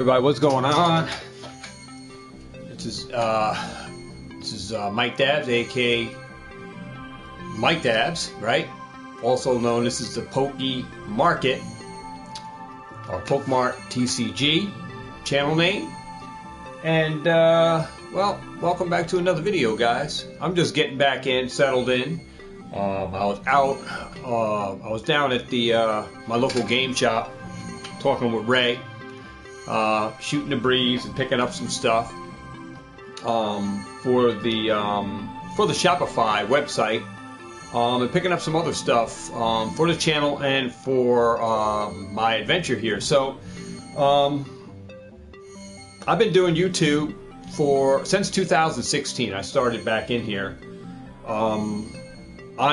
Everybody, what's going on? This is Mike Dabs, aka Mike Dabs, right? Also known this is the Pokemart or Pokemart TCG channel name. And well, welcome back to another video, guys. I'm just getting back in, settled in. I was down at the my local game shop talking with Ray. Shooting the breeze and picking up some stuff for the Shopify website, and picking up some other stuff for the channel and for my adventure here. So I've been doing YouTube since 2016. I started back in here on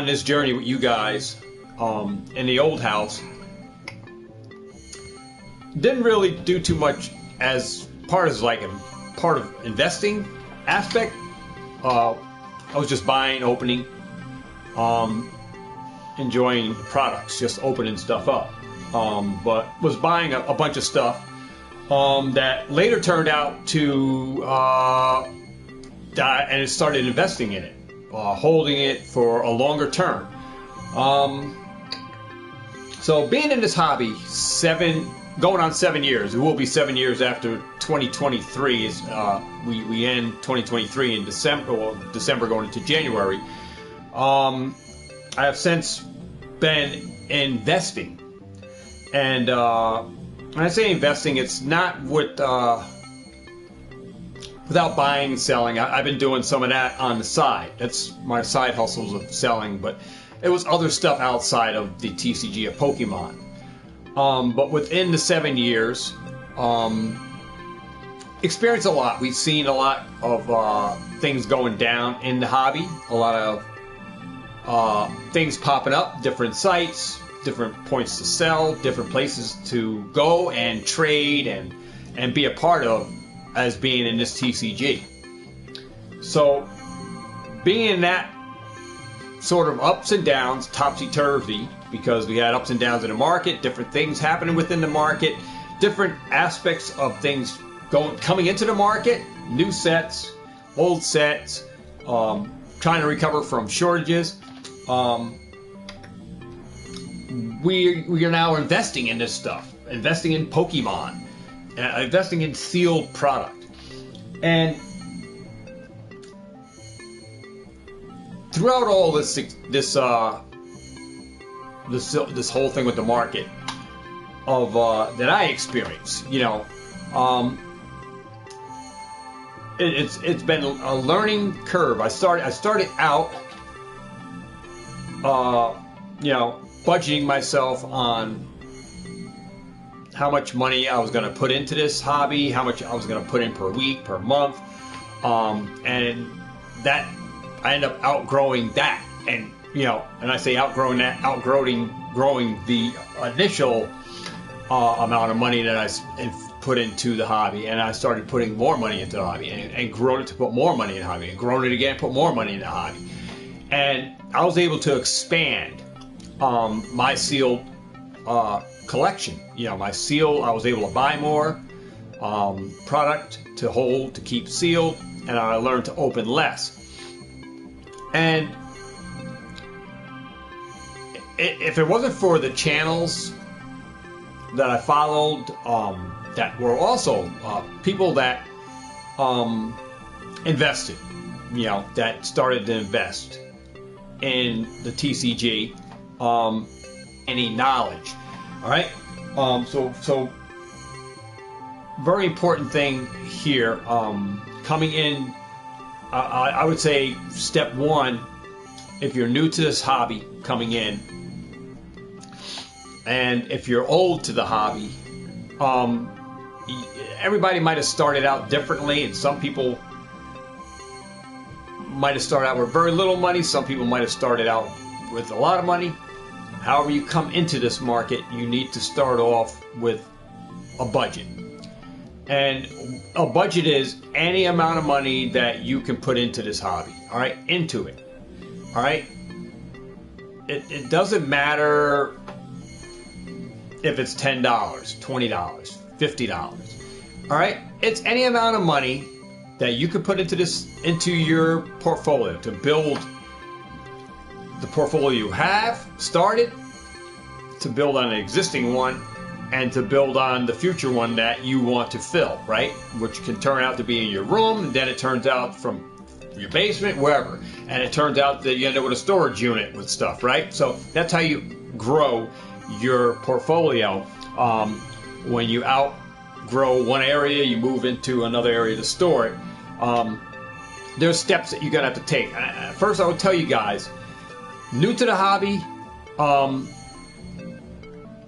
this journey with you guys in the old house. Didn't really do too much as part of investing aspect. I was just buying, opening, enjoying products, just opening stuff up. But was buying a bunch of stuff that later turned out to die, and it started investing in it, holding it for a longer term. So being in this hobby, going on 7 years. It will be 7 years after 2023. We end 2023 in December, or December going into January. I have since been investing, and when I say investing, it's not without buying and selling. I've been doing some of that on the side. That's my side hustles of selling, but it was other stuff outside of the TCG of Pokemon. But within the 7 years, experienced a lot. We've seen a lot of things going down in the hobby. A lot of things popping up, different sites, different points to sell, different places to go and trade and be a part of as being in this TCG. So being in that sort of ups and downs, topsy-turvy, because we had ups and downs in the market, different things happening within the market, different aspects of things coming into the market, new sets, old sets, trying to recover from shortages. We are now investing in this stuff, investing in Pokemon, investing in sealed product. And throughout all this whole thing with the market of that I experienced, it's been a learning curve. I started out, budgeting myself on how much money I was going to put into this hobby, how much I was going to put in per week, per month, and that I end up outgrowing that, and and I say outgrowing that, growing the initial amount of money that I put into the hobby, and I started putting more money into the hobby, and grown it to put more money in the hobby, and grown it again, put more money in the hobby, and I was able to expand my sealed collection. My seal, I was able to buy more product to hold, to keep sealed, and I learned to open less. And if it wasn't for the channels that I followed, that were also people that invested, that started to invest in the TCG, any knowledge, all right. So very important thing here, coming in. I would say step one, if you're new to this hobby coming in, and if you're old to the hobby, everybody might have started out differently, and some people might have started out with very little money, some people might have started out with a lot of money. However you come into this market, you need to start off with a budget. And a budget is any amount of money that you can put into this hobby, all right, into it, all right? It doesn't matter if it's $10, $20, $50. All right, it's any amount of money that you could put into your portfolio to build the portfolio you have started, to build on an existing one, and to build on the future one that you want to fill, right? Which can turn out to be in your room, and then it turns out from your basement, wherever, and it turns out that you end up with a storage unit with stuff, right? So that's how you grow your portfolio. When you outgrow one area, you move into another area to store it. There's steps that you're gonna have to take. First, I would tell you guys, new to the hobby,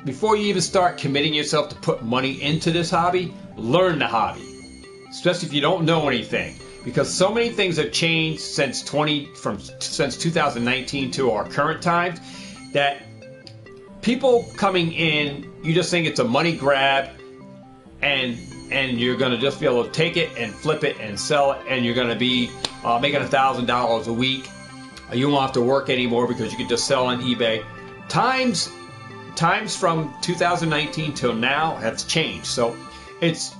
before you even start committing yourself to put money into this hobby, learn the hobby, especially if you don't know anything, because so many things have changed since 2019 to our current times that people coming in, you just think it's a money grab, and you're going to just be able to take it and flip it and sell it, and you're going to be making $1,000 a week. You won't have to work anymore because you can just sell on eBay. Times from 2019 till now have changed. So it's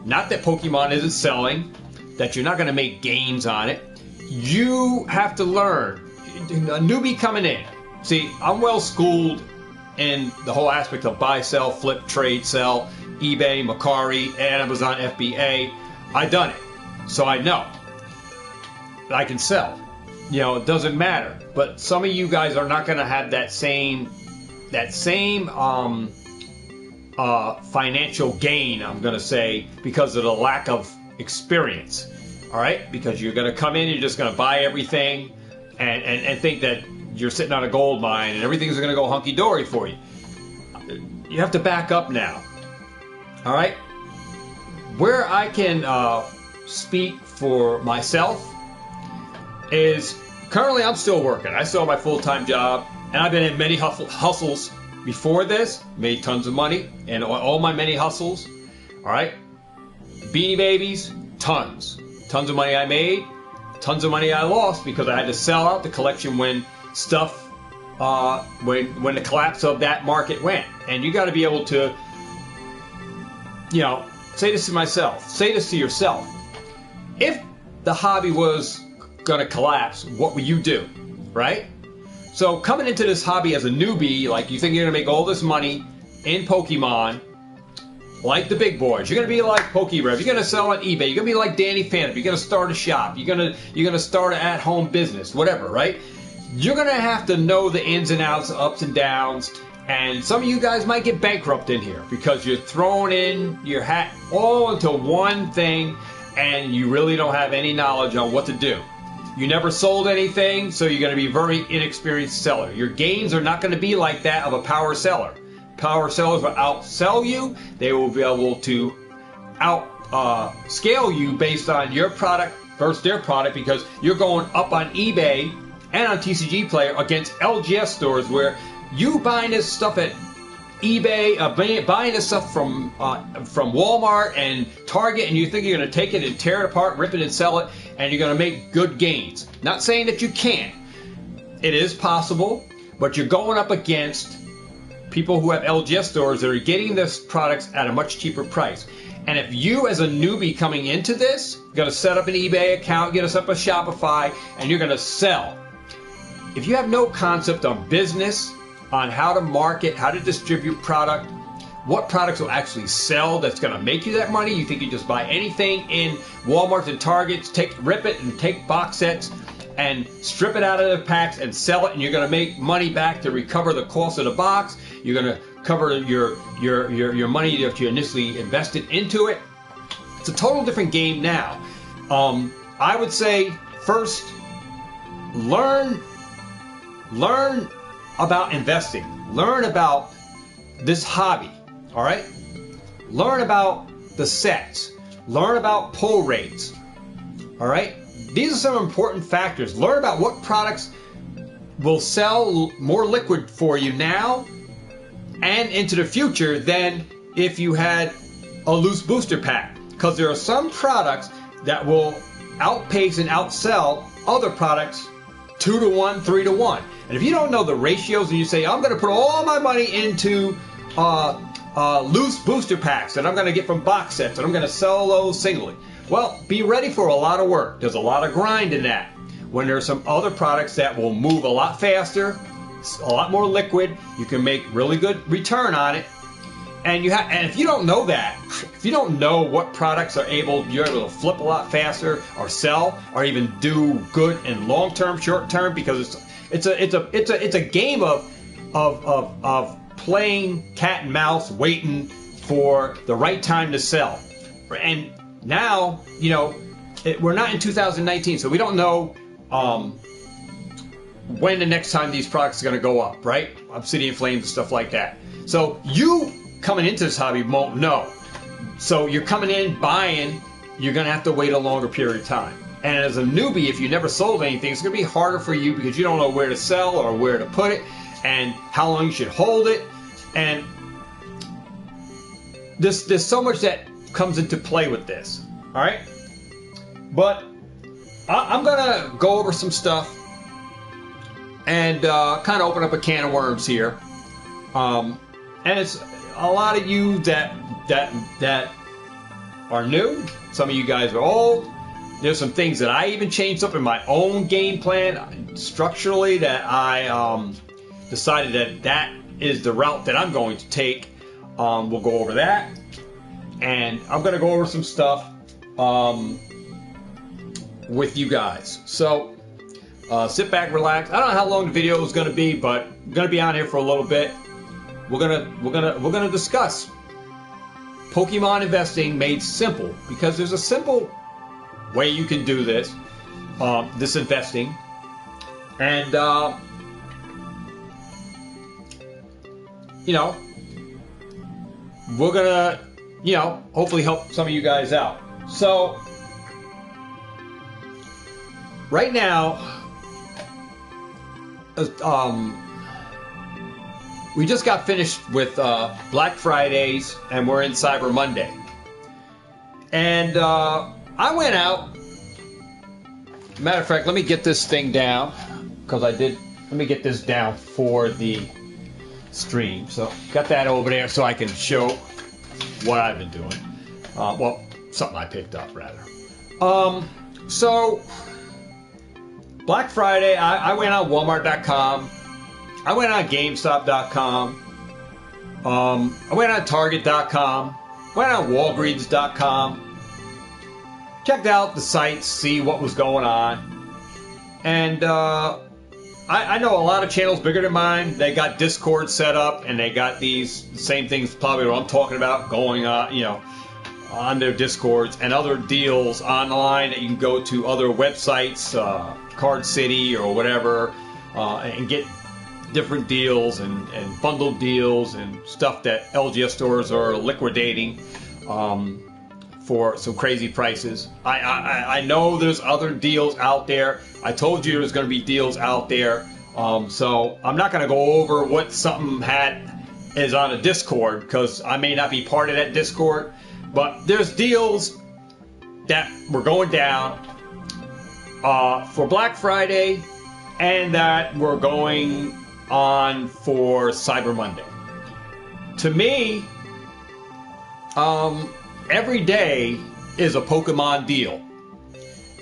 not that Pokemon isn't selling, that you're not going to make gains on it. You have to learn. A newbie coming in. See, I'm well schooled in the whole aspect of buy, sell, flip, trade, sell, eBay, Mercari, Amazon, FBA. I've done it, so I know that I can sell. You know, it doesn't matter. But some of you guys are not going to have that same financial gain, I'm going to say, because of the lack of experience. All right, because you're going to come in, you're just going to buy everything, and think that you're sitting on a gold mine and everything's going to go hunky-dory for you. You have to back up now. All right? Where I can speak for myself is currently I'm still working. I still have my full-time job, and I've been in many hustles before this, made tons of money in all my many hustles. All right? Beanie Babies, tons of money I made, tons of money I lost because I had to sell out the collection when when the collapse of that market went. And you got to be able to, say this to myself, say this to yourself. If the hobby was going to collapse, what would you do, right? So coming into this hobby as a newbie, like you think you're going to make all this money in Pokemon, like the big boys. You're going to be like PokeRev. You're going to sell on eBay. You're going to be like Danny Phantom. You're going to start a shop. You're going to start an at-home business, whatever, right? You're going to have to know the ins and outs, ups and downs, and some of you guys might get bankrupt in here because you're throwing in your hat all into one thing and you really don't have any knowledge on what to do. You never sold anything, so you're going to be a very inexperienced seller. Your gains are not going to be like that of a power seller. Power sellers will outsell you. They will be able to scale you based on your product versus their product because you're going up on eBay and on TCG Player against LGS stores where you buying this stuff at eBay, buying this stuff from Walmart and Target, and you think you're going to take it and tear it apart, rip it and sell it, and you're going to make good gains. Not saying that you can't. It is possible, but you're going up against people who have LGS stores that are getting this products at a much cheaper price. And if you, as a newbie coming into this, going to set up an eBay account, get us up a Shopify, and you're going to sell. If you have no concept on business, on how to market, how to distribute product, what products will actually sell that's going to make you that money, you think you just buy anything in Walmart and Targets, rip it and take box sets and strip it out of the packs and sell it, and you're going to make money back to recover the cost of the box. You're going to cover your money that you initially invested into it. It's a total different game now. I would say first, learn about investing. Learn about this hobby. All right? Learn about the sets. Learn about pull rates. All right? These are some important factors. Learn about what products will sell more liquid for you now and into the future than if you had a loose booster pack. Because there are some products that will outpace and outsell other products 2 to 1, 3 to 1. And if you don't know the ratios and you say, I'm going to put all my money into loose booster packs that I'm going to get from box sets, and I'm going to sell those singly. Well, be ready for a lot of work. There's a lot of grind in that. When there's some other products that will move a lot faster, a lot more liquid, you can make really good return on it. And if you don't know that, if you don't know what products you're able to flip a lot faster or sell or even do good in long term, short term, because it's a game of playing cat and mouse, waiting for the right time to sell. And now, we're not in 2019, so we don't know when the next time these products are going to go up, right? Obsidian flames and stuff like that. So you coming into this hobby won't know. So you're coming in, buying, you're going to have to wait a longer period of time. And as a newbie, if you never sold anything, it's going to be harder for you because you don't know where to sell or where to put it and how long you should hold it. And there's so much that comes into play with this. All right? But I'm going to go over some stuff and kind of open up a can of worms here. And it's a lot of you that are new. Some of you guys are old. There's some things that I even changed up in my own game plan structurally that I decided that is the route that I'm going to take. We'll go over that. And I'm going to go over some stuff with you guys. So sit back, relax. I don't know how long the video is going to be, but I'm going to be on here for a little bit. We're gonna discuss Pokemon investing made simple, because there's a simple way you can do this investing, and we're gonna hopefully help some of you guys out. So right now, we just got finished with Black Fridays, and we're in Cyber Monday. And I went out. Matter of fact, let me get this thing down, because let me get this down for the stream. So got that over there so I can show what I've been doing. Well, something I picked up, rather. So Black Friday, I went on Walmart.com. I went on GameStop.com. I went on Target.com. Went on Walgreens.com. Checked out the sites, see what was going on. And I know a lot of channels bigger than mine. They got Discord set up, and they got these same things, probably what I'm talking about, going on, on their Discords, and other deals online that you can go to other websites, Card City or whatever, and get different deals and bundled deals and stuff that LGS stores are liquidating for some crazy prices. I know there's other deals out there. I told you there's going to be deals out there. So I'm not going to go over what something is on a Discord, because I may not be part of that Discord. But there's deals that were going down for Black Friday, and that were going on for Cyber Monday. To me, every day is a Pokemon deal.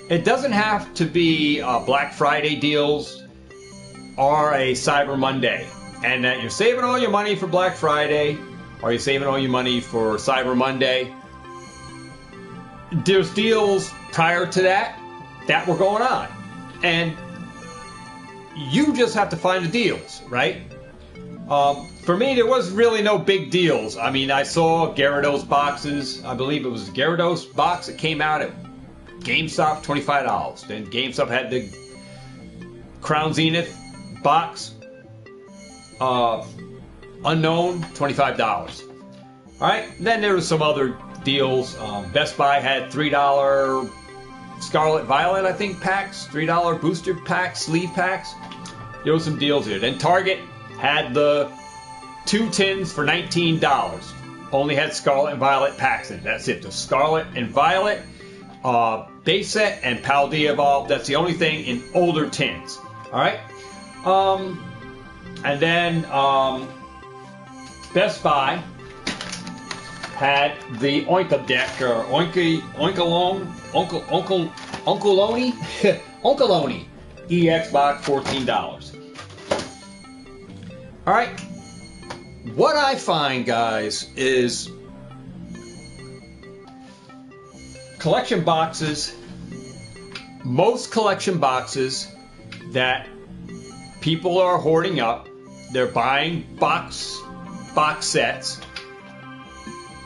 It doesn't have to be Black Friday deals or a Cyber Monday, and that you're saving all your money for Black Friday, or you're saving all your money for Cyber Monday. There's deals prior to that were going on, and you just have to find the deals, right? For me, there was really no big deals. I mean, I saw Gyarados boxes. I believe it was a Gyarados box that came out at GameStop, $25. Then GameStop had the Crown Zenith box, unknown, $25. All right. Then there was some other deals. Best Buy had $3 Scarlet Violet, I think, packs, $3 booster packs, sleeve packs. There was some deals here. Then Target had the 2 tins for $19. Only had Scarlet and Violet packs in it. That's it. The Scarlet and Violet base set and Paldea Evolved. That's the only thing in older tins. All right. And then Best Buy had the Oinka deck, or Onkaloni Onkaloni EX box, $14. All right. What I find, guys, is collection boxes, most collection boxes that people are hoarding up, they're buying box sets.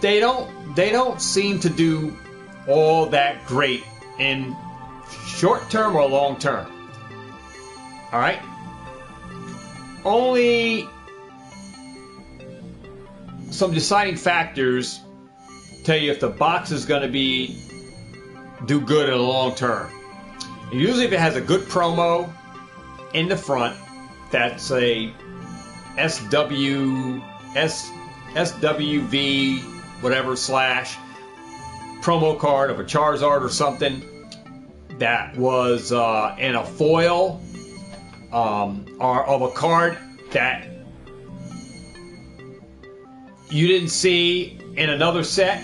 They don't seem to do all that great in short term or long term. All right? Only some deciding factors tell you if the box is going to do good in the long term. And usually if it has a good promo in the front, that's a SWV whatever / promo card of a Charizard or something that was in a foil, or of a card that you didn't see in another set.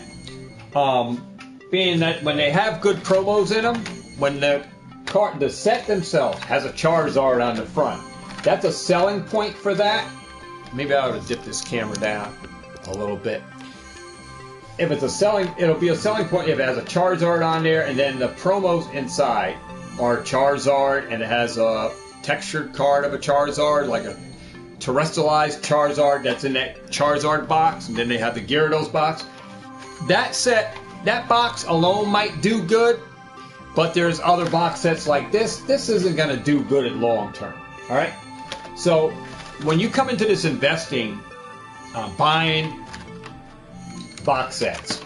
Being that when they have good promos in them, when the set themselves has a Charizard on the front, that's a selling point for that. Maybe I ought to dip this camera down a little bit. If it's it'll be a selling point if it has a Charizard on there, and then the promos inside are Charizard, and it has a textured card of a Charizard, like a terrestrialized Charizard that's in that Charizard box, and then they have the Gyarados box. That box alone might do good, but there's other box sets like this. This isn't going to do good in long term. All right. So when you come into this investing, buying box sets,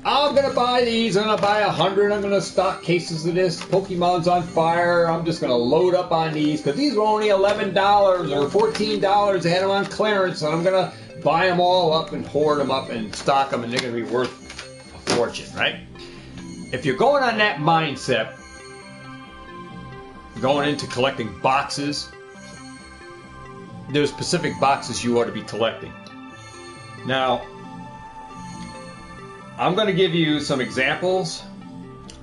I'm going to buy these. I'm going to buy 100. I'm going to stock cases of this. Pokemon's on fire. I'm just going to load up on these because these were only $11 or $14. They had them on clearance, and I'm going to buy them all up and hoard them up and stock them, and they're going to be worth a fortune, right? If you're going on that mindset, going into collecting boxes, there's specific boxes you ought to be collecting. Now, I'm going to give you some examples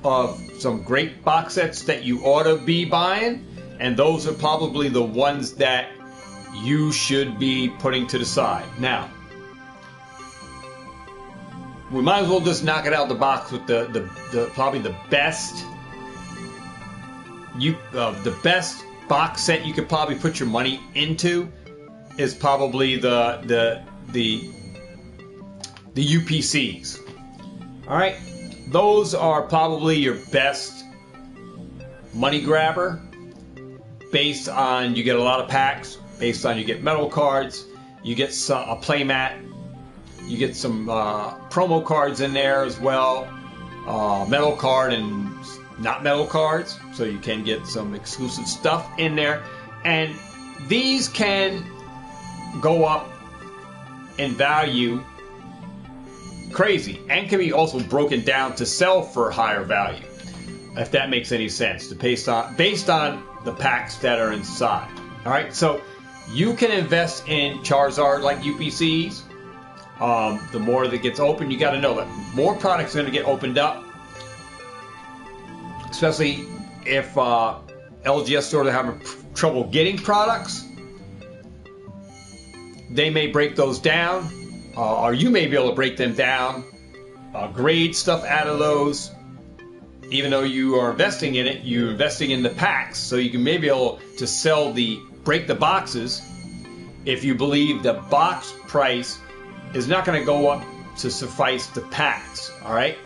of some great box sets that you ought to be buying, and those are probably the ones that you should be putting to the side. Now, we might as well just knock it out of the box with the probably the best box set you could probably put your money into is probably the UPCs. All right, those are probably your best money grabber, based on you get a lot of packs, based on you get metal cards, you get a playmat, you get some promo cards in there as well, metal card and not metal cards, so you can get some exclusive stuff in there, and these can go up in value crazy, and can be also broken down to sell for higher value, if that makes any sense, based on the packs that are inside. All right, so you can invest in Charizard like UPCs. The more that gets open, you got to know that more products are going to get opened up, especially if LGS stores are having trouble getting products. They may break those down, or you may be able to break them down, grade stuff out of those. Even though you are investing in it, you're investing in the packs, so you can maybe be able to break the boxes if you believe the box price is not going to go up to suffice the packs. All right.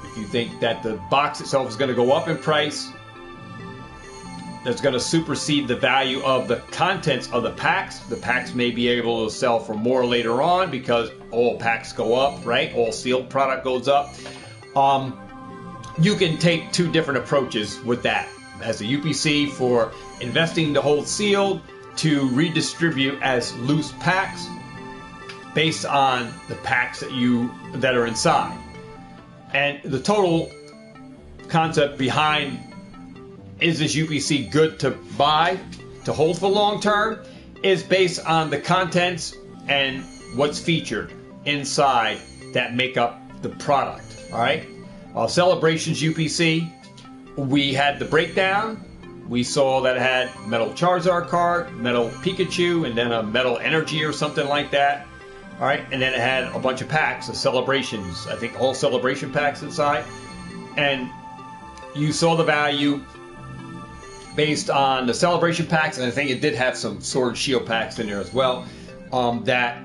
If you think that the box itself is going to go up in price, that's going to supersede the value of the contents of the packs. The packs may be able to sell for more later on because all packs go up, right? All sealed product goes up. You can take two different approaches with that. As a UPC for investing to hold sealed, to redistribute as loose packs based on the packs that are inside. And the total concept behind, is this UPC good to buy, to hold for long term, is based on the contents and what's featured inside that make up the product. All right. Celebrations UPC, we had the breakdown. We saw that it had metal Charizard card, metal Pikachu, and then a metal Energy or something like that. All right, and then it had a bunch of packs of celebrations. I think all celebration packs inside, and you saw the value based on the celebration packs, and I think it did have some Sword and Shield packs in there as well. That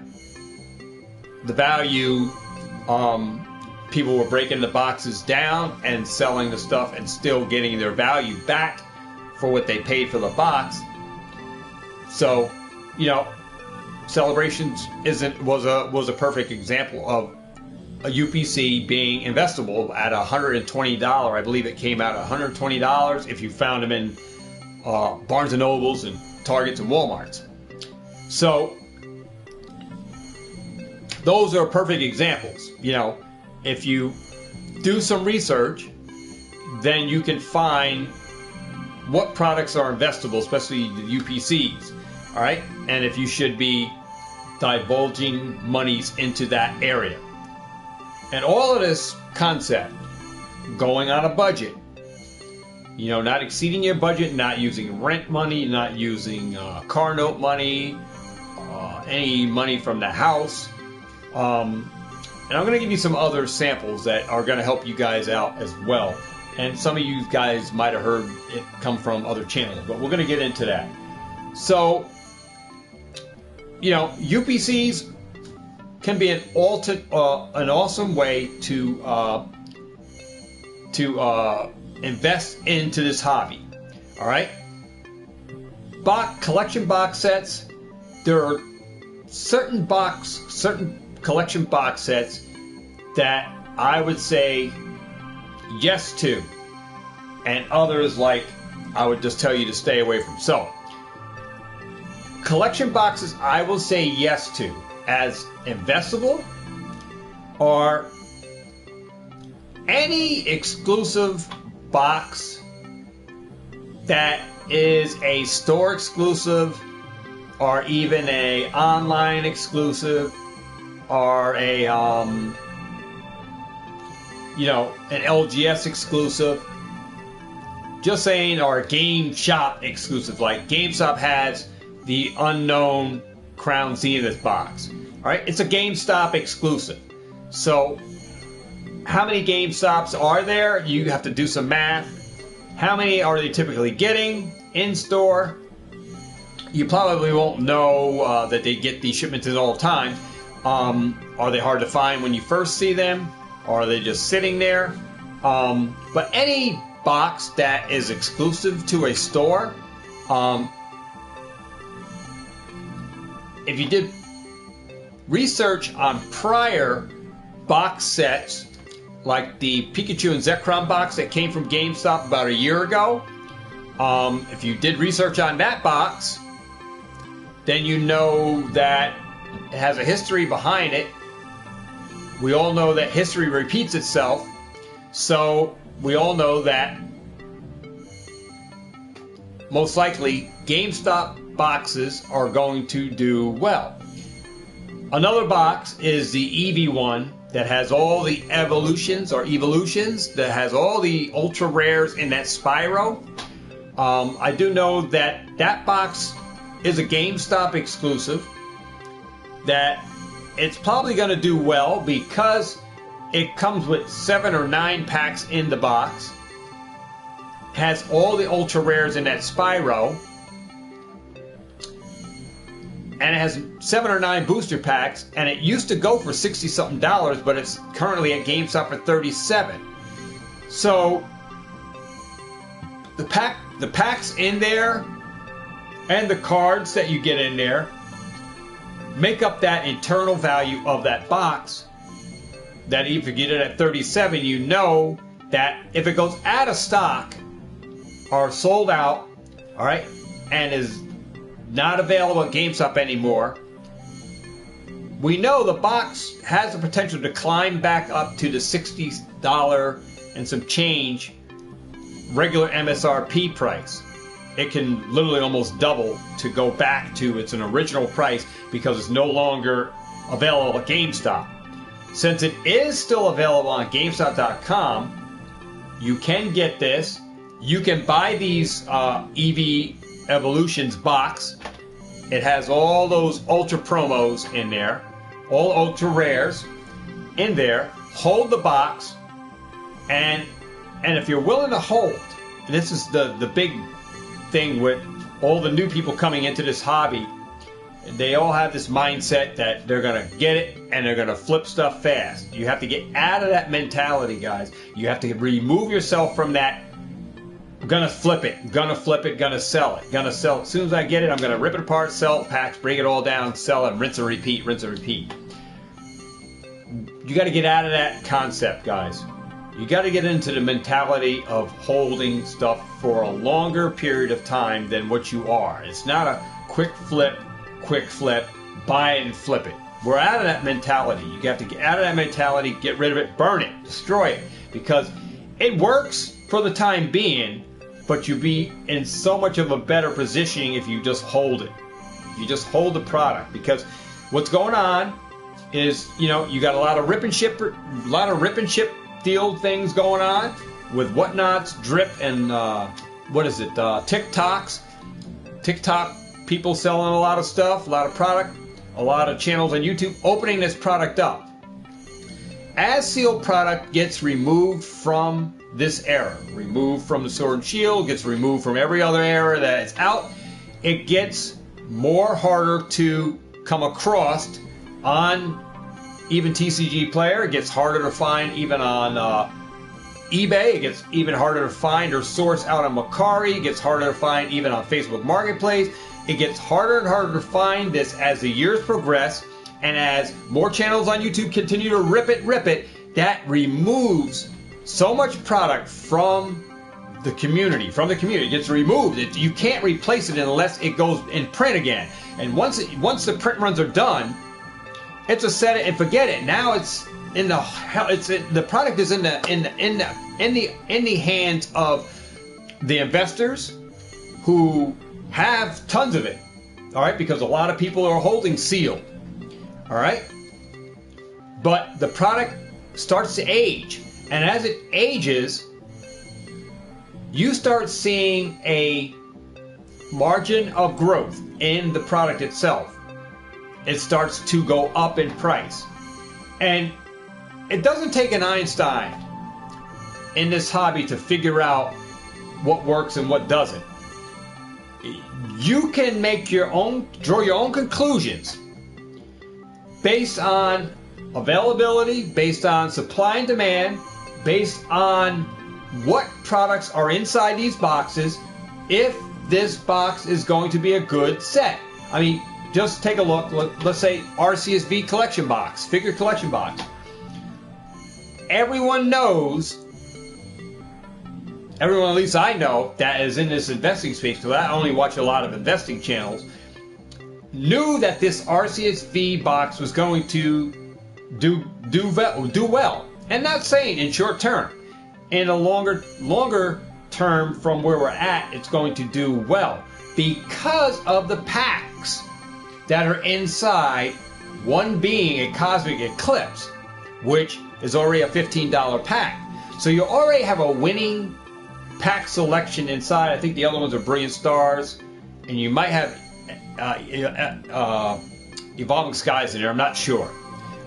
the value, people were breaking the boxes down and selling the stuff and still getting their value back for what they paid for the box. So, you know, Celebrations was a perfect example of a UPC being investable at $120. I believe it came out at $120 if you found them in Barnes and Nobles and Targets and Walmarts. So those are perfect examples. You know, if you do some research, then you can find what products are investable, especially the UPCs. All right, and if you should be divulging monies into that area. And all of this concept, going on a budget, you know, not exceeding your budget, not using rent money, not using car note money, any money from the house. And I'm going to give you some other samples that are going to help you guys out as well. And some of you guys might have heard it come from other channels, but we're going to get into that. So, you know, UPCs can be an awesome way to invest into this hobby. All right, collection box sets. There are certain collection box sets that I would say yes to, and others like I would just tell you to stay away from. So, collection boxes I will say yes to as investable are any exclusive box that is a store exclusive or even a online exclusive or a you know, an LGS exclusive, just saying, or a Game Shop exclusive. Like GameStop has the Unknown Crown Zenith box. All right, it's a GameStop exclusive. So how many GameStops are there? You have to do some math. How many are they typically getting in store? You probably won't know that they get these shipments in all the time. Are they hard to find when you first see them? Or are they just sitting there? But any box that is exclusive to a store, if you did research on prior box sets, like the Pikachu and Zekrom box that came from GameStop about a year ago, if you did research on that box, then you know that it has a history behind it. We all know that history repeats itself, so we all know that most likely GameStop boxes are going to do well. Another box is the Eevee one that has all the evolutions, that has all the ultra rares in that Spyro. I do know that that box is a GameStop exclusive, that it's probably going to do well because it comes with 7 or 9 packs in the box, has all the ultra rares in that Spyro, and it has 7 or 9 booster packs, and it used to go for $60 something, but it's currently at GameStop for $37. So the packs in there and the cards that you get in there make up that internal value of that box, that if you get it at $37, you know that if it goes out of stock or sold out, all right, and is not available at GameStop anymore, we know the box has the potential to climb back up to the $60 and some change regular MSRP price. It can literally almost double to go back to its original price because it's no longer available at GameStop. Since it is still available on GameStop.com, you can get this. You can buy these EV Evolutions box. It has all those ultra promos in there, all ultra rares in there. Hold the box, and if you're willing to hold, this is the big thing with all the new people coming into this hobby. They all have this mindset that they're going to get it and they're going to flip stuff fast. You have to get out of that mentality, guys. You have to remove yourself from that. I'm going to flip it, gonna flip it, gonna sell it, gonna sell it. As soon as I get it, I'm going to rip it apart, sell it, packs, bring it all down, sell it, rinse and repeat, rinse and repeat. You got to get out of that concept, guys. You got to get into the mentality of holding stuff for a longer period of time than what you are. It's not a quick flip, buy it and flip it. We're out of that mentality. You have to get out of that mentality, get rid of it, burn it, destroy it. Because it works for the time being, but you'll be in so much of a better position if you just hold it. If you just hold the product. Because what's going on is, you got a lot of rip and ship deal things going on with Whatnots, Drip, and TikToks. TikTok people selling a lot of stuff, a lot of product, a lot of channels on YouTube opening this product up. As sealed product gets removed from this era, removed from the Sword and Shield, gets removed from every other era that it's out, it gets more harder to come across on even TCG Player. It gets harder to find even on eBay. It gets even harder to find or source out on Mercari. It gets harder to find even on Facebook Marketplace. It gets harder and harder to find this as the years progress, and as more channels on YouTube continue to rip it, that removes so much product from the community. It gets removed. You can't replace it unless it goes in print again. And once the print runs are done, it's a set it and forget it. Now the product is in the hands of the investors who have tons of it. All right, because a lot of people are holding sealed. All right, but the product starts to age, and as it ages, you start seeing a margin of growth in the product itself. It starts to go up in price. And it doesn't take an Einstein in this hobby to figure out what works and what doesn't. You can make draw your own conclusions based on availability, based on supply and demand, based on what products are inside these boxes, if this box is going to be a good set. I mean, just take a look. Let's say RCSV collection box, figure collection box. Everyone knows, at least I know, that is in this investing space, because I only watch a lot of investing channels, knew that this RCSV box was going to do well. And not saying in short term. In a longer term from where we're at, it's going to do well. Because of the packs that are inside, one being a Cosmic Eclipse, which is already a $15 pack. So you already have a winning pack selection inside. I think the other ones are Brilliant Stars, and you might have Evolving Skies in there. I'm not sure.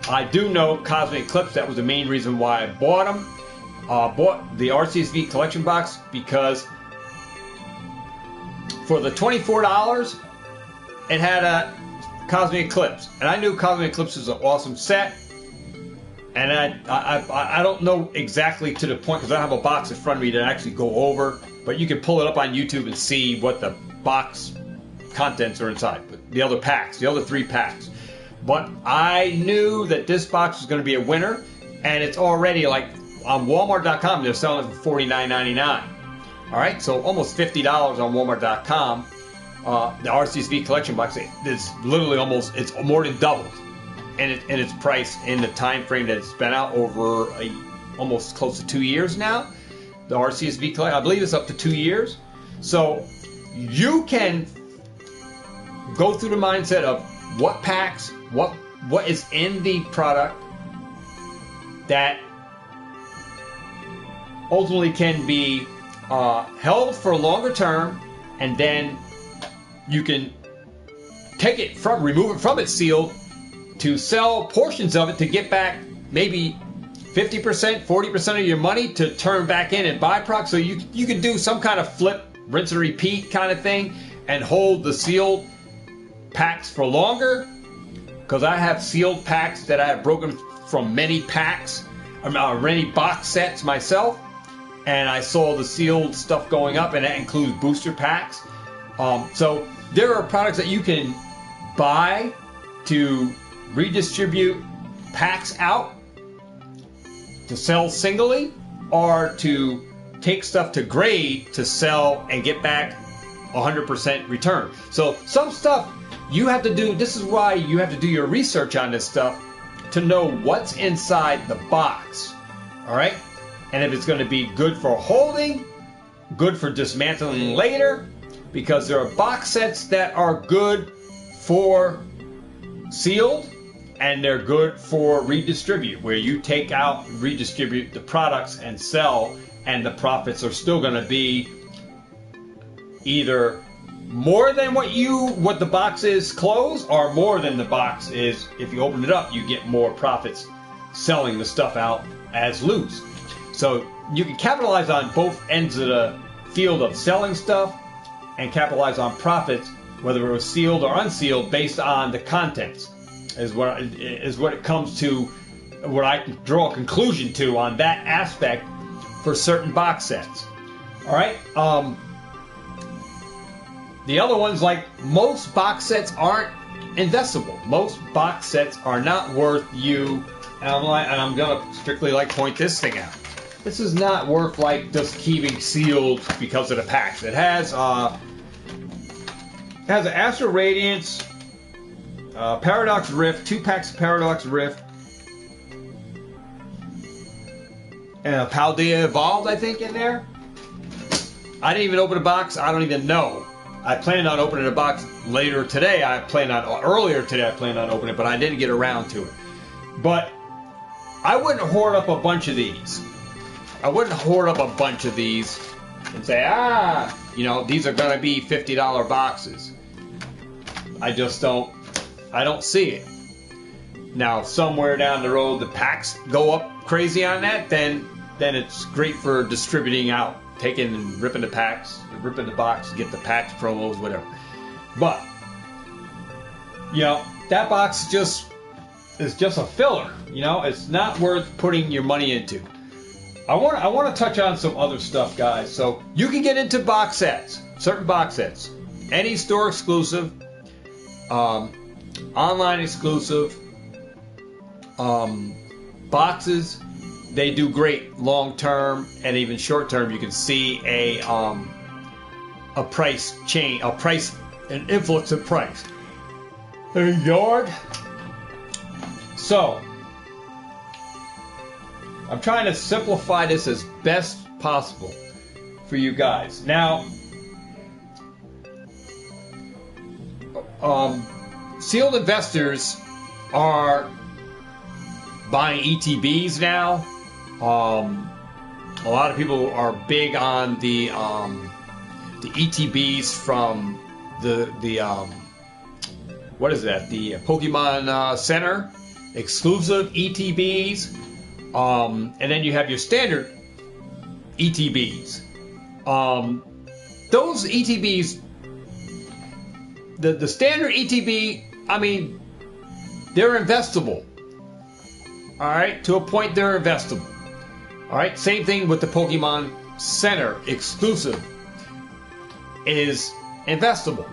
I do know Cosmic Eclipse. That was the main reason why I bought them. Bought the RCSV collection box because for the $24, it had a Cosmic Eclipse, and I knew Cosmic Eclipse was an awesome set. And I don't know exactly to the point, because I don't have a box in front of me to actually go over, but you can pull it up on YouTube and see what the box contents are inside. But the other three packs. But I knew that this box was going to be a winner, and it's already like on Walmart.com, they're selling it for $49.99. All right, so almost $50 on Walmart.com. The RCSV collection box is literally it's more than doubled in its price in the time frame that it's been out, over almost close to 2 years now. The RCSV collection, I believe it's up to 2 years. So you can go through the mindset of what packs, what what is in the product that ultimately can be held for a longer term, and then you can take it from, remove it from its seal to sell portions of it to get back maybe 50%, 40% of your money to turn back in and buy products. So you can do some kind of flip, rinse and repeat kind of thing and hold the sealed packs for longer. Because I have sealed packs that I have broken from many packs, many box sets myself. And I saw the sealed stuff going up, and that includes booster packs. So there are products that you can buy to redistribute packs out to sell singly, or to take stuff to grade to sell and get back 100% return. So some stuff you have to do, this is why you have to do your research on this stuff to know what's inside the box. All right? And if it's going to be good for holding, good for dismantling later, because there are box sets that are good for sealed, and they're good for redistribute, where you take out, redistribute the products and sell, and the profits are still going to be either more than what the box is closed, or more than the box is. If you open it up, you get more profits selling the stuff out as loose. So you can capitalize on both ends of the field of selling stuff and capitalize on profits, whether it was sealed or unsealed, based on the contents. Is what it comes to, what I can draw a conclusion to on that aspect for certain box sets. All right. The other ones, like most box sets aren't investable. Most box sets are not worth you. And I'm gonna strictly point this thing out. This is not worth just keeping sealed because of the packs. It has an Astral Radiance, Paradox Rift, 2 packs of Paradox Rift, and a Paldea Evolved, I think, in there. I didn't even open a box. I don't even know. I planned on opening a box later today. Earlier today I planned on opening it, but I didn't get around to it. But I wouldn't hoard up a bunch of these. I wouldn't hoard up a bunch of these and say, these are going to be $50 boxes. I just don't. I don't see it. Now, somewhere down the road, the packs go up crazy on that, then it's great for distributing out, taking and ripping the packs, ripping the box, get the packs, promos, whatever. But, that box is just a filler. It's not worth putting your money into. I want to touch on some other stuff, guys. So you can get into box sets, certain box sets, any store exclusive. Online exclusive boxes, they do great long term and even short term. You can see a price change, an influx of price. A yard. So I'm trying to simplify this as best possible for you guys. Now, sealed investors are buying ETBs now. A lot of people are big on the ETBs from the what is that? The Pokemon Center exclusive ETBs, and then you have your standard ETBs. Those ETBs. The standard ETB, they're investable. All right, to a point, they're investable. All right, same thing with the Pokemon Center exclusive is investable.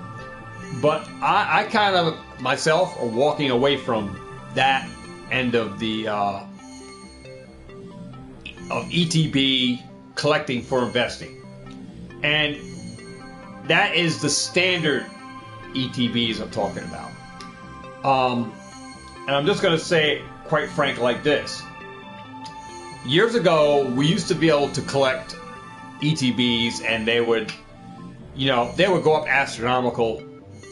But I kind of myself are walking away from that end of the of ETB collecting for investing, and that is the standard ETBs I'm talking about. And I'm just going to say, quite frank, like this. Years ago, we used to be able to collect ETBs, and they would go up astronomical.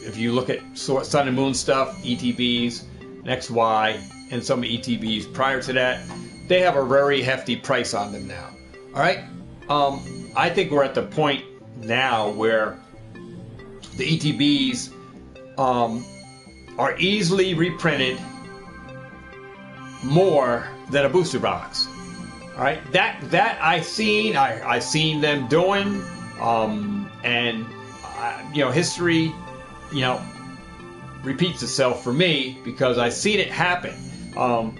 If you look at Sun and Moon stuff, ETBs, an XY, and some ETBs prior to that. They have a very hefty price on them now. All right. I think we're at the point now where the ETBs are easily reprinted more than a booster box. All right, that I seen them doing, and history, repeats itself for me because I seen it happen,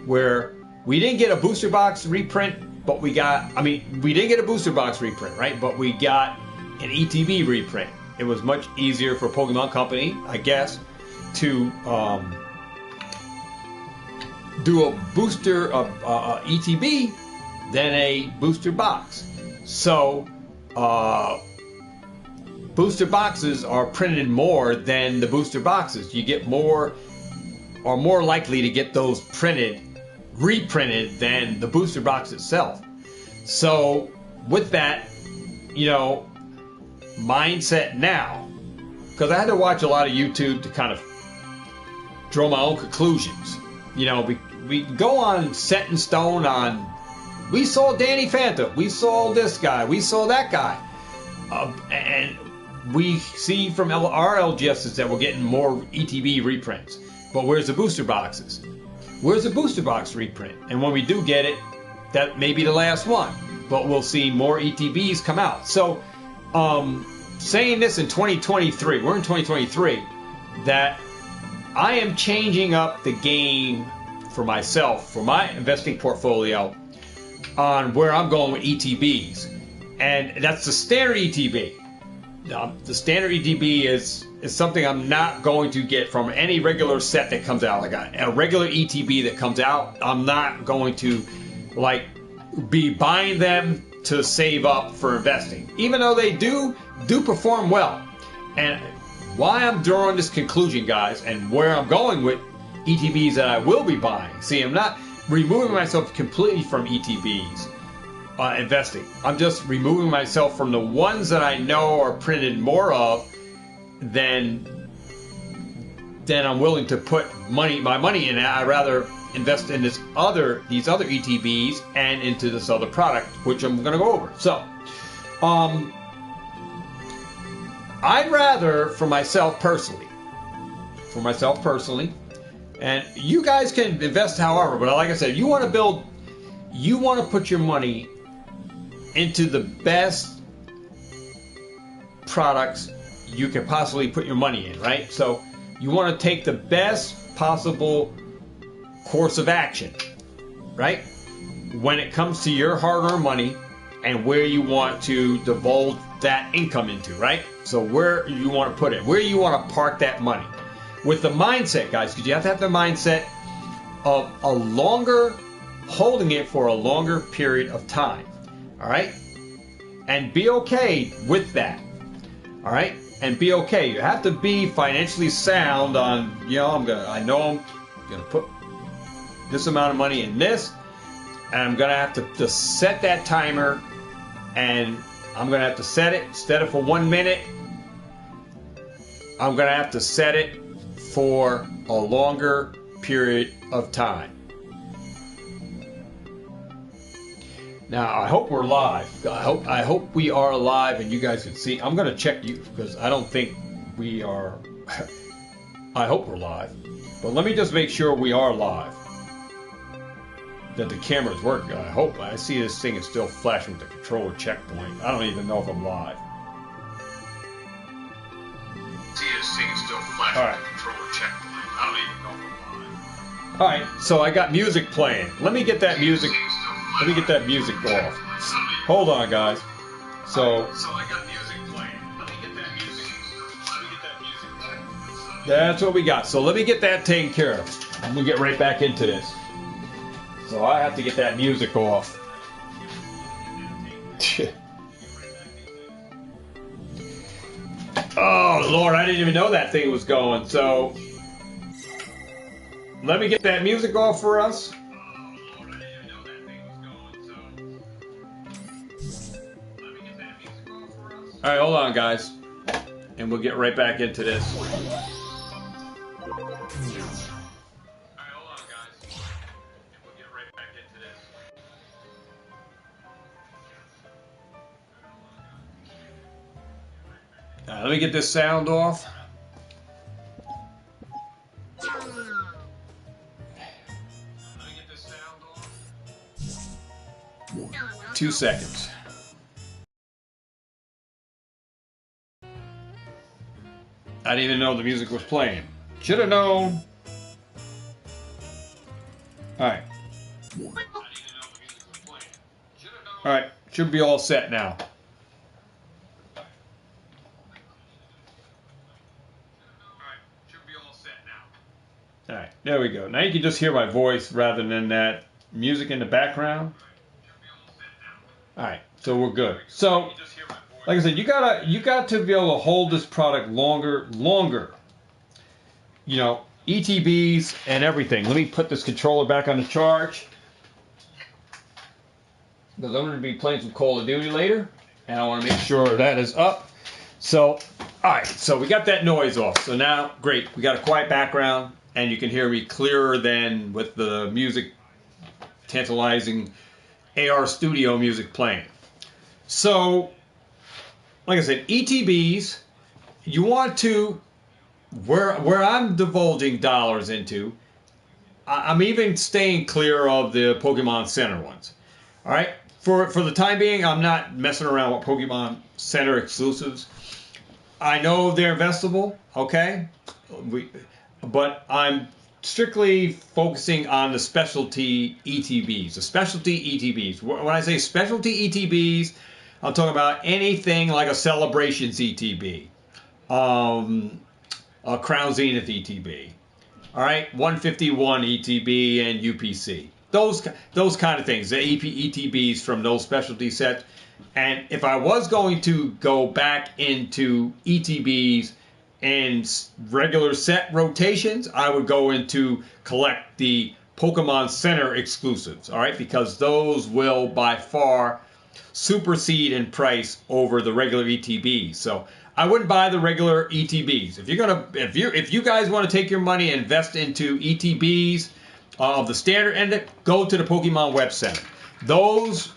where we didn't get a booster box reprint, but we didn't get a booster box reprint, right? But we got an ETB reprint. It was much easier for Pokemon Company, I guess, to do a booster ETB than a booster box. So booster boxes are printed more than the booster boxes. You get more likely to get those reprinted than the booster box itself. So with that, mindset now, because I had to watch a lot of YouTube to kind of draw my own conclusions. We go on set in stone on, we saw Danny Phantom, we saw this guy, we saw that guy, and we see from our LGSs that we're getting more ETB reprints. But where's the booster boxes? Where's the booster box reprint? And when we do get it, that may be the last one, but we'll see more ETBs come out. So, saying this in 2023, we're in 2023, that I am changing up the game for myself, for my investing portfolio, on where I'm going with ETBs. And that's the standard ETB. The standard ETB is something I'm not going to get from any regular set that comes out. Like a regular ETB that comes out, I'm not going to be buying them to save up for investing, even though they do perform well. And why I'm drawing this conclusion, guys, and where I'm going with ETBs that I will be buying. See, I'm not removing myself completely from ETBs investing. I'm just removing myself from the ones that I know are printed more of than I'm willing to put my money in. I'd rather invest in these other ETBs and into this other product, which I'm going to go over. So, I'd rather, for myself personally, and you guys can invest however, but like I said, you want to put your money into the best products you can possibly put your money in, right? So you want to take the best possible course of action, right? When it comes to your hard-earned money and where you want to divulge that income into, right? So where you want to put it, where you want to park that money. With the mindset, guys, because you have to have the mindset of holding it for a longer period of time. All right? And be okay with that. All right? And be okay. You have to be financially sound on, I know I'm going to put this amount of money in this, and I'm going to have to set that timer, and I'm going to have to set it, instead of for 1 minute, I'm going to have to set it for a longer period of time. Now, I hope we're live. I hope we are live and you guys can see. I'm going to check you because I don't think we are. I hope we're live. But let me just make sure we are live. That the camera's working. I hope. I see this thing is still flashing with the controller checkpoint. I don't even know if I'm live. See this thing is still flashing with the controller checkpoint. I don't even know if I'm live. All right, so I got music playing. Let me get that music. Let me get that music off. Hold on, guys. So I got music playing. Let me get that music playing. That's what we got. So let me get that taken care of. I'm gonna get right back into this. So I have to get that music off. Oh Lord, I didn't even know that thing was going. So let me get that music off for us. All right, hold on, guys, and we'll get right back into this. Let me get this sound off. 2 seconds. I didn't even know the music was playing. Should have known. Alright. Alright, should be all set now. Alright, there we go. Now you can just hear my voice rather than that music in the background. Alright, so we're good. So, like I said, you got to be able to hold this product longer. You know, ETBs and everything. Let me put this controller back on the charge, because I'm going to be playing some Call of Duty later, and I want to make sure that is up. So, alright, so we got that noise off. So now, great, we got a quiet background, and you can hear me clearer than with the music, tantalizing AR Studio music playing. So, like I said, ETBs, you want to, where I'm divulging dollars into, I'm even staying clear of the Pokemon Center ones. All right, for the time being, I'm not messing around with Pokemon Center exclusives. I know they're investable, okay, but I'm strictly focusing on the specialty ETBs. The specialty ETBs. When I say specialty ETBs, I'm talking about anything like a Celebrations ETB, a Crown Zenith ETB, all right, 151 ETB and UPC. Those kind of things, the ETBs from those specialty sets. And if I was going to go back into ETBs and regular set rotations, I would go into collect the Pokemon Center exclusives, all right, because those will by far supersede in price over the regular ETBs. So I wouldn't buy the regular ETBs. If you guys want to take your money and invest into ETBs of the standard end, go to the Pokemon Web Center. Those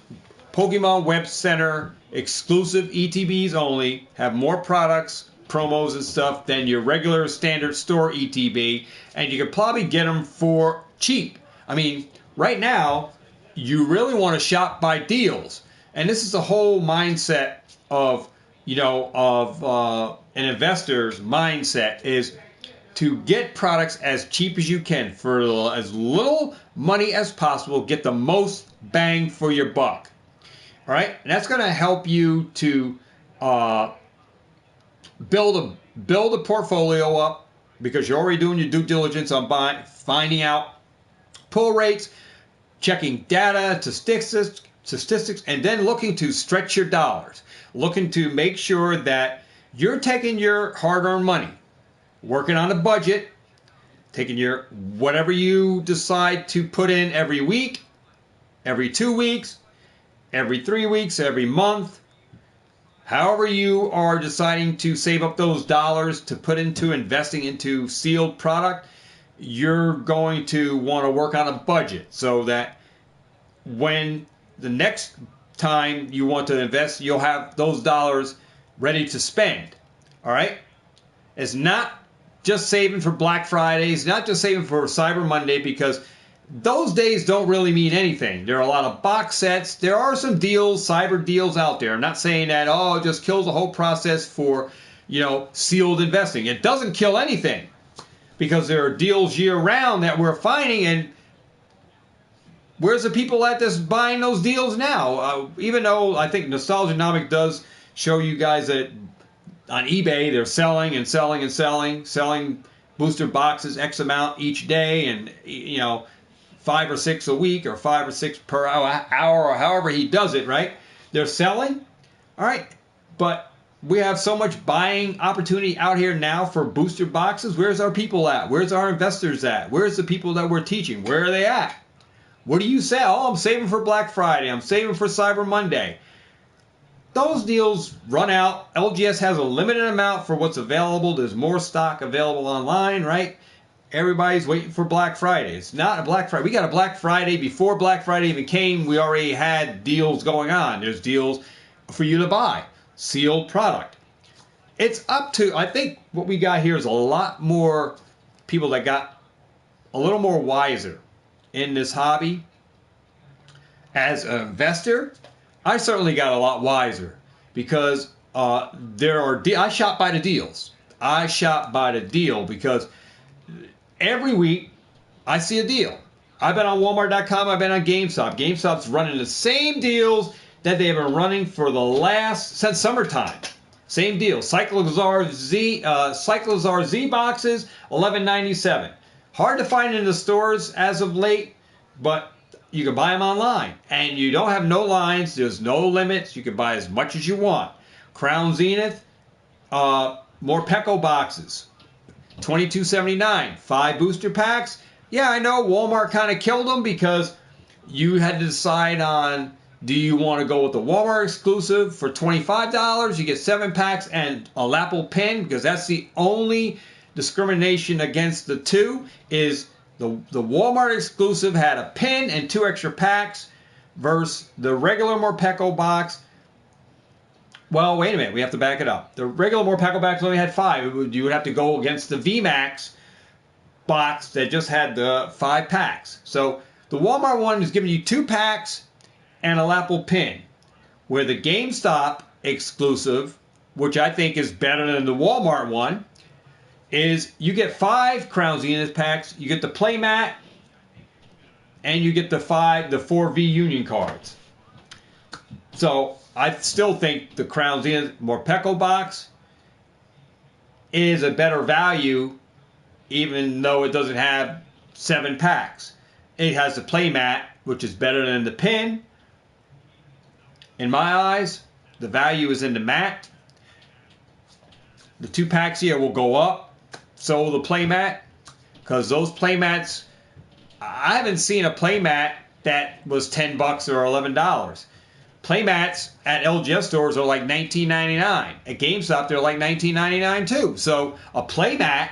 Pokemon Web Center exclusive ETBs only have more products, promos and stuff than your regular standard store ETB, and you could probably get them for cheap. I mean, right now, you really want to shop by deals. And this is the whole mindset of, an investor's mindset, is to get products as cheap as you can for as little money as possible, get the most bang for your buck. All right? And that's going to help you to build a portfolio up, because you're already doing your due diligence on finding out pull rates, checking data, statistics, and then looking to stretch your dollars, looking to make sure that you're taking your hard-earned money, working on a budget, taking your whatever you decide to put in every week, every 2 weeks, every 3 weeks, every month. However you are deciding to save up those dollars to put into investing into sealed product, you're going to want to work on a budget so that when the next time you want to invest, you'll have those dollars ready to spend. All right? It's not just saving for Black Friday. It's not just saving for Cyber Monday, because those days don't really mean anything. There are a lot of box sets. There are some deals, cyber deals out there. I'm not saying that, it just kills the whole process for, sealed investing. It doesn't kill anything, because there are deals year round that we're finding. And where's the people at that's buying those deals now? Even though I think Nostalgianomic does show you guys that on eBay they're selling booster boxes X amount each day, and 5 or 6 a week, or 5 or 6 per hour, or however he does it, right? They're selling. All right. But we have so much buying opportunity out here now for booster boxes. Where's our people at? Where's our investors at? Where's the people that we're teaching? Where are they at? What do you say? I'm saving for Black Friday. I'm saving for Cyber Monday. Those deals run out. LGS has a limited amount for what's available. There's more stock available online, right? Everybody's waiting for Black Friday. It's not a Black Friday. We got a Black Friday. Before Black Friday even came, we already had deals going on. There's deals for you to buy. Sealed product. it's up to, I think what we got here is a lot more people that got a little more wiser in this hobby. As an investor, I certainly got a lot wiser because I shop by the deals. I shop by the deal because every week I see a deal. I've been on Walmart.com. I've been on GameStop. GameStop's running the same deals that they've been running for since summertime. Same deal. Cyclozar Z boxes, $11.97. Hard to find in the stores as of late, but you can buy them online. And you don't have no lines. There's no limits. You can buy as much as you want. Crown Zenith, Morpeko boxes, $22.79. 5 booster packs. Yeah, I know Walmart kind of killed them because you had to decide on, do you want to go with the Walmart exclusive for $25? You get 7 packs and a lapel pin, because that's the only discrimination against the two, is the Walmart exclusive had a pin and 2 extra packs versus the regular Morpeko box. Well, wait a minute. We have to back it up. The regular Morpeko box only had 5. You would have to go against the VMAX box that just had the 5 packs. So the Walmart one is giving you 2 packs and a lapel pin, where the GameStop exclusive, which I think is better than the Walmart one, is you get 5 Crown Zenith packs, you get the playmat, and you get the 4 V Union cards. So I still think the Crown Zenith Morpeko box is a better value, even though it doesn't have 7 packs. It has the playmat, which is better than the pin. In my eyes, the value is in the mat. The 2 packs here will go up. So will the playmat, because those playmats, I haven't seen a playmat that was $10 or $11. Playmats at LGS stores are like $19.99. At GameStop, they're like $19.99 too. So a playmat,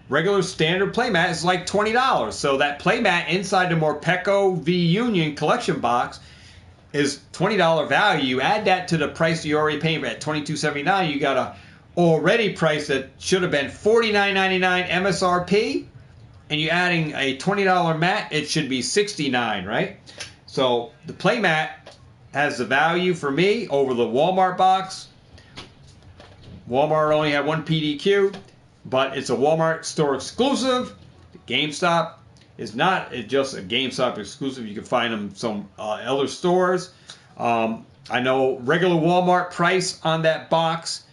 regular standard playmat, is like $20. So that playmat inside the Morpeko V Union collection box is $20 value. Add that to the price you already paid at $22.79. You got a already price that should have been $49.99 MSRP, and you're adding a $20 mat, it should be $69, right? So the playmat has the value for me over the Walmart box. Walmart only had 1 PDQ, but it's a Walmart store exclusive. The GameStop is not. It's just a GameStop exclusive. You can find them some other stores. I know regular Walmart price on that box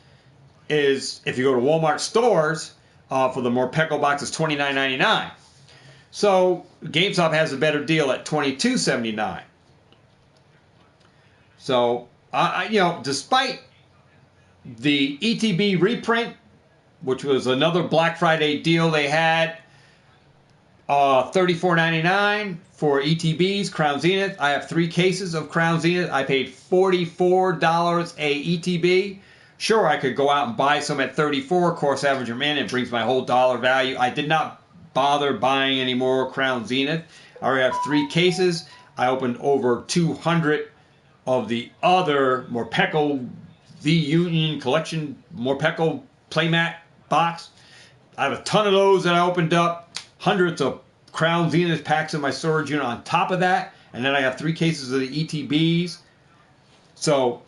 is, if you go to Walmart stores, for the Morpeko box is $29.99. So GameStop has a better deal at $22.79. So despite the ETB reprint, which was another Black Friday deal they had, $34.99 for ETBs, Crown Zenith. I have 3 cases of Crown Zenith. I paid $44 a ETB. Sure, I could go out and buy some at $34, of course, average them in. It brings my whole dollar value. I did not bother buying any more Crown Zenith. I already have 3 cases. I opened over 200 of the other Morpeko V Union collection Morpeko playmat box. I have a ton of those that I opened up. Hundreds of Crown Zenith packs in my storage unit on top of that. And then I have 3 cases of the ETBs. So,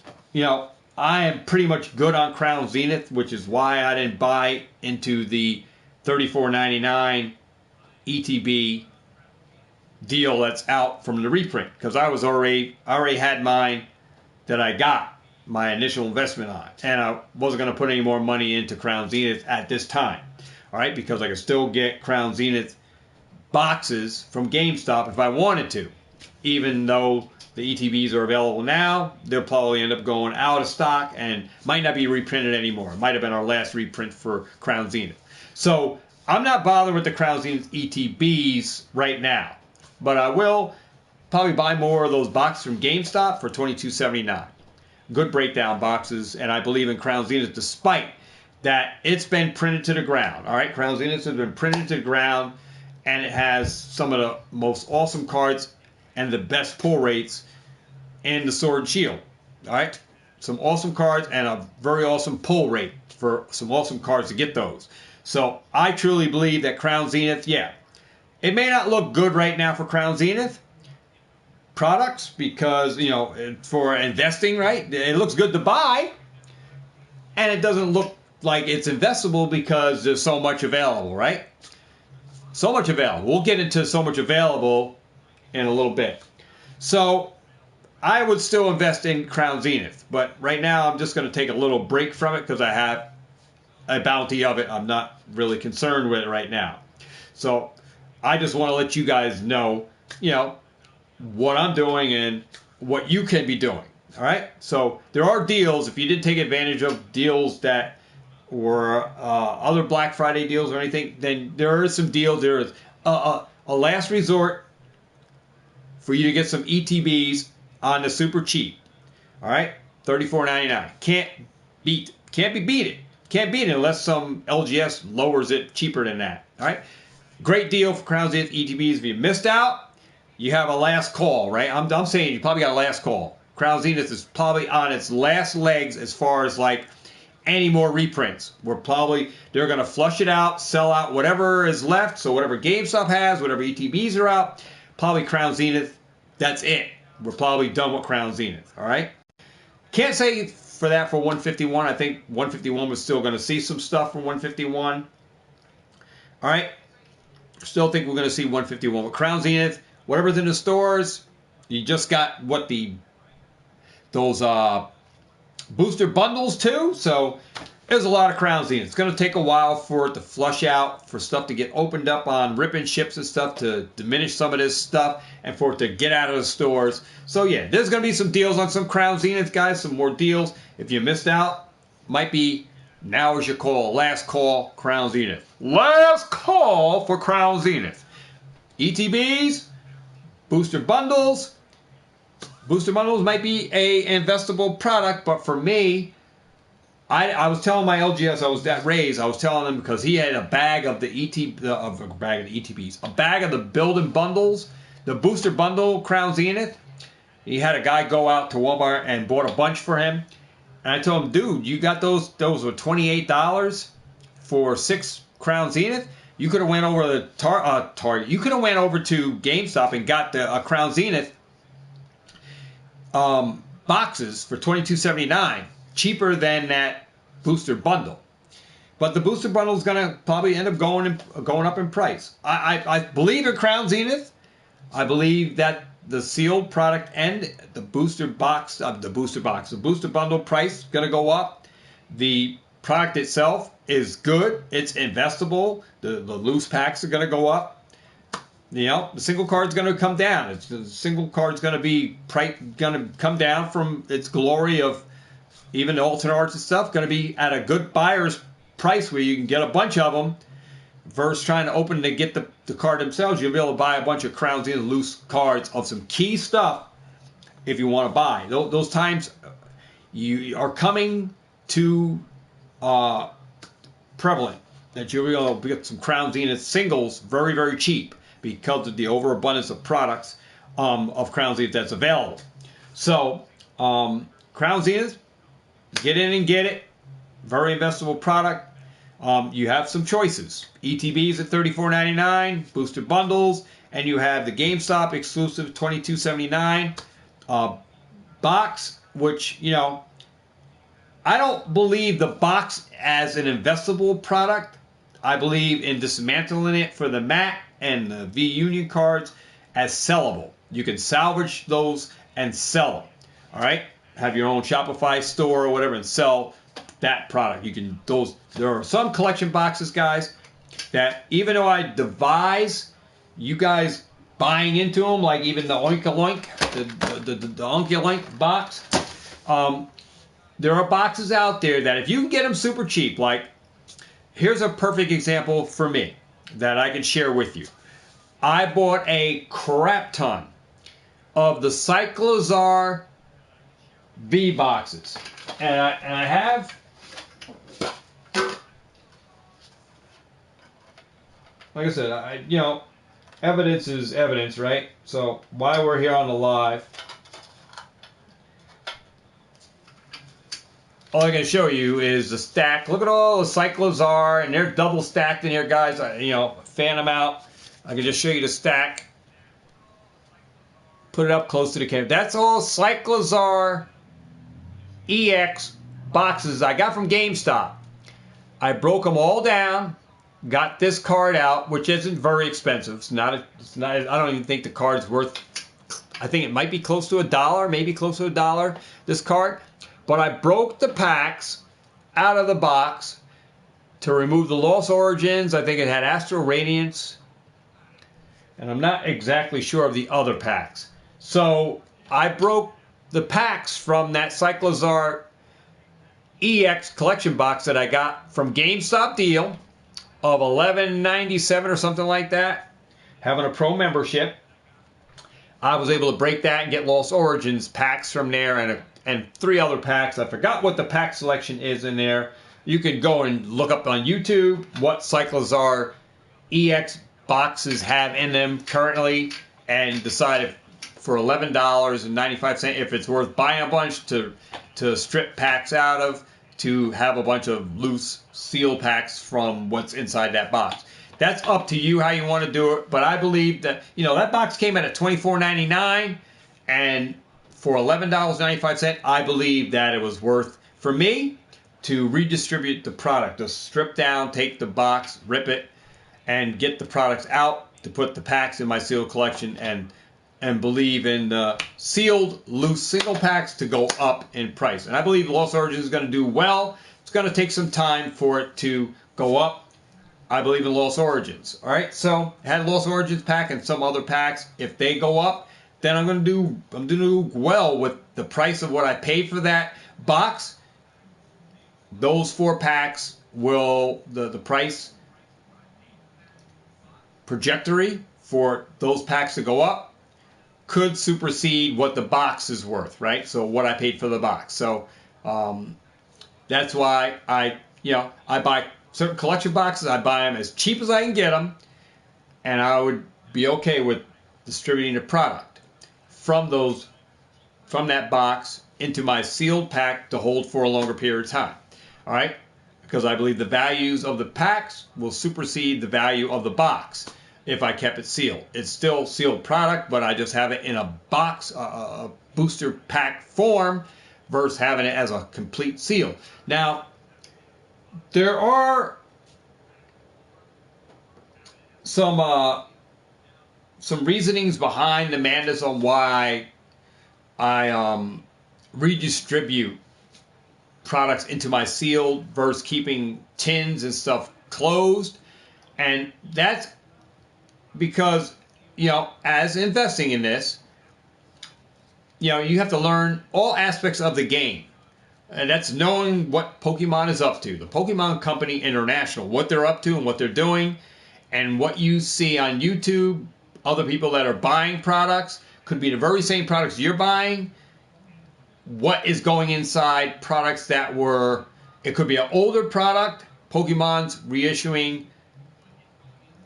I am pretty much good on Crown Zenith, which is why I didn't buy into the $34.99 ETB deal that's out from the reprint, because I already had mine that I got my initial investment on, and I wasn't going to put any more money into Crown Zenith at this time. All right, because I could still get Crown Zenith boxes from GameStop if I wanted to, even though the ETBs are available now. They'll probably end up going out of stock and might not be reprinted anymore. It might have been our last reprint for Crown Zenith. So I'm not bothered with the Crown Zenith ETBs right now, but I will probably buy more of those boxes from GameStop for $22.79. Good breakdown boxes, and I believe in Crown Zenith despite that it's been printed to the ground. All right, Crown Zenith has been printed to the ground, and it has some of the most awesome cards and the best pull rates in the Sword and Shield. All right, some awesome cards and a very awesome pull rate for some awesome cards to get those. So I truly believe that Crown Zenith, yeah, it may not look good right now for Crown Zenith products because, you know, for investing, right? It looks good to buy, and it doesn't look like it's investable because there's so much available, right? So much available. We'll get into so much available in a little bit. So I would still invest in Crown Zenith, but right now I'm just going to take a little break from it because I have a bounty of it. I'm not really concerned with it right now. So I just want to let you guys know, you know, what I'm doing and what you can be doing. All right. So there are deals. If you didn't take advantage of deals that were other Black Friday deals or anything, then there are some deals. There is a last resort for you to get some ETBs on the super cheap. All right. $34.99. Can't be beat. Can't beat it unless some LGS lowers it cheaper than that. All right. Great deal for Crown Zenith ETBs. If you missed out, you have a last call, right? I'm saying you probably got a last call. Crown Zenith is probably on its last legs as far as like any more reprints. They're going to flush it out, sell out whatever is left. So whatever GameStop has, whatever ETBs are out, probably Crown Zenith, that's it. We're probably done with Crown Zenith, all right? Can't say for that for 151. I think 151 was still going to see some stuff from 151. All right? Still think we're going to see 151 with Crown Zenith. Whatever's in the stores, you just got those booster bundles too. So there's a lot of Crown Zenith. It's going to take a while for it to flush out, for stuff to get opened up on ripping ships and stuff to diminish some of this stuff and for it to get out of the stores. So yeah, there's going to be some deals on some Crown Zenith, guys, some more deals. If you missed out, might be now is your call. Last call, Crown Zenith. Last call for Crown Zenith. ETBs, booster bundles. Booster bundles might be a investable product, but for me, I was telling my LGS, I was at Ray's, I was telling him because he had a bag of the ETBs, a bag of the building bundles, the booster bundle Crown Zenith. He had a guy go out to Walmart and bought a bunch for him. And I told him, dude, you got those were $28 for 6 Crown Zenith. You could have went over to Target. You could have went over to GameStop and got the Crown Zenith boxes for $22.79, cheaper than that booster bundle. But the booster bundle is going to probably end up going up in price. I believe in Crown Zenith. I believe that the sealed product and the booster bundle price is going to go up. The product itself is good. It's investable. The loose packs are going to go up. You know, the single card's going to come down. The single card's going to come down from its glory of even the alternate arts and stuff. Going to be at a good buyer's price where you can get a bunch of them. Versus trying to open to get the card themselves, you'll be able to buy a bunch of Crown Zenith loose cards of some key stuff if you want to buy. Those times you are coming to prevalent that you'll be able to get some Crown Zenith singles very, very cheap because of the overabundance of products of Crown Zenith that's available. So Crown Zenith, get in and get it. Very investable product. You have some choices. ETBs at $34.99, booster bundles, and you have the GameStop exclusive $22.79 box, which, you know, I don't believe the box as an investable product. I believe in dismantling it for the mat and the V-Union cards as sellable. You can salvage those and sell them. All right? Have your own Shopify store or whatever and sell that product. There are some collection boxes, guys, that even though I devise you guys buying into them, like even the Oink-a-Loink, the Oink-a-Loink box, there are boxes out there that if you can get them super cheap, like here's a perfect example for me that I can share with you. I bought a crap ton of the Cyclozar V boxes, and I have. Like I said, evidence is evidence, right? So while we're here on the live, all I can show you is the stack. Look at all the Cyclozar, and they're double stacked in here, guys. You know, fan them out. I can just show you the stack. Put it up close to the camera. That's all Cyclozar EX boxes I got from GameStop. I broke them all down. Got this card out, which isn't very expensive. It's not. I don't even think the card's worth. I think it might be close to $1, maybe close to $1. This card. But I broke the packs out of the box to remove the Lost Origins. I think it had Astral Radiance. And I'm not exactly sure of the other packs. So I broke the packs from that Cyclozar EX collection box that I got from GameStop deal of $11.97 or something like that. Having a pro membership. I was able to break that and get Lost Origins packs from there and 3 other packs. I forgot what the pack selection is in there. You can go and look up on YouTube what Cyclozar EX boxes have in them currently and decide if for $11.95 if it's worth buying a bunch to strip packs out of, to have a bunch of loose seal packs from what's inside that box. That's up to you how you want to do it, but I believe that, you know, that box came in at $24.99, and for $11.95, I believe that it was worth, for me, to redistribute the product, to strip down, take the box, rip it, and get the products out, to put the packs in my sealed collection, and believe in the sealed, loose single packs to go up in price. And I believe Lost Origins is going to do well. It's going to take some time for it to go up. I believe in Lost Origins. All right, so I had a Lost Origins pack and some other packs. If they go up, then I'm going to do well with the price of what I paid for that box. Those 4 packs will, the price trajectory for those packs to go up could supersede what the box is worth, right? So what I paid for the box. So that's why I buy certain collection boxes. I buy them as cheap as I can get them, and I would be okay with distributing the product from that box into my sealed pack to hold for a longer period of time. All right, because I believe the values of the packs will supersede the value of the box if I kept it sealed. It's still sealed product, but I just have it in a box, a booster pack form, versus having it as a complete seal. Now, there are some reasonings behind the madness on why I redistribute products into my sealed versus keeping tins and stuff closed. And that's because, you know, as investing in this, you know, you have to learn all aspects of the game. And that's knowing what Pokemon is up to. The Pokemon Company International, what they're up to and what they're doing, and what you see on YouTube, other people that are buying products, could be the very same products you're buying. What is going inside products that were, it could be an older product, Pokemon's reissuing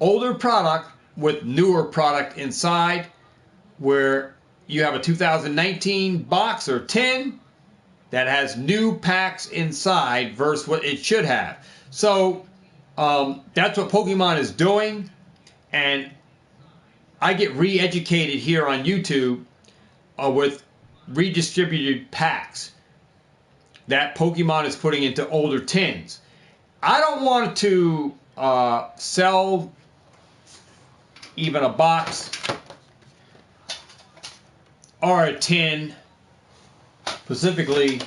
older product with newer product inside, where you have a 2019 box or tin that has new packs inside versus what it should have. So that's what Pokemon is doing, and I get re-educated here on YouTube with redistributed packs that Pokemon is putting into older tins. I don't want to sell even a box or a tin, specifically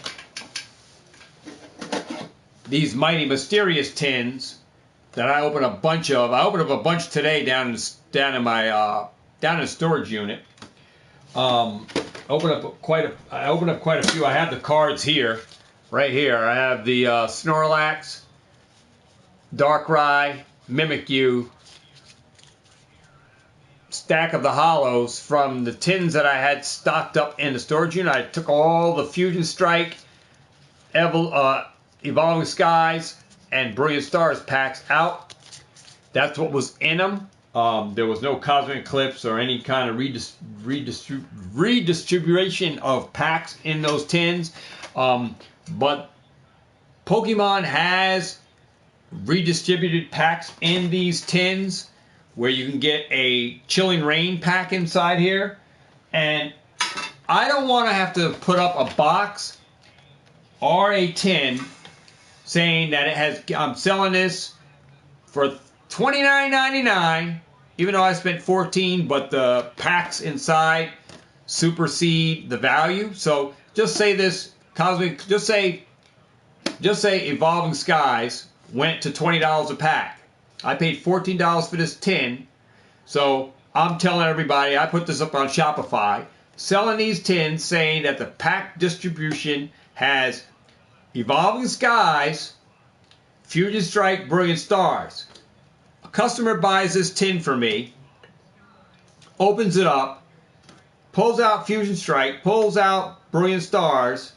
these Mighty Mysterious tins that I opened a bunch of. I opened up a bunch today down in my storage unit. I opened up quite a few. I have the cards here, right here. I have the Snorlax, Darkrai, Mimikyu, stack of the hollows from the tins that I had stocked up in the storage unit. I took all the Fusion Strike, Evolving Skies, and Brilliant Stars packs out. That's what was in them. There was no Cosmic Eclipse or any kind of redistribution of packs in those tins. But Pokemon has redistributed packs in these tins where you can get a Chilling Reign pack inside here. And I don't want to have to put up a box or a tin saying that it has, I'm selling this for $29.99, even though I spent $14, but the packs inside supersede the value. So just say this Cosmic, just say Evolving Skies went to $20 a pack. I paid $14 for this tin, so I'm telling everybody, I put this up on Shopify, selling these tins saying that the pack distribution has Evolving Skies, Fusion Strike, Brilliant Stars. A customer buys this tin for me, opens it up, pulls out Fusion Strike, pulls out Brilliant Stars,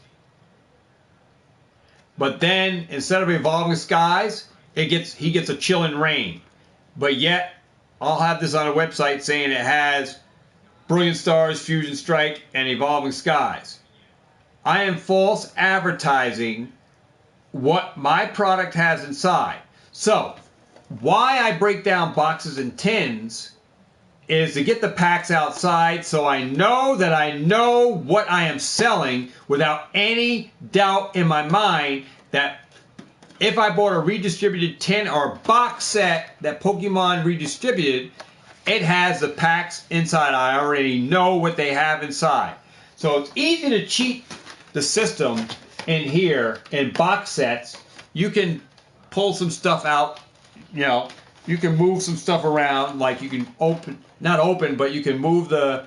but then instead of Evolving Skies, he gets a Chilling Reign. But yet, I'll have this on a website saying it has Brilliant Stars, Fusion Strike, and Evolving Skies. I am false advertising what my product has inside. So, why I break down boxes and tins is to get the packs outside so I know what I am selling without any doubt in my mind that if I bought a redistributed tin or box set that Pokemon redistributed, it has the packs inside. I already know what they have inside. So it's easy to cheat the system in here in box sets. You can pull some stuff out, you can move some stuff around, like you can but you can move the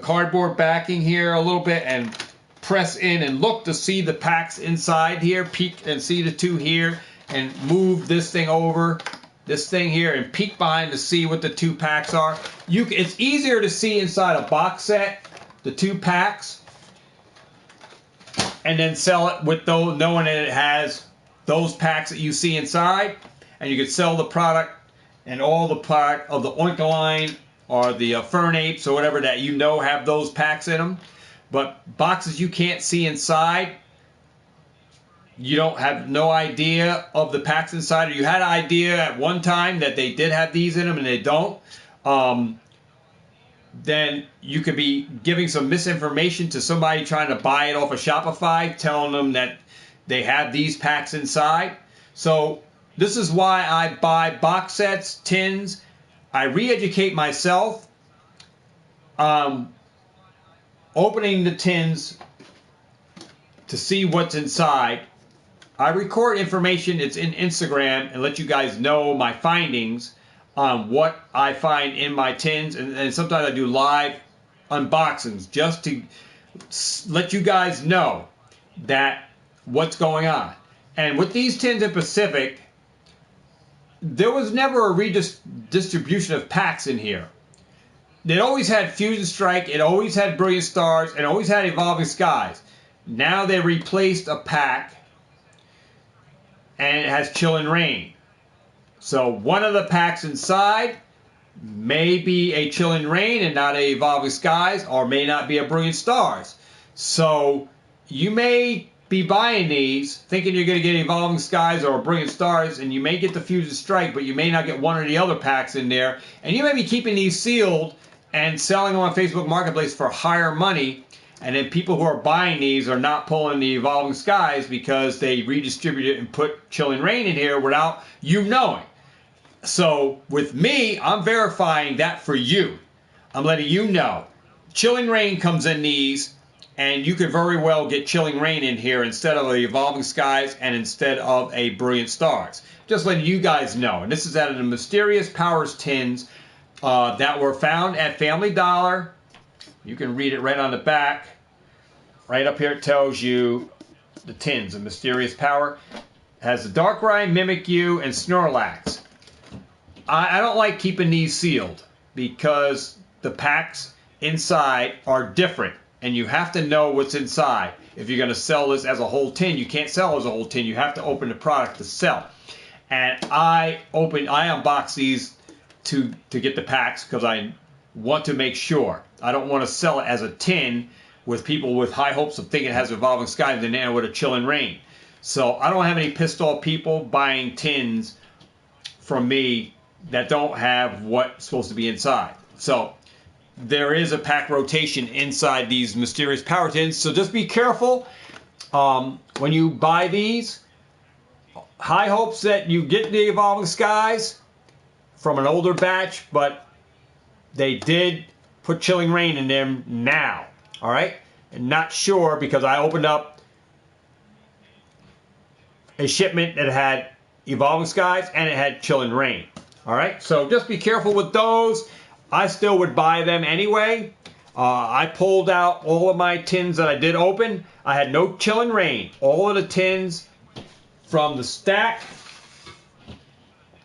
cardboard backing here a little bit and press in and look to see the packs inside here, peek and see the two here, and move this thing over, this thing here, and peek behind to see what the two packs are. It's easier to see inside a box set, the two packs, and then sell it with those, knowing that it has those packs that you see inside, and you can sell the product and all the product of the Oinkaline or the Fernapes or whatever that have those packs in them. But boxes you can't see inside, you don't have no idea of the packs inside, or you had an idea at one time that they did have these in them and they don't, then you could be giving some misinformation to somebody trying to buy it off of Shopify, telling them that they have these packs inside. So this is why I buy box sets, tins. I re-educate myself. Opening the tins to see what's inside. I record information, it's in Instagram, and let you guys know my findings on what I find in my tins, and sometimes I do live unboxings just to let you guys know that what's going on. And with these tins in Pacific, there was never a redistribution of packs in here. It always had Fusion Strike, it always had Brilliant Stars, and it always had Evolving Skies. Now they replaced a pack, and it has Chilling Reign. So one of the packs inside may be a Chilling Reign and not a Evolving Skies, or may not be a Brilliant Stars. So you may be buying these thinking you're going to get Evolving Skies or Brilliant Stars, and you may get the Fusion Strike, but you may not get one or the other packs in there. And you may be keeping these sealed and selling them on Facebook Marketplace for higher money, and then people who are buying these are not pulling the Evolving Skies because they redistributed and put Chilling Reign in here without you knowing. So with me, I'm verifying that for you. I'm letting you know. Chilling Reign comes in these, and you could very well get Chilling Reign in here instead of the Evolving Skies and instead of a Brilliant Stars. Just letting you guys know. And this is out of the Mysterious Powers tins that were found at Family Dollar. You can read it right on the back. Right up here it tells you the tins of Mysterious Power. It has the Darkrai, Mimikyu, and Snorlax. I don't like keeping these sealed because the packs inside are different, and you have to know what's inside. If you're going to sell this as a whole tin, you can't sell as a whole tin. You have to open the product to sell. And I unbox these to get the packs because I want to make sure. I don't want to sell it as a tin with people with high hopes of thinking it has Evolving Skies and then with a Chilling Reign. So I don't have any pissed off people buying tins from me that don't have what's supposed to be inside. So there is a pack rotation inside these mysterious power tins. So just be careful when you buy these. High hopes that you get the Evolving Skies from an older batch, but they did put Chilling Reign in them now. All right? And not sure because I opened up a shipment that had Evolving Skies and it had Chilling Reign. All right? So just be careful with those. I still would buy them anyway. I pulled out all of my tins that I did open. I had no Chilling Reign. All of the tins from the stack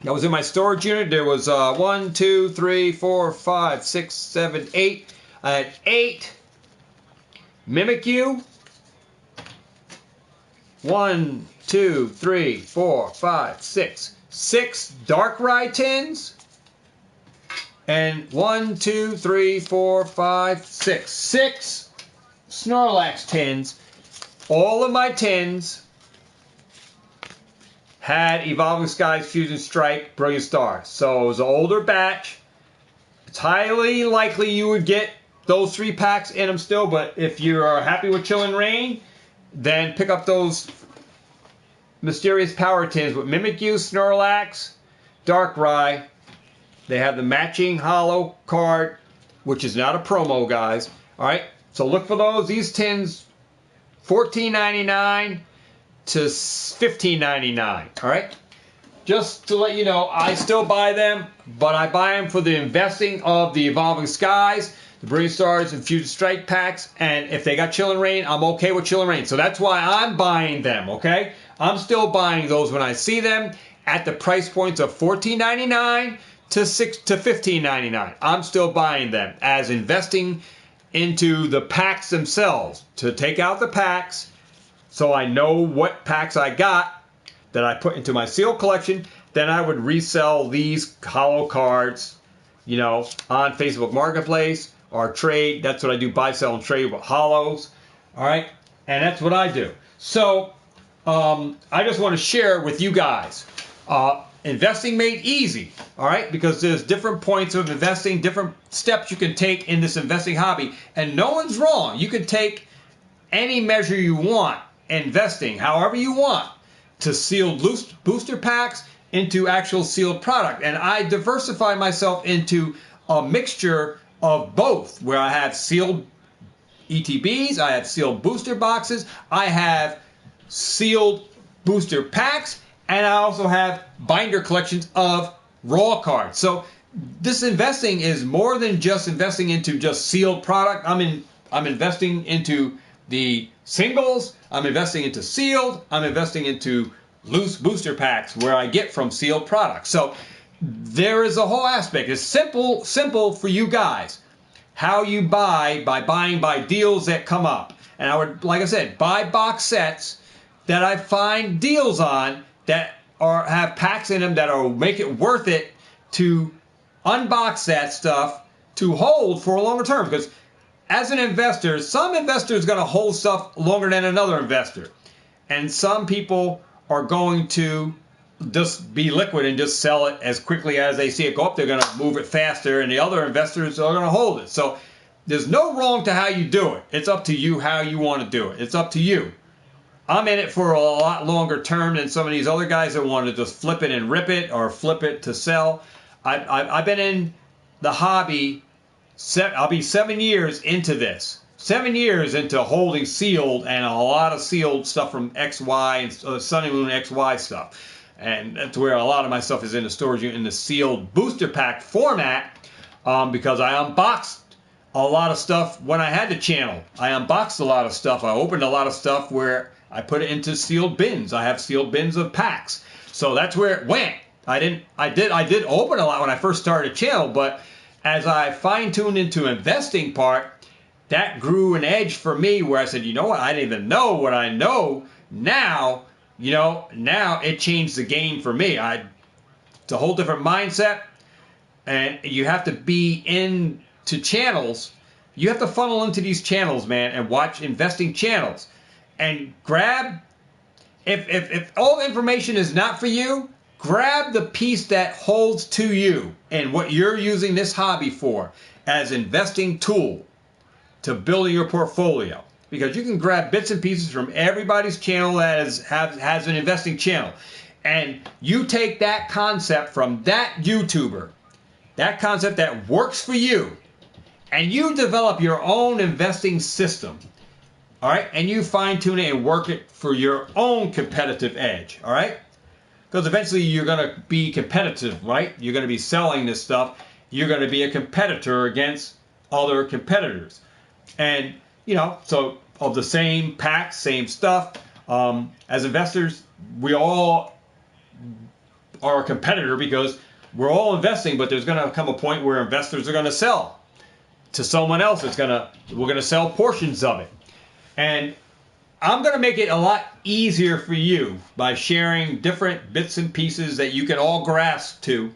that was in my storage unit, there was 1, 2, 3, 4, 5, 6, 7, 8. I had 8 Mimikyu. 1, 2, 3, 4, 5, 6. 6 Darkrai tins. And 1, 2, 3, 4, 5, 6. 6 Snorlax tins. All of my tins had Evolving Skies, Fusion Strike, Brilliant Stars. So it was an older batch. It's highly likely you would get those 3 packs in them still, but if you are happy with Chilling Reign, then pick up those mysterious power tins with Mimikyu, Snorlax, Darkrai. They have the matching holo card, which is not a promo, guys. All right, so look for those. These tins, $14.99 to $15.99. All right, just to let you know, I still buy them, but I buy them for the investing of the Evolving Skies, the Brilliant Stars, and Fusion Strike packs. And if they got Chilling Reign, I'm okay with Chilling Reign. So that's why I'm buying them. Okay, I'm still buying those when I see them at the price points of $14.99 to $15.99. I'm still buying them as investing into the packs themselves, to take out the packs so I know what packs I got that I put into my sealed collection. Then I would resell these holo cards, you know, on Facebook Marketplace or trade. That's what I do, buy, sell, and trade with holos. All right, and that's what I do. So I just want to share with you guys. Investing made easy, all right? Because there's different points of investing, different steps you can take in this investing hobby. And no one's wrong. You can take any measure you want, investing however you want, to sealed booster packs into actual sealed product. And I diversify myself into a mixture of both, where I have sealed ETBs, I have sealed booster boxes, I have sealed booster packs, and I also have binder collections of raw cards. So this investing is more than just investing into just sealed product. I'm investing into the singles. I'm investing into sealed. I'm investing into loose booster packs where I get from sealed products. So there is a whole aspect. It's simple for you guys. How you buy by buying by deals that come up. And I would, like I said, buy box sets that I find deals on that have packs in them that will make it worth it to unbox that stuff to hold for a longer term. Because as an investor, some investors are going to hold stuff longer than another investor. And some people are going to just be liquid and just sell it as quickly as they see it go up. They're going to move it faster, and the other investors are going to hold it. So there's no wrong to how you do it. It's up to you how you want to do it. It's up to you. I'm in it for a lot longer term than some of these other guys that want to just flip it and rip it or flip it to sell. I've been in the hobby. I'll be 7 years into this. 7 years into holding sealed and a lot of sealed stuff from XY and Sunny Moon XY stuff. And that's where a lot of my stuff is in the storage unit in the sealed booster pack format, because I unboxed a lot of stuff when I had the channel. I unboxed a lot of stuff. I opened a lot of stuff where I put it into sealed bins. I have sealed bins of packs. So that's where it went. I did open a lot when I first started the channel, but as I fine-tuned into investing part, that grew an edge for me where I said, you know what, I didn't even know what I know now. You know, now it changed the game for me. It's a whole different mindset, and you have to be into channels. You have to funnel into these channels, man, and watch investing channels. And grab if all the information is not for you, grab the piece that holds to you and what you're using this hobby for as investing tool to building your portfolio. Because you can grab bits and pieces from everybody's channel that has an investing channel. And you take that concept from that YouTuber, that concept that works for you, and you develop your own investing system. All right? And you fine tune it and work it for your own competitive edge. All right? Because eventually you're going to be competitive, right? You're going to be selling this stuff. You're going to be a competitor against other competitors. And, so of the same pack, same stuff. As investors, we all are a competitor because we're all investing, but there's going to come a point where investors are going to sell to someone else. We're going to sell portions of it. And I'm going to make it a lot easier for you by sharing different bits and pieces that you can all grasp to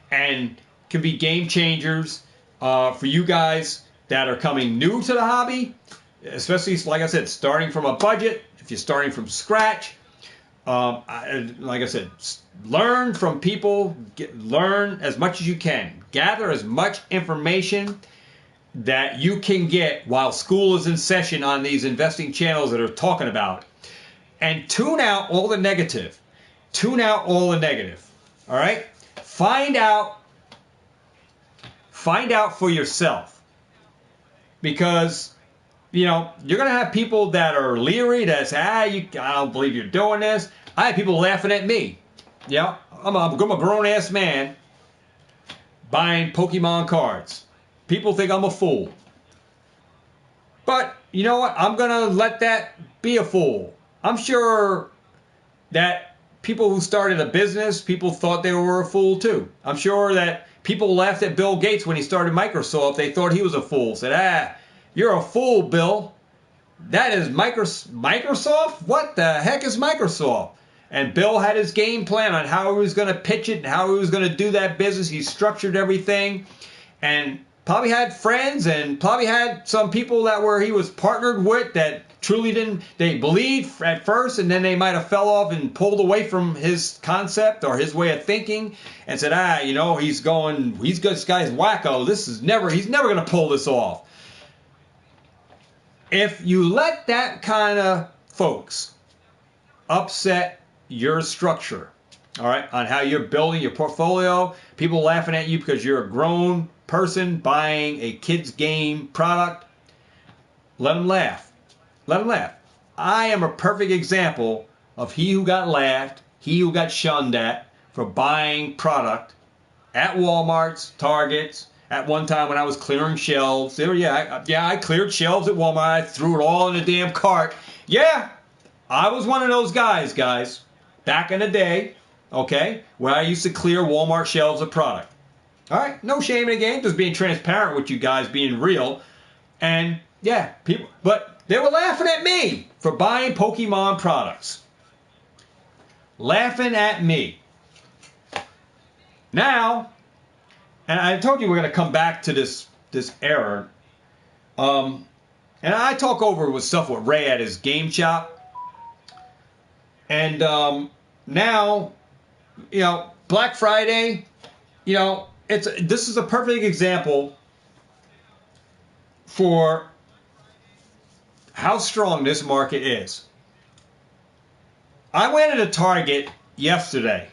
and can be game changers for you guys that are coming new to the hobby, especially, like I said, starting from a budget. If you're starting from scratch, like I said, learn from people, learn as much as you can. Gather as much information that you can get while school is in session on these investing channels that are talking about it. And tune out all the negative. Tune out all the negative. All right? Find out for yourself. Because, you're going to have people that are leery, that say, I don't believe you're doing this. I have people laughing at me. Yeah, I'm a grown-ass man buying Pokemon cards. People think I'm a fool. But, you know what? I'm going to let that be a fool. I'm sure that people who started a business, people thought they were a fool too. I'm sure that people laughed at Bill Gates when he started Microsoft. They thought he was a fool. Said, you're a fool, Bill. That is Microsoft? What the heck is Microsoft? And Bill had his game plan on how he was going to pitch it and how he was going to do that business. He structured everything and probably had friends and probably had some people he was partnered with that truly they believed at first, and then they might have fell off and pulled away from his concept or his way of thinking and said, this guy's wacko. He's never going to pull this off. If you let that kind of folks upset your structure, all right, on how you're building your portfolio, people laughing at you because you're a grown person buying a kid's game product, let them laugh. Let them laugh. I am a perfect example of he who got laughed, he who got shunned at for buying product at Walmart's, Target's. At one time when I was clearing shelves, I cleared shelves at Walmart. I threw it all in a damn cart. Yeah, I was one of those guys, back in the day, okay, where I used to clear Walmart shelves of product. All right, no shame in the game, just being transparent with you guys, being real. And yeah, but they were laughing at me for buying Pokemon products. Laughing at me. Now, and I told you we're going to come back to this era. And I talk over with stuff with Ray at his game shop. And now, Black Friday, this is a perfect example for how strong this market is. I went into Target yesterday.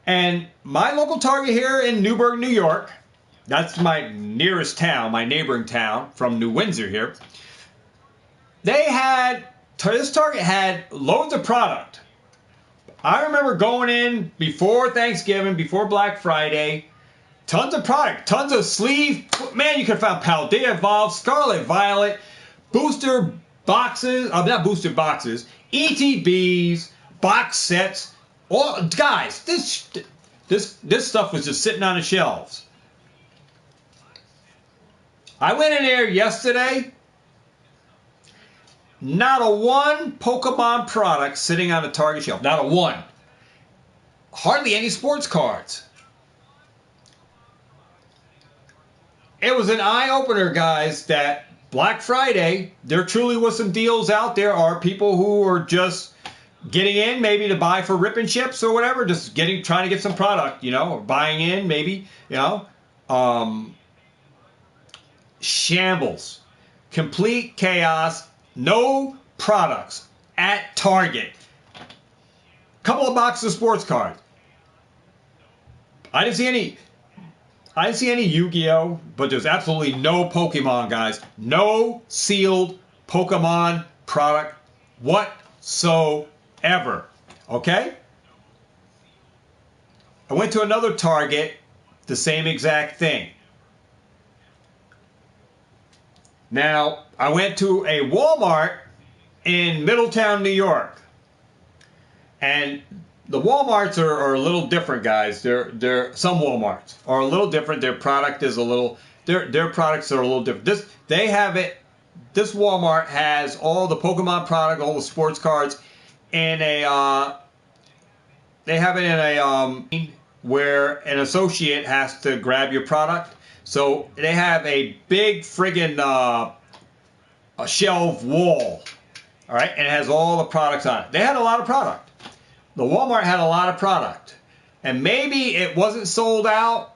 And my local Target here in Newburgh, New York, that's my nearest town, my neighboring town from New Windsor here. This Target had loads of product. I remember going in before Thanksgiving, before Black Friday, tons of product, tons of sleeve. Man, you could have found Paldea Evolve, Scarlet Violet, booster boxes, not booster boxes, ETBs, box sets. Guys, this stuff was just sitting on the shelves. I went in there yesterday. Not a one Pokemon product sitting on the Target shelf. Not a one. Hardly any sports cards. It was an eye-opener, guys, that Black Friday, there truly was some deals out there. Are people who are just getting in maybe to buy for rip and ships or whatever, just trying to get some product, or buying in maybe, shambles, complete chaos, no products at Target. Couple of boxes of sports cards. I didn't see any Yu-Gi-Oh, but there's absolutely no Pokemon, guys. No sealed Pokemon product whatsoever. Okay? I went to another Target, the same exact thing. Now, I went to a Walmart in Middletown, New York. And the Walmarts are a little different, guys. They're some Walmarts are a little different. Their product is a little their products are a little different. This Walmart has all the Pokemon product, all the sports cards in a they have it in a where an associate has to grab your product. So they have a big friggin' a shelf wall. All right, and it has all the products on it. They had a lot of product. The Walmart had a lot of product. And maybe it wasn't sold out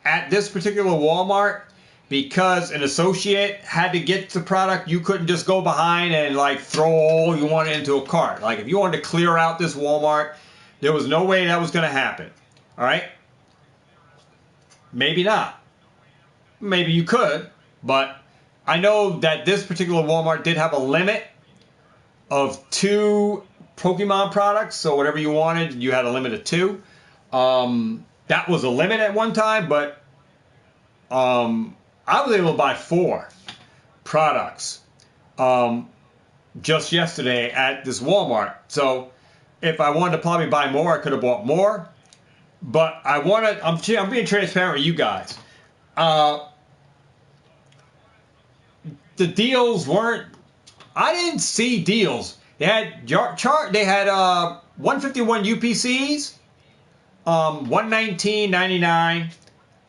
at this particular Walmart because an associate had to get the product. You couldn't just go behind and like throw all you wanted into a cart. Like if you wanted to clear out this Walmart, there was no way that was going to happen. All right? Maybe not. Maybe you could, but I know that this particular Walmart did have a limit of 2 Pokemon products, so whatever you wanted, you had a limit of 2. That was a limit at one time, but I was able to buy 4 products just yesterday at this Walmart. So if I wanted to probably buy more, I could have bought more. But I'm being transparent with you guys. The deals weren't. I didn't see deals. They had 151 UPCs, $119.99.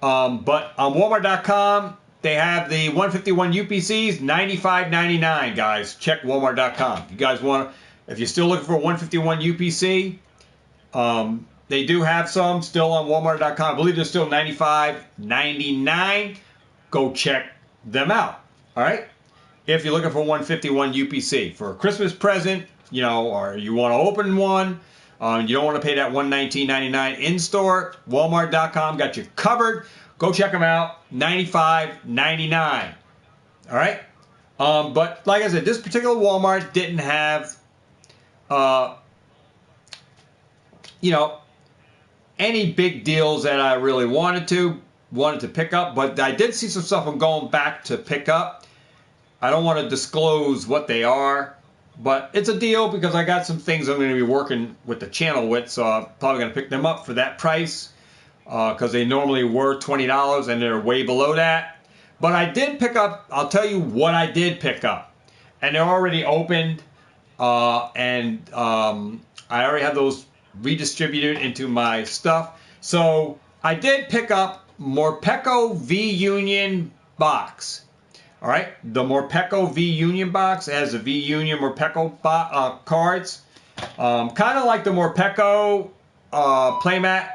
But on Walmart.com, they have the 151 UPCs, $95.99. Guys, check Walmart.com. You guys want, if you're still looking for a 151 UPC, they do have some still on Walmart.com. I believe they're still $95.99. Go check them out. All right. If you're looking for 151 UPC for a Christmas present, or you want to open one, you don't want to pay that $119.99 in store, Walmart.com got you covered. Go check them out, $95.99. All right? But like I said, this particular Walmart didn't have, any big deals that I really wanted to pick up. But I did see some stuff I'm going back to pick up. I don't want to disclose what they are, but it's a deal because I got some things I'm going to be working with the channel with, so I'm probably going to pick them up for that price because they normally were $20 and they're way below that. But I did pick up, I'll tell you what I did pick up. And they're already opened, and I already have those redistributed into my stuff. So I did pick up Morpeko V Union box. All right, the Morpeko V Union box has the V Union Morpeko cards. Kind of like the Morpeko playmat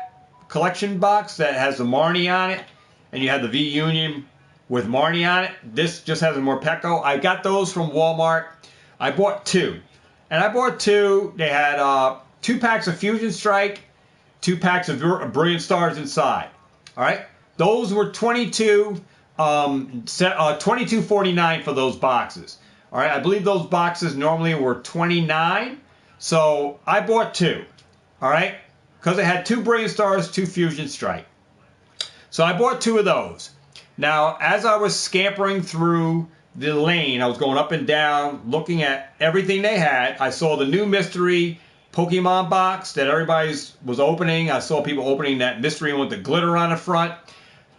collection box that has the Marnie on it. And you have the V Union with Marnie on it. This just has a Morpeko. I got those from Walmart. I bought 2. And I bought 2. They had 2 packs of Fusion Strike, 2 packs of Brilliant Stars inside. All right, those were $22.49 for those boxes. All right, I believe those boxes normally were $29, so I bought 2. All right, because it had 2 Brilliant Stars, 2 Fusion Strike. So I bought 2 of those. Now, as I was scampering through the lane, I was going up and down, looking at everything they had. I saw the new mystery Pokemon box that everybody was opening. I saw people opening that mystery one with the glitter on the front.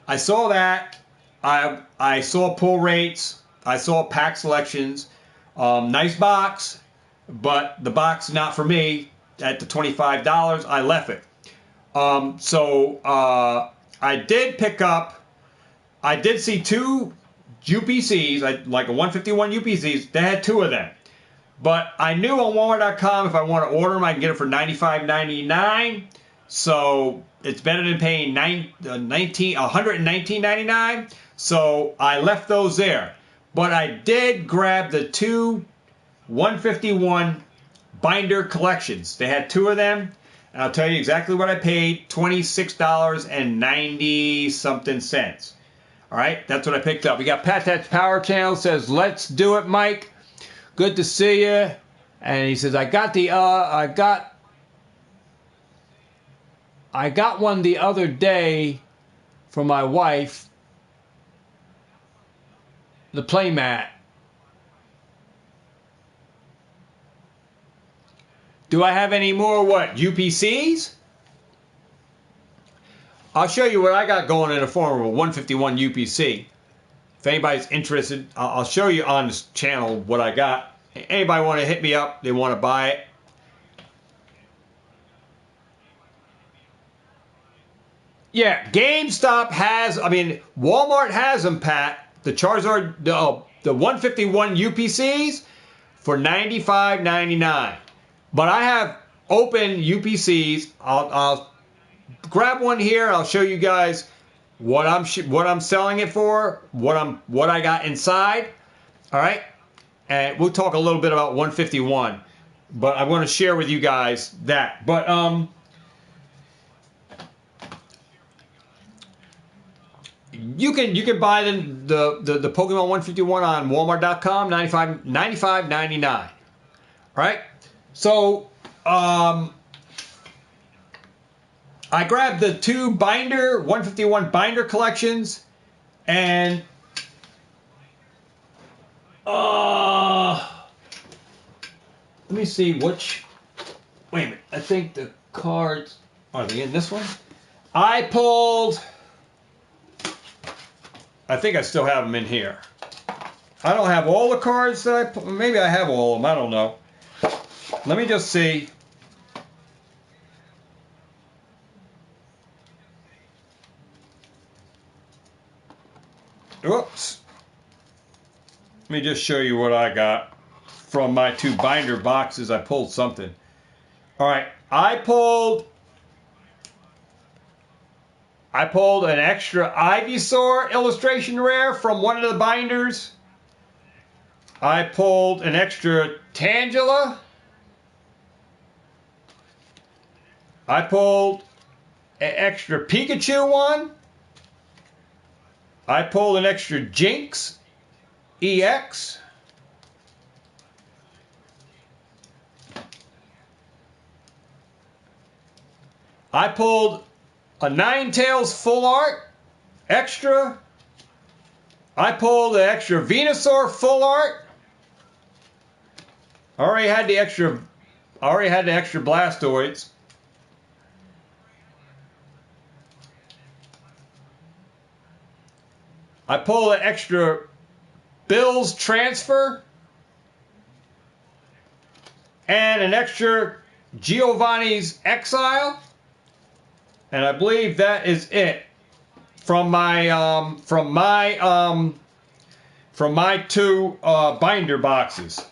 I saw that. I saw pull rates. I saw pack selections. Nice box, but the box not for me. At the $25, I left it. So I did pick up. I did see 2 UPCs, like a 151 UPCs. They had 2 of them. But I knew on Walmart.com if I want to order them, I can get it for $95.99. So it's better than paying $119.99. So I left those there. But I did grab the 2 151 binder collections. They had 2 of them. And I'll tell you exactly what I paid, $26.90 something cents. All right, that's what I picked up. We got Pat That's Power Channel says, "Let's do it, Mike. Good to see you." And he says, I got one the other day for my wife, the playmat. Do I have any more UPCs? I'll show you what I got going in the form of a 151 UPC. If anybody's interested, I'll show you on this channel what I got. Anybody want to hit me up, they want to buy it. Yeah, GameStop has, Walmart has them, Pat. The Charizard, the 151 UPCs for $95.99. But I have open UPCs. I'll grab one here. I'll show you guys what I'm selling it for, what I got inside. All right, and we'll talk a little bit about 151. But I want to share with you guys that. But you can buy the Pokemon 151 on Walmart.com, $95.99. All right. So, I grabbed the 2 151 binder collections, and let me see which. Wait a minute. I think the cards are they in this one? I think I still have them in here. I don't have all the cards that maybe I have all of them. I don't know. Let me just see. Oops. Let me just show you what I got from my 2 binder boxes. I pulled something. All right. I pulled an extra Ivysaur illustration rare from one of the binders. I pulled an extra Tangela. I pulled an extra Pikachu one. I pulled an extra Jinx EX. I pulled a Ninetales full art extra. I pulled the extra Venusaur full art. I already had the extra Blastoids. I pulled an extra Bills transfer and an extra Giovanni's Exile, and I believe that is it from my 2 binder boxes.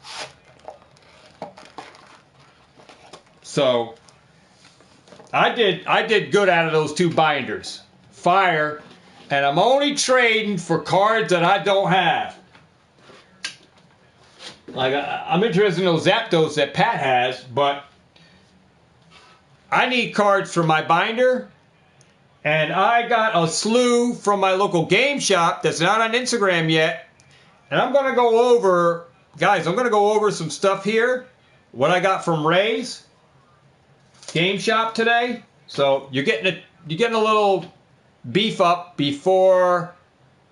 So I did good out of those 2 binders. Fire. And I'm only trading for cards that I don't have. Like, I'm interested in those Zapdos that Pat has, but I need cards for my binder. And I got a slew from my local game shop that's not on Instagram yet. And I'm going to go over, guys, some stuff here. What I got from Ray's game shop today. So you're getting a little beef up before,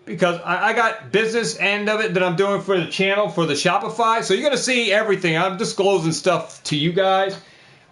because I got business end of it that I'm doing for the channel for the Shopify, so you're gonna see everything. I'm disclosing stuff to you guys,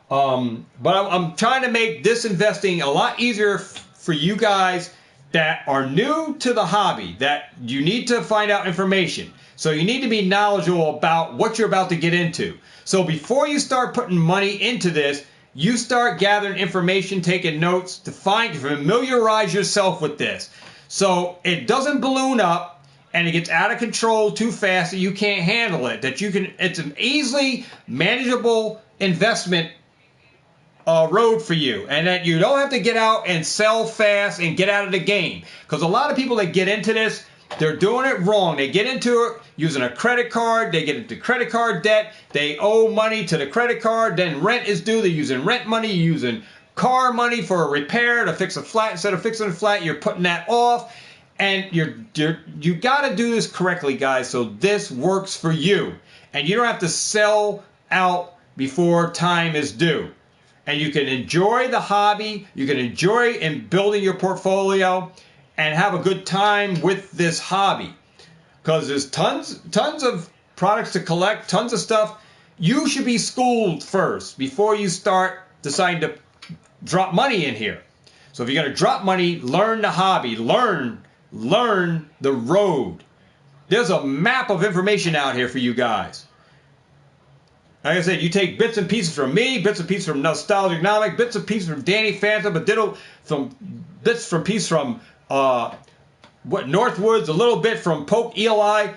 but I'm trying to make this investing a lot easier for you guys that are new to the hobby, that you need to find out information. So you need to be knowledgeable about what you're about to get into. So before you start putting money into this, you start gathering information, taking notes to familiarize yourself with this. So it doesn't balloon up and it gets out of control too fast that you can't handle it, that you can, it's an easily manageable investment road for you, and that you don't have to get out and sell fast and get out of the game. Because a lot of people that get into this, they're doing it wrong. They get into it using a credit card. They get into credit card debt. They owe money to the credit card. Then rent is due. They're using rent money, using car money for a repair to fix a flat. Instead of fixing a flat, you're putting that off. And you got to do this correctly, guys, so this works for you. And you don't have to sell out before time is due. And you can enjoy the hobby. You can enjoy in building your portfolio and have a good time with this hobby. Because there's tons of products to collect, tons of stuff. You should be schooled first before you start deciding to drop money in here. So if you're going to drop money, learn the hobby. Learn the road. There's a map of information out here for you guys. Like I said, you take bits and pieces from me, bits and pieces from Nostalgic, bits and pieces from Danny Phantom, but ditto from bits from piece from Northwoods, a little bit from Poke Eli,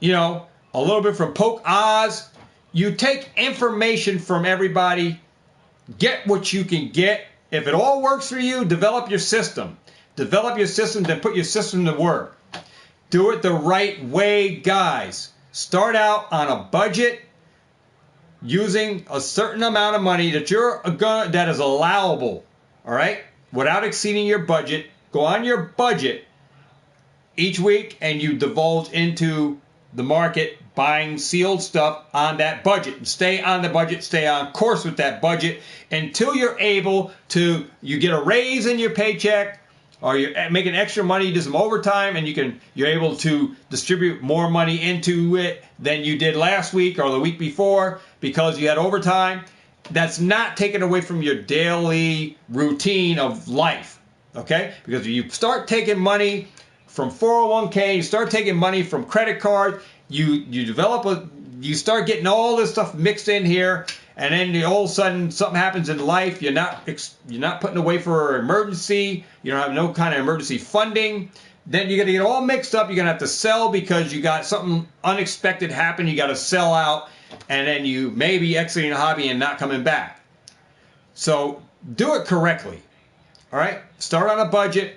a little bit from Poke Oz. You take information from everybody, get what you can get. If it all works for you, develop your system. Develop your system, then put your system to work. Do it the right way, guys. Start out on a budget using a certain amount of money that is allowable, all right? Without exceeding your budget. Go on your budget each week and you divulge into the market buying sealed stuff on that budget. And stay on the budget, stay on course with that budget until you're able to, you get a raise in your paycheck, or you're making extra money, you do some overtime, and you're able to distribute more money into it than you did last week or the week before because you had overtime. That's not taken away from your daily routine of life, okay? Because if you start taking money from 401k, you start taking money from credit card, you start getting all this stuff mixed in here, and then all of a sudden something happens in life. You're not putting away for an emergency. You don't have no kind of emergency funding. Then you're going to get all mixed up. You're going to have to sell because you got something unexpected happen. You got to sell out, and then you may be exiting the hobby and not coming back. So do it correctly. All right. Start on a budget.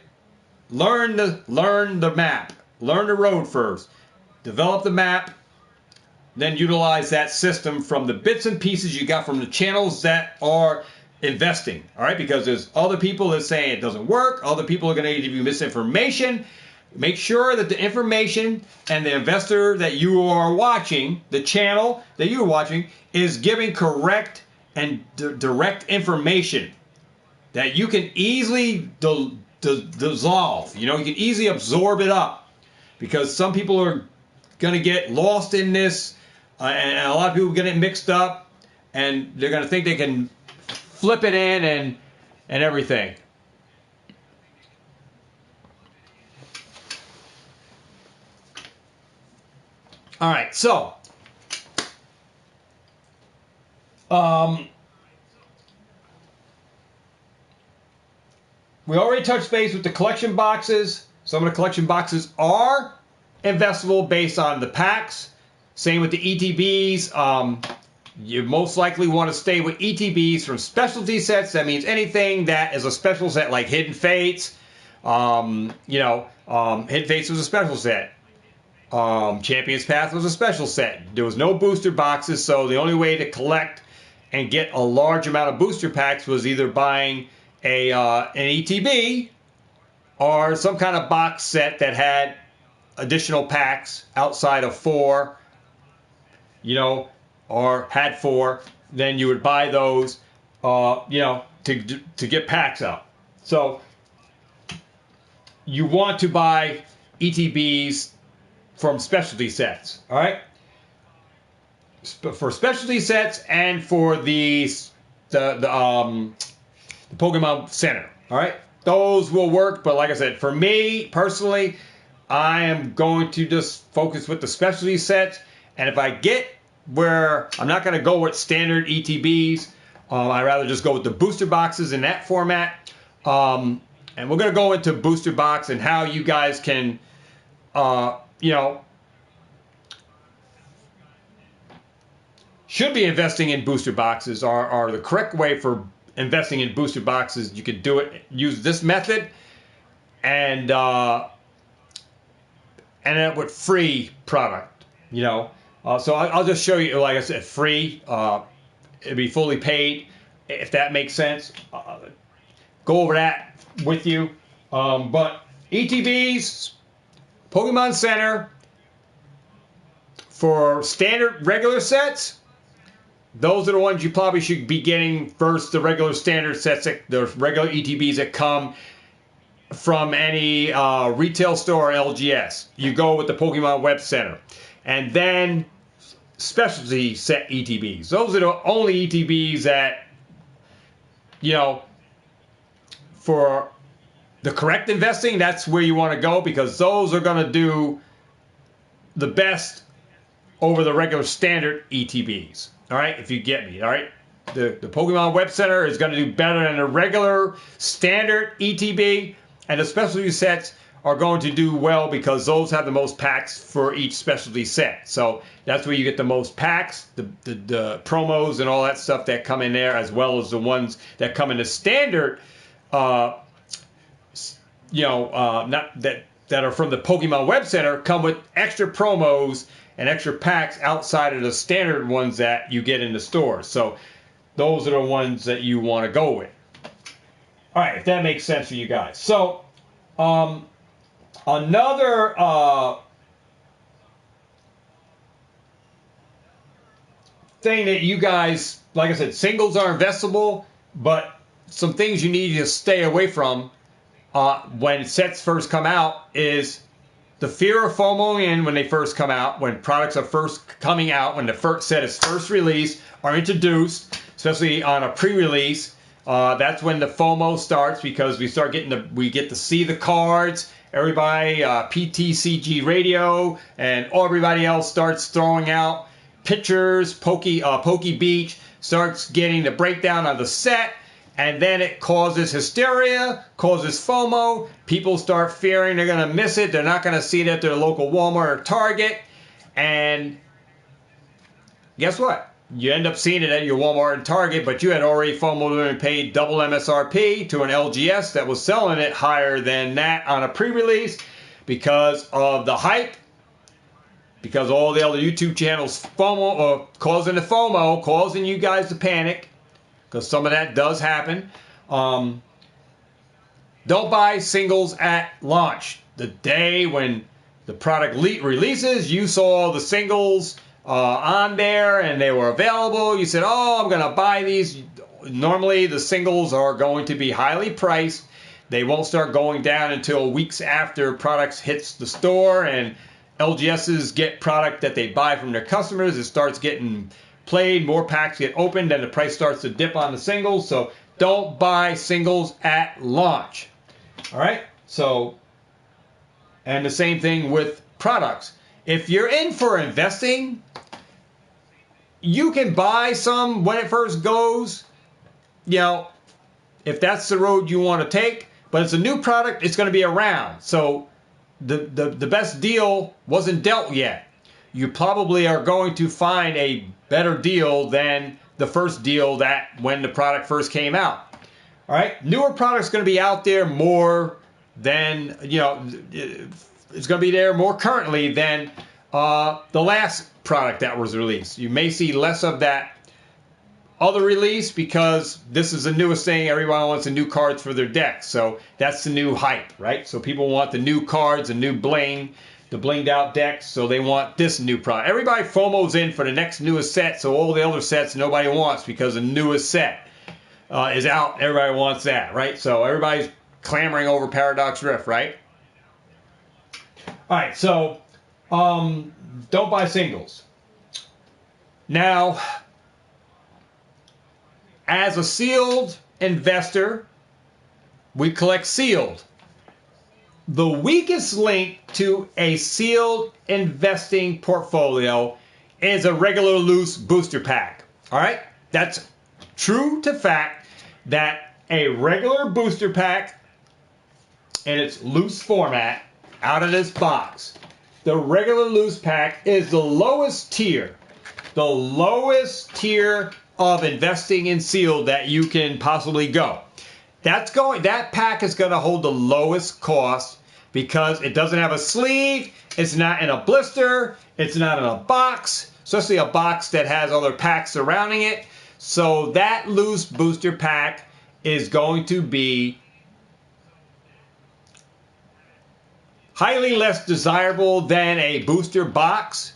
Learn the map. Learn the road first. Develop the map. Then utilize that system from the bits and pieces you got from the channels that are investing, all right? Because there's other people that say it doesn't work. Other people are going to give you misinformation. Make sure that the information and the investor that you are watching, the channel that you're watching, is giving correct and direct information that you can easily dissolve. You can easily absorb it up, because some people are going to get lost in this. And a lot of people get it mixed up, and they're going to think they can flip it in and everything. All right, so we already touched base with the collection boxes. Some of the collection boxes are investable based on the packs. Same with the ETBs. You most likely want to stay with ETBs from specialty sets. That means anything that is a special set, like Hidden Fates. Hidden Fates was a special set. Champion's Path was a special set. There was no booster boxes, so the only way to collect and get a large amount of booster packs was either buying an ETB or some kind of box set that had additional packs outside of 4. Or had 4, then you would buy those, to get packs out. So you want to buy ETBs from specialty sets, all right? For specialty sets and for the Pokemon Center, all right? Those will work, but like I said, for me personally, I am going to just focus with the specialty sets. And if I get where I'm not going to go with standard ETBs, I'd rather just go with the booster boxes in that format. And we're going to go into booster box and how you guys can you know, should be investing in booster boxes are the correct way for investing in booster boxes. You could do it, use this method, and it with free product, you know. So I'll just show you, like I said, free. It'd be fully paid, if that makes sense. Go over that with you. But ETBs, Pokemon Center, for standard regular sets, those are the ones you probably should be getting first. The regular standard sets, the regular ETBs that come from any retail store or LGS. You go with the Pokemon Web Center. And then specialty set ETBs. Those are the only ETBs that, you know, for the correct investing, that's where you want to go, because those are going to do the best over the regular standard ETBs. All right, if you get me. All right, the Pokemon Web Center is going to do better than the regular standard ETB, and the specialty sets are going to do well because those have the most packs for each specialty set. So that's where you get the most packs, the promos and all that stuff that come in there, as well as the ones that come in the standard, not that are from the Pokemon Web Center, come with extra promos and extra packs outside of the standard ones that you get in the store. So those are the ones that you want to go with. All right, if that makes sense for you guys. So another thing that you guys, like I said, singles are investable, but some things you need to stay away from when sets first come out is the fear of FOMO in when they first come out, when products are first coming out, when the first set is first released or introduced, especially on a pre-release. That's when the FOMO starts, because we get to see the cards. Everybody, PTCG Radio and everybody else starts throwing out pictures. Poke Beach starts getting the breakdown of the set. And then it causes hysteria, causes FOMO. People start fearing they're going to miss it. They're not going to see it at their local Walmart or Target. And guess what? You end up seeing it at your Walmart and Target, but you had already FOMO'd and paid double MSRP to an LGS that was selling it higher than that on a pre-release because of the hype, because all the other YouTube channels FOMO, causing the FOMO, causing you guys to panic. Because some of that does happen. Don't buy singles at launch. The day when the product releases, you saw the singles on there and they were available. You said, oh, I'm going to buy these. Normally, the singles are going to be highly priced. They won't start going down until weeks after products hits the store and LGSs get product that they buy from their customers. It starts getting played, more packs get opened, and the price starts to dip on the singles. So don't buy singles at launch. All right? So, and the same thing with products. If you're in for investing, you can buy some when it first goes, you know, if that's the road you want to take. But it's a new product, it's going to be around. So the best deal wasn't dealt yet. You probably are going to find a better deal than the first deal that when the product first came out. All right, newer products going to be out there more than, you know, it's going to be there more currently than the last product that was released. You may see less of that other release because this is the newest thing. Everyone wants the new cards for their decks, so that's the new hype, right? So people want the new cards, the new bling, the blinged out decks, so they want this new product. Everybody FOMO's in for the next newest set, so all the other sets nobody wants because the newest set is out. Everybody wants that, right? So everybody's clamoring over Paradox Rift, right? All right, so don't buy singles. Now, as a sealed investor, we collect sealed. The weakest link to a sealed investing portfolio is a regular loose booster pack. All right? That's true to fact that a regular booster pack in its loose format out of this box the regular loose pack is the lowest tier. The lowest tier of investing in sealed that you can possibly go. That pack is going to hold the lowest cost because it doesn't have a sleeve, it's not in a blister, it's not in a box, especially a box that has other packs surrounding it. So that loose booster pack is going to be highly less desirable than a booster box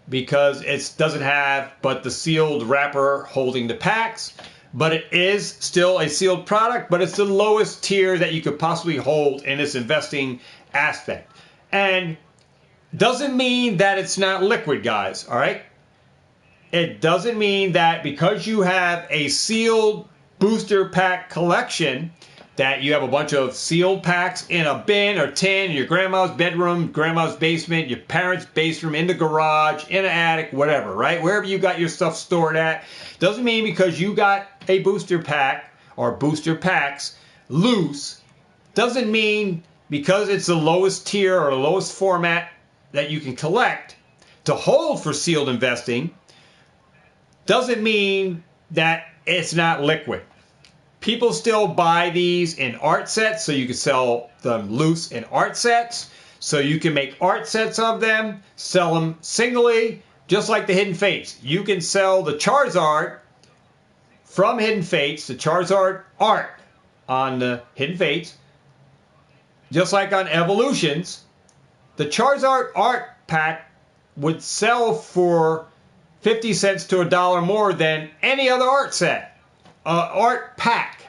because it doesn't have but the sealed wrapper holding the packs. But it is still a sealed product, but it's the lowest tier that you could possibly hold in this investing aspect. And doesn't mean that it's not liquid, guys, all right? It doesn't mean that because you have a sealed booster pack collection that you have a bunch of sealed packs in a bin or tin in your grandma's bedroom, grandma's basement, your parents' basement, in the garage, in an attic, whatever, right? Wherever you got your stuff stored at. Doesn't mean because you got a booster pack or booster packs loose, doesn't mean because it's the lowest tier or the lowest format that you can collect to hold for sealed investing, doesn't mean that it's not liquid. People still buy these in art sets, so you can sell them loose in art sets. So you can make art sets of them, sell them singly, just like the Hidden Fates. You can sell the Charizard from Hidden Fates, the Charizard art on the Hidden Fates, just like on Evolutions. The Charizard art pack would sell for 50 cents to $1 more than any other art set. Art pack.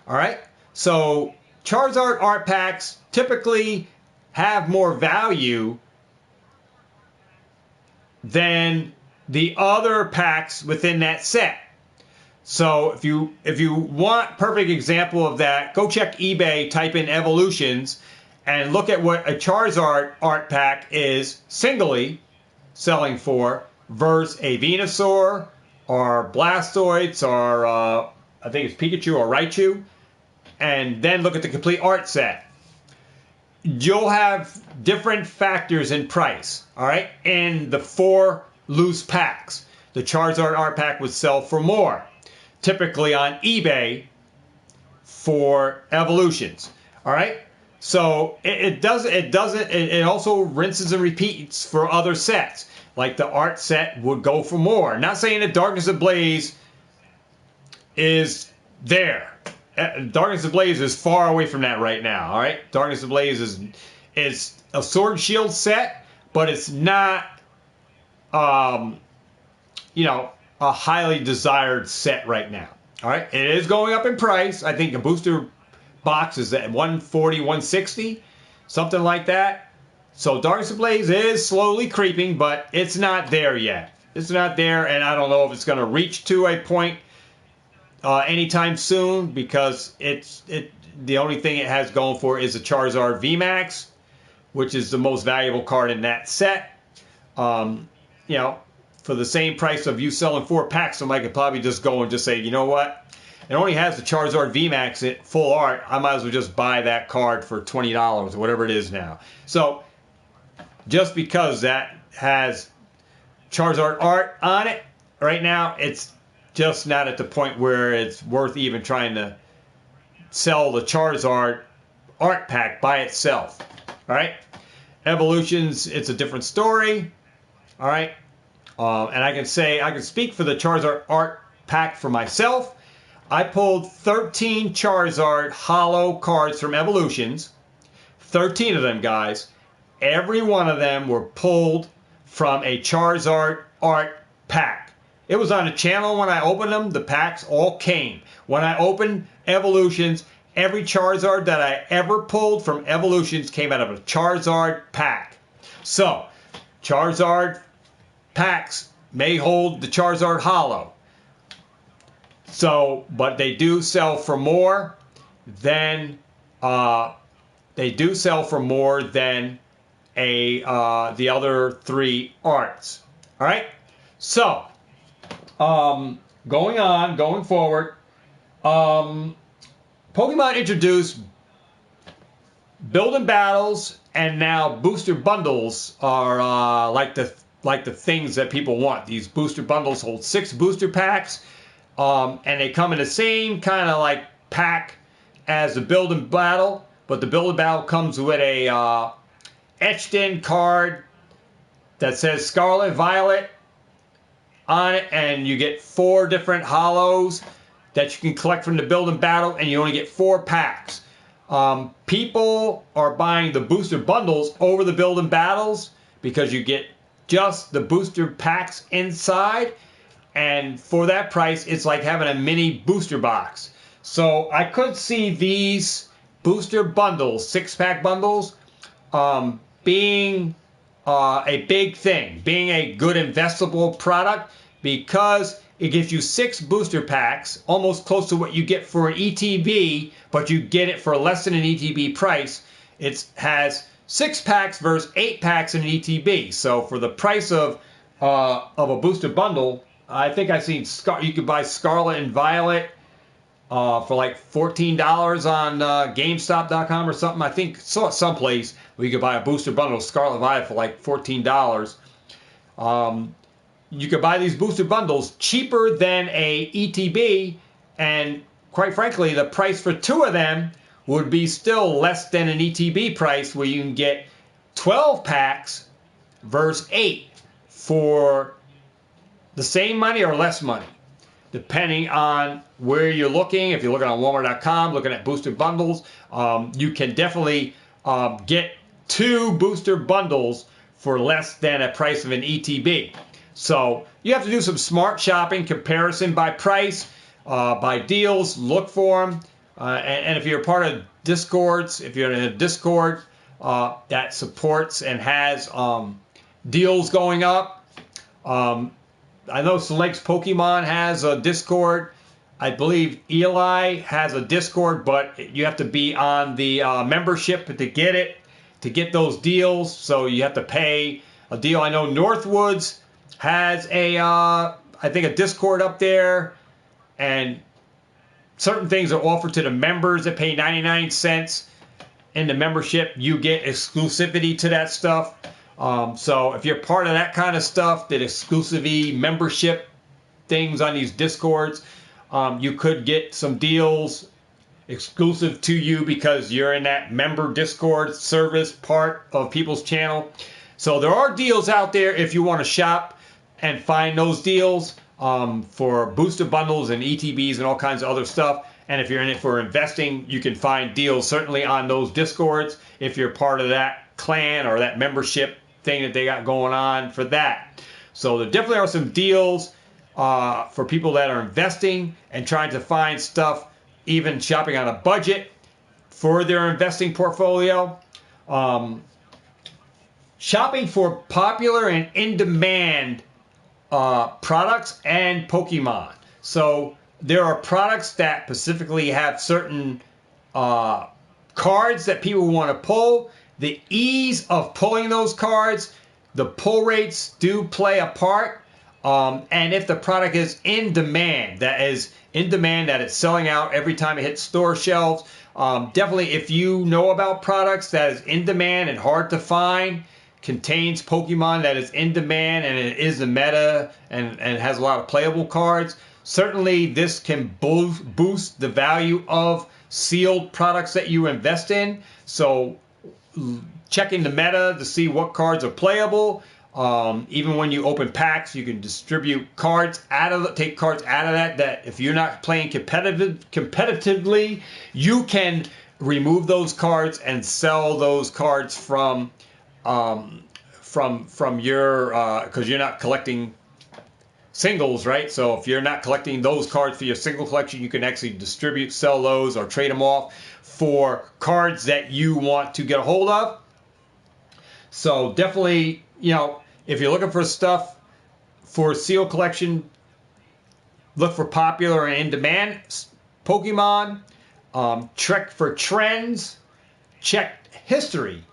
All right. So Charizard art packs typically have more value than the other packs within that set. So if you want perfect example of that, go check eBay, type in Evolutions, and look at what a Charizard art pack is singly selling for versus a Venusaur or Blastoise or I think it's Pikachu or Raichu, and then look at the complete art set. You'll have different factors in price, all right? In the 4 loose packs, the Charizard art pack would sell for more, typically on eBay for Evolutions, all right? So it also rinses and repeats for other sets. Like the art set would go for more. Not saying that Darkness Ablaze is there. Darkness Ablaze is far away from that right now. All right, Darkness Ablaze is a Sword and Shield set, but it's not, a highly desired set right now. All right, it is going up in price. I think a booster box is at $140, $160, something like that. So Darkness Ablaze is slowly creeping, but it's not there yet. It's not there, and I don't know if it's going to reach to a point anytime soon because the only thing it has going for it is a Charizard VMAX, which is the most valuable card in that set. For the same price of you selling 4 packs, somebody could probably just go and just say, you know what? It only has the Charizard VMAX in full art. I might as well just buy that card for $20 or whatever it is now. So just because that has Charizard art on it right now, it's just not at the point where it's worth even trying to sell the Charizard art pack by itself. All right, Evolutions, it's a different story. All right, and I can speak for the Charizard art pack for myself. I pulled 13 Charizard holo cards from Evolutions, 13 of them, guys. Every one of them were pulled from a Charizard art pack. It was on the channel when I opened them. The packs all came. When I opened Evolutions, every Charizard that I ever pulled from Evolutions came out of a Charizard pack. So, Charizard packs may hold the Charizard holo. So, but they do sell for more than the other 3 arts. All right. So, going forward, Pokemart introduced building battles and now booster bundles are like the things that people want. These booster bundles hold 6 booster packs, and they come in the same kind of like pack as the building battle, but the building battle comes with a etched in card that says Scarlet Violet on it, and you get 4 different hollows that you can collect from the building battle, and you only get 4 packs. People are buying the booster bundles over the building battles because you get just the booster packs inside, and for that price it's like having a mini booster box. So I could see these booster bundles, 6-pack bundles, being a big thing, being a good investable product, because it gives you 6 booster packs, almost close to what you get for an ETB, but you get it for less than an ETB price. It has 6 packs versus 8 packs in an ETB. So for the price of a booster bundle, I think I've seen you could buy Scarlet and Violet for like $14 on GameStop.com or something. I think saw it someplace where you could buy a booster bundle of Scarlet Violet for like $14. You could buy these booster bundles cheaper than a ETB, and quite frankly, the price for 2 of them would be still less than an ETB price, where you can get 12 packs versus 8 for the same money or less money, depending on where you're looking. If you're looking on Walmart.com, looking at booster bundles, you can definitely get 2 booster bundles for less than a price of an ETB. So you have to do some smart shopping, comparison by price, by deals, look for them. And if you're a part of Discords, if you're in a Discord that supports and has deals going up, I know Selects Pokemon has a Discord. I believe Eli has a Discord, but you have to be on the membership to get it, to get those deals. So you have to pay a deal. I know Northwoods has I think a Discord up there, and certain things are offered to the members that pay 99 cents in the membership. You get exclusivity to that stuff. So if you're part of that kind of stuff, that exclusivity membership things on these Discords, you could get some deals exclusive to you because you're in that member Discord service part of people's channel. So there are deals out there if you want to shop and find those deals for booster bundles and ETBs and all kinds of other stuff. And if you're in it for investing, you can find deals certainly on those Discords if you're part of that clan or that membership thing that they got going on for that. So there definitely are some deals for people that are investing and trying to find stuff, even shopping on a budget for their investing portfolio. Shopping for popular and in-demand products and Pokemon. So there are products that specifically have certain cards that people want to pull. The ease of pulling those cards, the pull rates do play a part. And if the product is in demand, that it's selling out every time it hits store shelves. Definitely, if you know about products that is in demand and hard to find, contains Pokemon that is in demand and it is the meta and has a lot of playable cards, certainly this can boost the value of sealed products that you invest in. So checking the meta to see what cards are playable. Even when you open packs, you can distribute cards take cards out of that if you're not playing competitively, you can remove those cards and sell those cards from your because you're not collecting singles, right? So if you're not collecting those cards for your single collection, you can actually sell those or trade them off for cards that you want to get a hold of. So definitely, if you're looking for stuff for seal collection, look for popular and in-demand Pokemon. Check for trends. Check history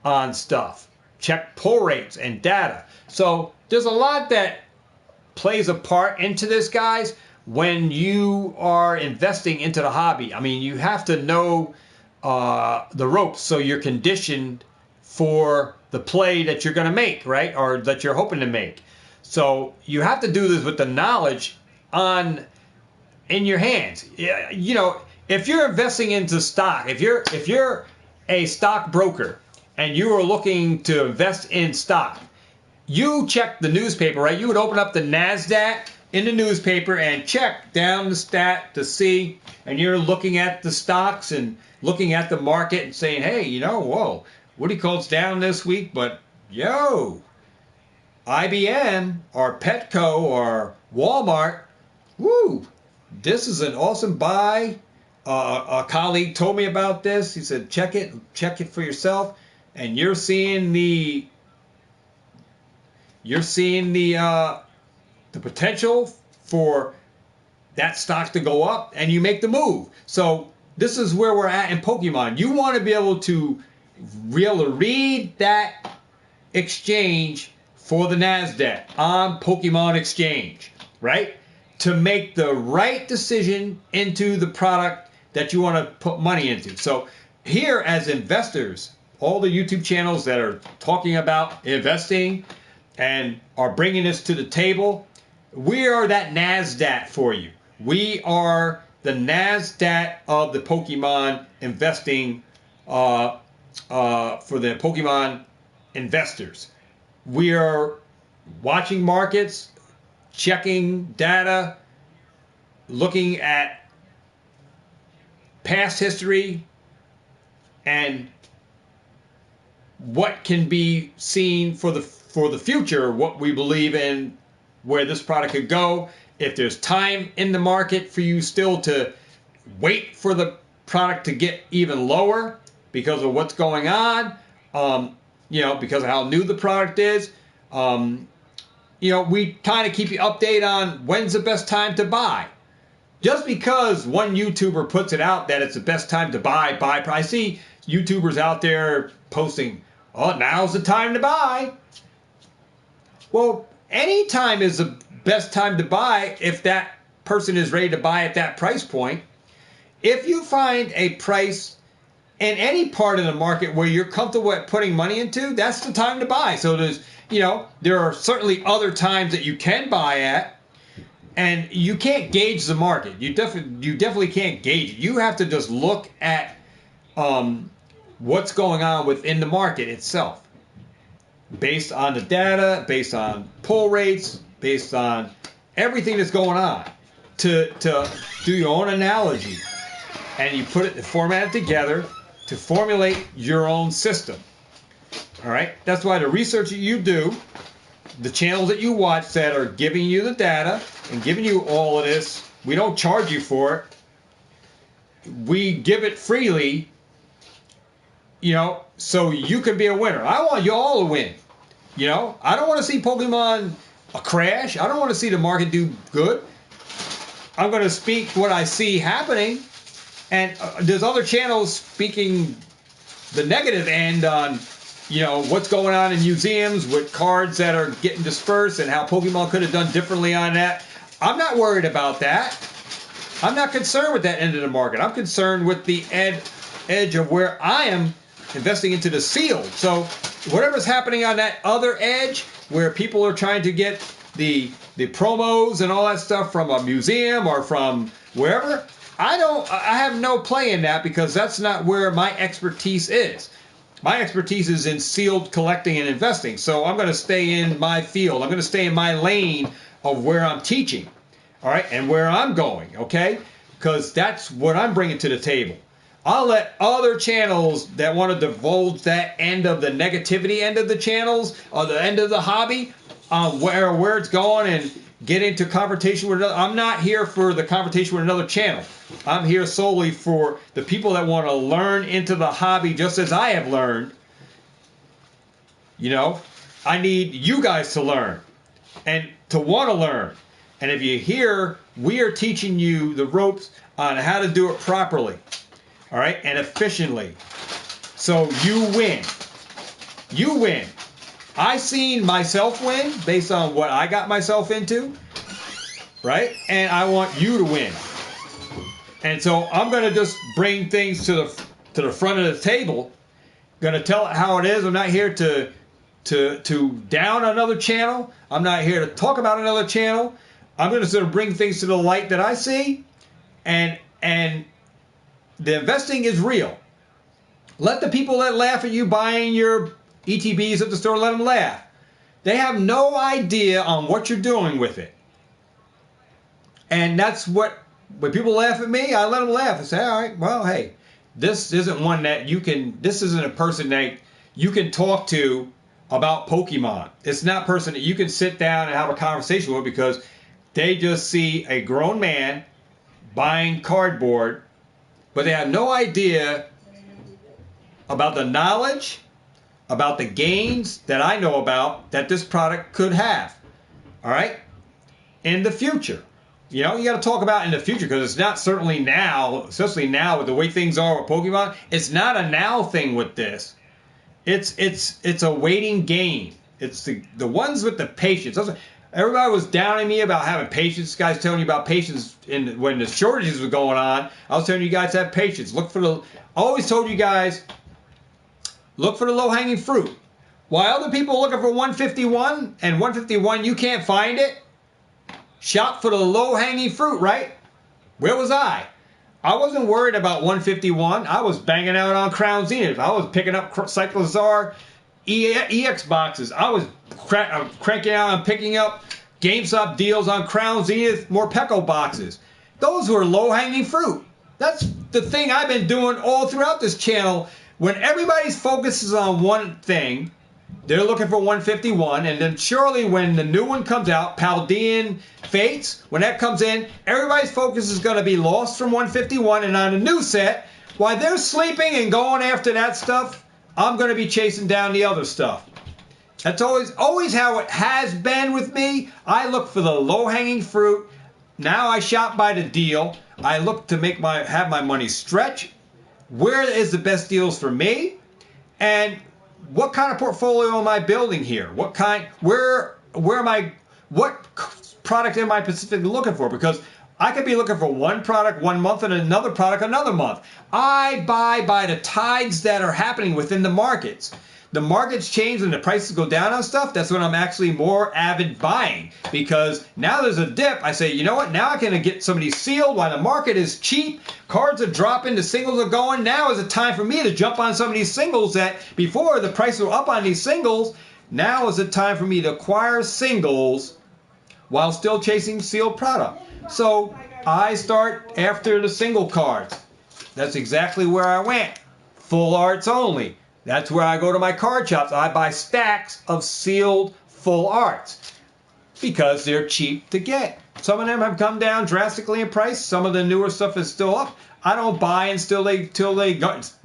on stuff. Check pull rates and data. So there's a lot that plays a part into this, guys, when you are investing into the hobby. I mean, you have to know the ropes, so you're conditioned for the play that you're going to make, right? Or that you're hoping to make. So you have to do this with the knowledge in your hands. You know, if you're investing into stock, if you're a stockbroker and you are looking to invest in stock, you check the newspaper, right? You would open up the NASDAQ in the newspaper and check down the stat to see, and you're looking at the stocks and looking at the market and saying, hey, you know, whoa, what do you call it's down this week? But yo, IBM or Petco or Walmart, woo, this is an awesome buy. A colleague told me about this. He said, check it for yourself, and you're seeing the potential for that stock to go up, and you make the move. So this is where we're at in Pokemon. You want to be able to read that exchange for the NASDAQ on Pokemon Exchange, right? To make the right decision into the product that you want to put money into. So here, as investors, all the YouTube channels that are talking about investing and are bringing this to the table, we are that NASDAQ for you. We are the NASDAQ of the Pokemon investing for the Pokemon investors. We are watching markets, checking data, looking at past history, and what can be seen for the future, what we believe in, where this product could go. If there's time in the market for you still to wait for the product to get even lower because of what's going on, you know, because of how new the product is, you know, we kind of keep you updated on when's the best time to buy. Just because one YouTuber puts it out that it's the best time to buy. I see YouTubers out there posting, oh, now's the time to buy. Well, any time is the best time to buy if that person is ready to buy at that price point. If you find a price in any part of the market where you're comfortable at putting money into, that's the time to buy. So there's, you know, there are certainly other times that you can buy at, and you can't gauge the market. You definitely can't gauge it. You have to just look at what's going on within the market itself, based on the data, based on pull rates, based on everything that's going on, to do your own analogy, and you put it, format it together to formulate your own system. All right, that's why the research that you do, the channels that you watch that are giving you the data and giving you all of this, we don't charge you for it. We give it freely, you know, so you can be a winner. I want you all to win. You know, I don't want to see Pokemon crash. I don't want to see the market do good. I'm going to speak what I see happening. And there's other channels speaking the negative end on, you know, what's going on in museums with cards that are getting dispersed and how Pokemon could have done differently on that. I'm not worried about that. I'm not concerned with that end of the market. I'm concerned with the edge of where I am investing into the sealed. So whatever's happening on that other edge where people are trying to get the promos and all that stuff from a museum or from wherever, I have no play in that, because that's not where my expertise is. My expertise is in sealed collecting and investing. So I'm going to stay in my field. I'm going to stay in my lane of where I'm teaching, all right, and where I'm going, okay? Because that's what I'm bringing to the table. I'll let other channels that want to divulge that end of the negativity end of the channels, or the end of the hobby, where it's going, and get into confrontation with another. I'm not here for the confrontation with another channel. I'm here solely for the people that want to learn into the hobby just as I have learned. You know, I need you guys to learn and to want to learn. And if you hear, we are teaching you the ropes on how to do it properly, all right, and efficiently. So you win. You win. I seen myself win based on what I got myself into, right? And I want you to win. And so I'm going to just bring things to to the front of the table, going to tell it how it is. I'm not here to down another channel. I'm not here to talk about another channel. I'm going to sort of bring things to the light that I see, and the investing is real. Let the people that laugh at you buying your ETBs at the store, let them laugh. They have no idea on what you're doing with it. And that's what, when people laugh at me, I let them laugh and say, all right, well, hey, this isn't one that you can, this isn't a person that you can talk to about Pokemon. It's not a person that you can sit down and have a conversation with, because they just see a grown man buying cardboard, but they have no idea about the knowledge, about the gains that I know about that this product could have. All right? In the future. You know, you got to talk about in the future, because it's not certainly now, especially now with the way things are with Pokemon. It's not a now thing with this. It's a waiting game. It's the ones with the patience. Everybody was downing me about having patience. Guys telling you about patience when the shortages were going on. I was telling you guys to have patience. I always told you guys, look for the low-hanging fruit. While other people are looking for 151, and 151 you can't find it, shop for the low-hanging fruit, right? Where was I? I wasn't worried about 151. I was banging out on Crown Zenith. I was picking up Cyclozar EX boxes. I was cranking out and picking up GameStop deals on Crown Zenith Morpeko boxes. Those were low-hanging fruit. That's the thing I've been doing all throughout this channel. When everybody's focus is on one thing, they're looking for 151, and then surely when the new one comes out, Paldean Fates, when that comes in, everybody's focus is going to be lost from 151 and on a new set. While they're sleeping and going after that stuff, I'm going to be chasing down the other stuff. That's always how it has been with me. I look for the low-hanging fruit. Now I shop by the deal. I look to have my money stretch. Where is the best deals for me? And what kind of portfolio am I building here? What product am I specifically looking for? Because I could be looking for one product one month and another product another month. I buy by the tides that are happening within the markets. The markets change when the prices go down on stuff. That's when I'm actually more avid buying, because now there's a dip. I say, you know what? Now I can get some of these sealed while the market is cheap. Cards are dropping. The singles are going. Now is the time for me to jump on some of these singles that before the prices were up on these singles. Now is the time for me to acquire singles while still chasing sealed product. So I start after the single cards. That's exactly where I went. Full arts only. That's where I go to my card shops. I buy stacks of sealed full arts because they're cheap to get. Some of them have come down drastically in price. Some of the newer stuff is still up. I don't buy until they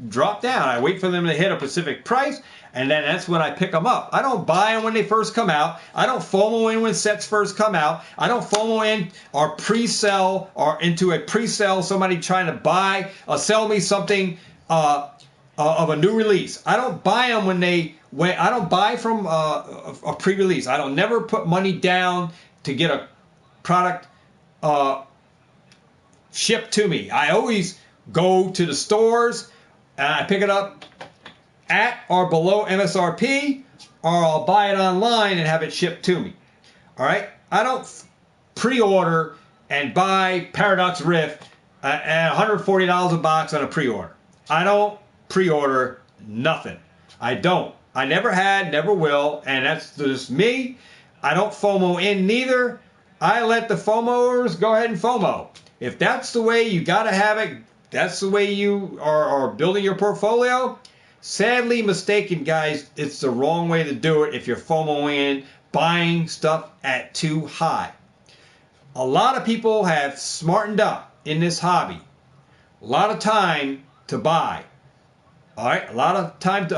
drop down. I wait for them to hit a specific price, and then that's when I pick them up. I don't buy them when they first come out. I don't FOMO in when sets first come out. I don't FOMO in or pre-sell or into a pre-sell, somebody trying to buy or sell me something of a new release. I don't buy them I don't buy from a pre-release. I don't never put money down to get a product shipped to me. I always go to the stores and I pick it up at or below MSRP, or I'll buy it online and have it shipped to me. All right? I don't pre-order and buy Paradox Rift at $140 a box on a pre-order. I don't pre-order nothing. I don't. I never had, never will, and that's just me. I don't FOMO in neither. I let the FOMOers go ahead and FOMO. If that's the way you got to have it, that's the way you are building your portfolio, sadly mistaken, guys. It's the wrong way to do it if you're FOMOing in, buying stuff at too high. A lot of people have smartened up in this hobby. A lot of time to buy. All right, a lot of time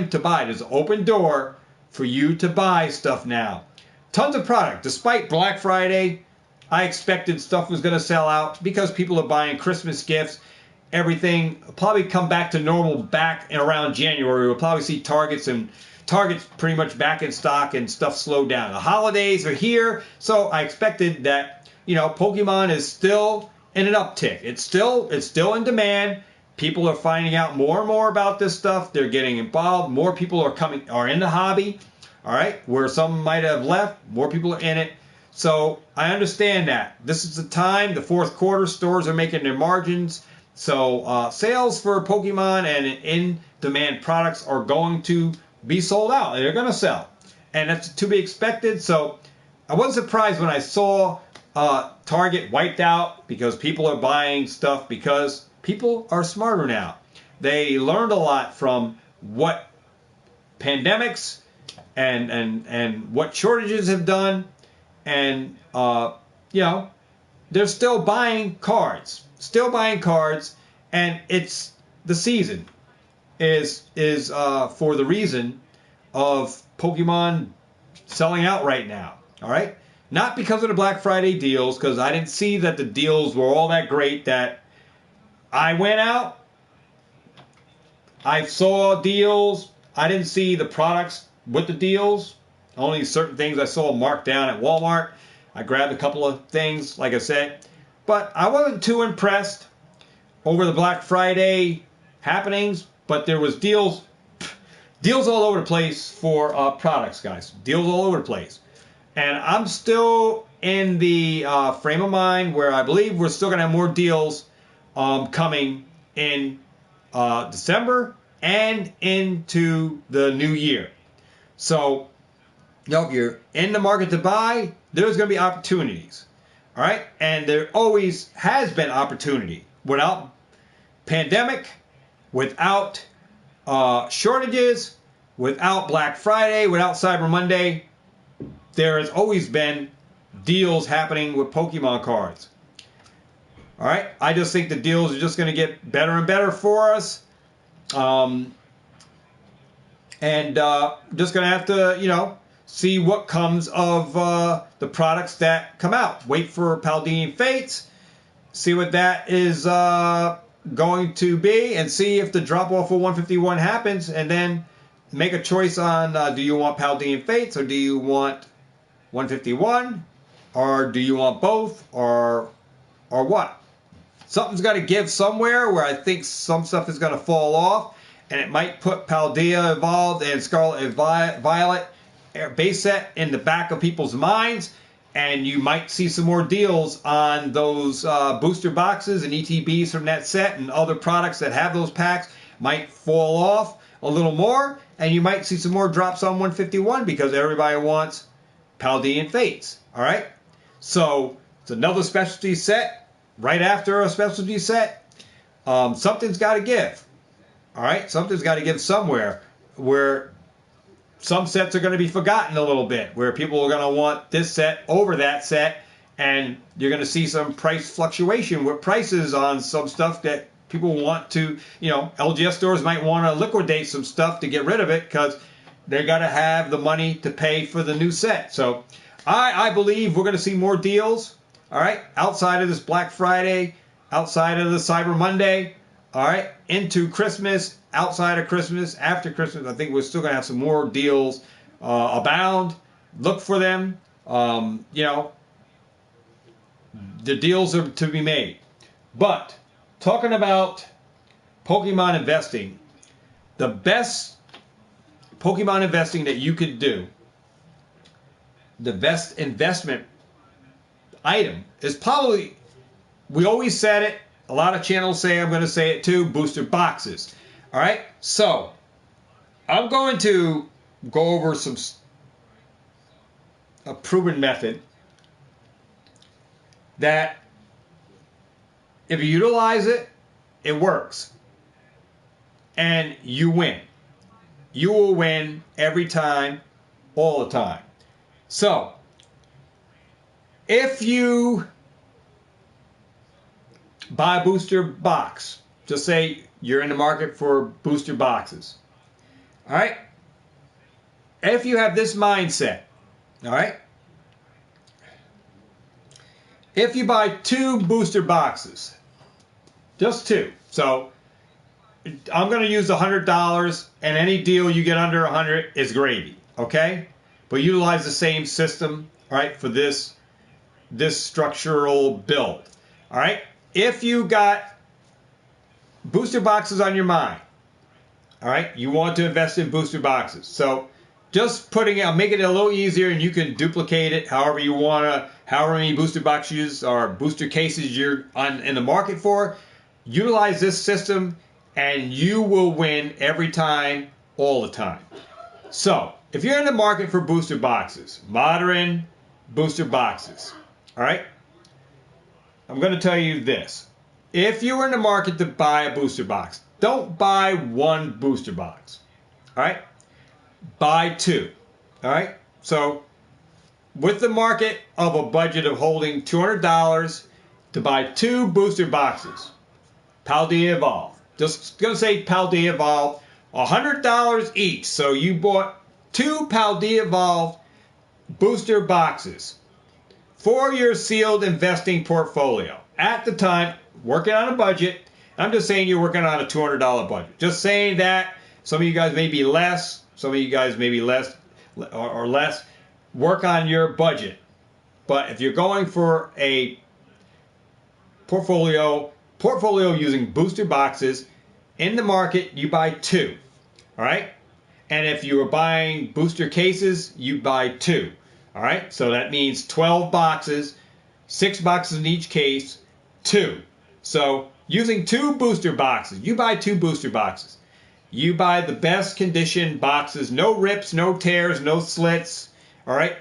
to buy. There's an open door for you to buy stuff now. Tons of product. Despite Black Friday, I expected stuff was going to sell out because people are buying Christmas gifts. Everything will probably come back to normal back in around January. We'll probably see Targets pretty much back in stock and stuff slowed down. The holidays are here, so I expected that, Pokemon is still in an uptick. It's still in demand. people are finding out more and more about this stuff. They're getting involved. More people are in the hobby. All right, where some might have left, more people are in it. So I understand that. This is the time, the fourth quarter, stores are making their margins. So sales for Pokemon and in-demand products are going to be sold out. They're going to sell. And that's to be expected. So I wasn't surprised when I saw Target wiped out because people are buying stuff because people are smarter now. They learned a lot from what pandemics and what shortages have done, and they're still buying cards, and it's the season is for the reason of Pokemon selling out right now. All right, not because of the Black Friday deals, because I didn't see that the deals were all that great. That I went out, I saw deals. I didn't see the products with the deals. Only certain things I saw marked down at Walmart. I grabbed a couple of things, like I said. But I wasn't too impressed over the Black Friday happenings. But there was deals all over the place for products, guys. Deals all over the place. And I'm still in the frame of mind where I believe we're still going to have more deals coming in December and into the new year. So, if you're in the market to buy, there's going to be opportunities. All right? And there always has been opportunity. Without pandemic, without shortages, without Black Friday, without Cyber Monday, there has always been deals happening with Pokemon cards. All right? I just think the deals are just going to get better and better for us. Just going to have to, see what comes of the products that come out. Wait for Paldean Fates, see what that is going to be, and see if the drop-off of 151 happens, and then make a choice on do you want Paldean Fates, or do you want 151, or do you want both, or what? Something's got to give somewhere where I think some stuff is going to fall off, and it might put Paldea Evolved and Scarlet Violet base set in the back of people's minds, and you might see some more deals on those booster boxes and ETBs from that set, and other products that have those packs might fall off a little more, and you might see some more drops on 151 because everybody wants Paldean Fates. All right? So it's another specialty set. Right after a specialty set, something's got to give. All right? Something's got to give somewhere where some sets are going to be forgotten a little bit, where people are going to want this set over that set, and you're going to see some price fluctuation with prices on some stuff that people want to, LGS stores might want to liquidate some stuff to get rid of it because they got to have the money to pay for the new set. So I believe we're going to see more deals. All right, outside of this Black Friday, outside of the Cyber Monday, all right, into Christmas, outside of Christmas, after Christmas, I think we're still going to have some more deals abound. Look for them. The deals are to be made. But talking about Pokemon investing, the best Pokemon investing that you could do, the best investment item is probably, we always said it, a lot of channels say, I'm going to say it too, booster boxes. All right, so I'm going to go over a proven method that if you utilize it, it works. And you win. You will win every time, all the time. So, if you buy a booster box, just say you're in the market for booster boxes. All right? If you have this mindset, all right? If you buy 2 booster boxes, just 2. So, I'm going to use $100, and any deal you get under $100 is gravy, okay? But utilize the same system, all right, for this structural build. All right? If you got booster boxes on your mind. All right, you want to invest in booster boxes. So just putting it, make it a little easier, and you can duplicate it however you want to, however many booster boxes or booster cases you're in the market for. Utilize this system, and you will win every time, all the time. So if you're in the market for booster boxes, modern booster boxes, all right, I'm going to tell you this. If you're in the market to buy a booster box, don't buy one booster box. All right? Buy two. All right? So, with the market of a budget of holding $200 to buy two booster boxes, Paldea Evolve. Just going to say Paldea Evolve, $100 each. So, you bought two Paldea Evolve booster boxes for your sealed investing portfolio. At the time, working on a budget. I'm just saying you're working on a $200 budget. Just saying that. Some of you guys may be less. Some of you guys may be less or less. Work on your budget. But if you're going for a portfolio using booster boxes in the market, you buy two. All right? And if you are buying booster cases, you buy two. All right? So that means 12 boxes, 6 boxes in each case, two. So using two booster boxes, you buy two booster boxes. You buy the best condition boxes, no rips, no tears, no slits, all right?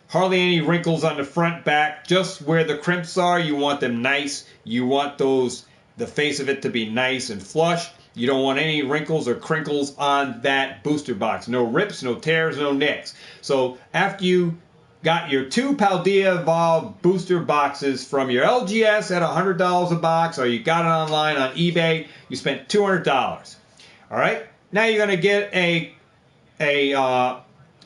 Hardly any wrinkles on the front, back, just where the crimps are, you want them nice. You want the face of it to be nice and flush. You don't want any wrinkles or crinkles on that booster box. No rips, no tears, no nicks. So after you got your two Paldea Evolve booster boxes from your LGS at $100 a box, or you got it online on eBay, you spent $200. All right? Now you're going to get a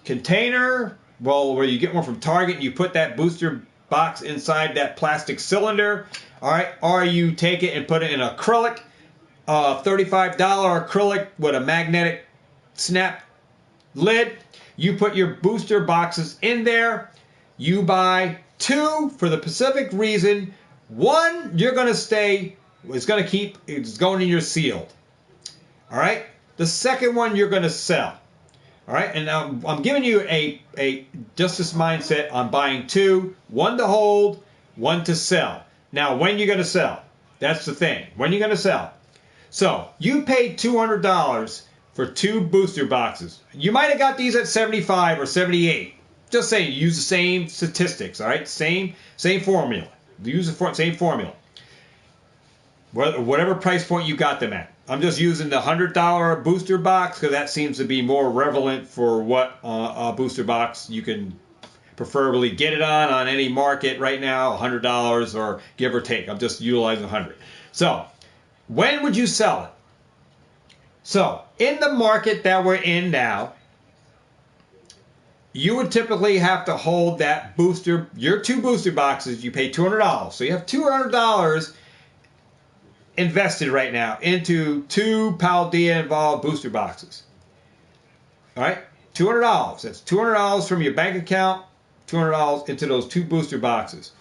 container, well, where you get one from Target, and you put that booster box inside that plastic cylinder. All right? Or you take it and put it in acrylic, $35 acrylic with a magnetic snap lid. You put your booster boxes in there. You buy two for the specific reason. One, you're going to stay, it's going in your sealed. All right? The second one, you're going to sell. All right? And I'm giving you a just this mindset on buying two, one to hold, one to sell. Now, when you're going to sell? That's the thing. When you're going to sell? So, you paid $200 for two booster boxes. You might have got these at 75 or 78. Just saying, use the same statistics, all right? Same formula. Use the same formula. Whatever price point you got them at. I'm just using the $100 booster box because that seems to be more relevant for what a booster box you can preferably get it on any market right now, $100 or give or take. I'm just utilizing 100. So, when would you sell it? So, in the market that we're in now, you would typically have to hold that booster, your two booster boxes, you pay $200. So you have $200 invested right now into two Paldea Evolve booster boxes. All right? $200. That's $200 from your bank account, $200 into those two booster boxes.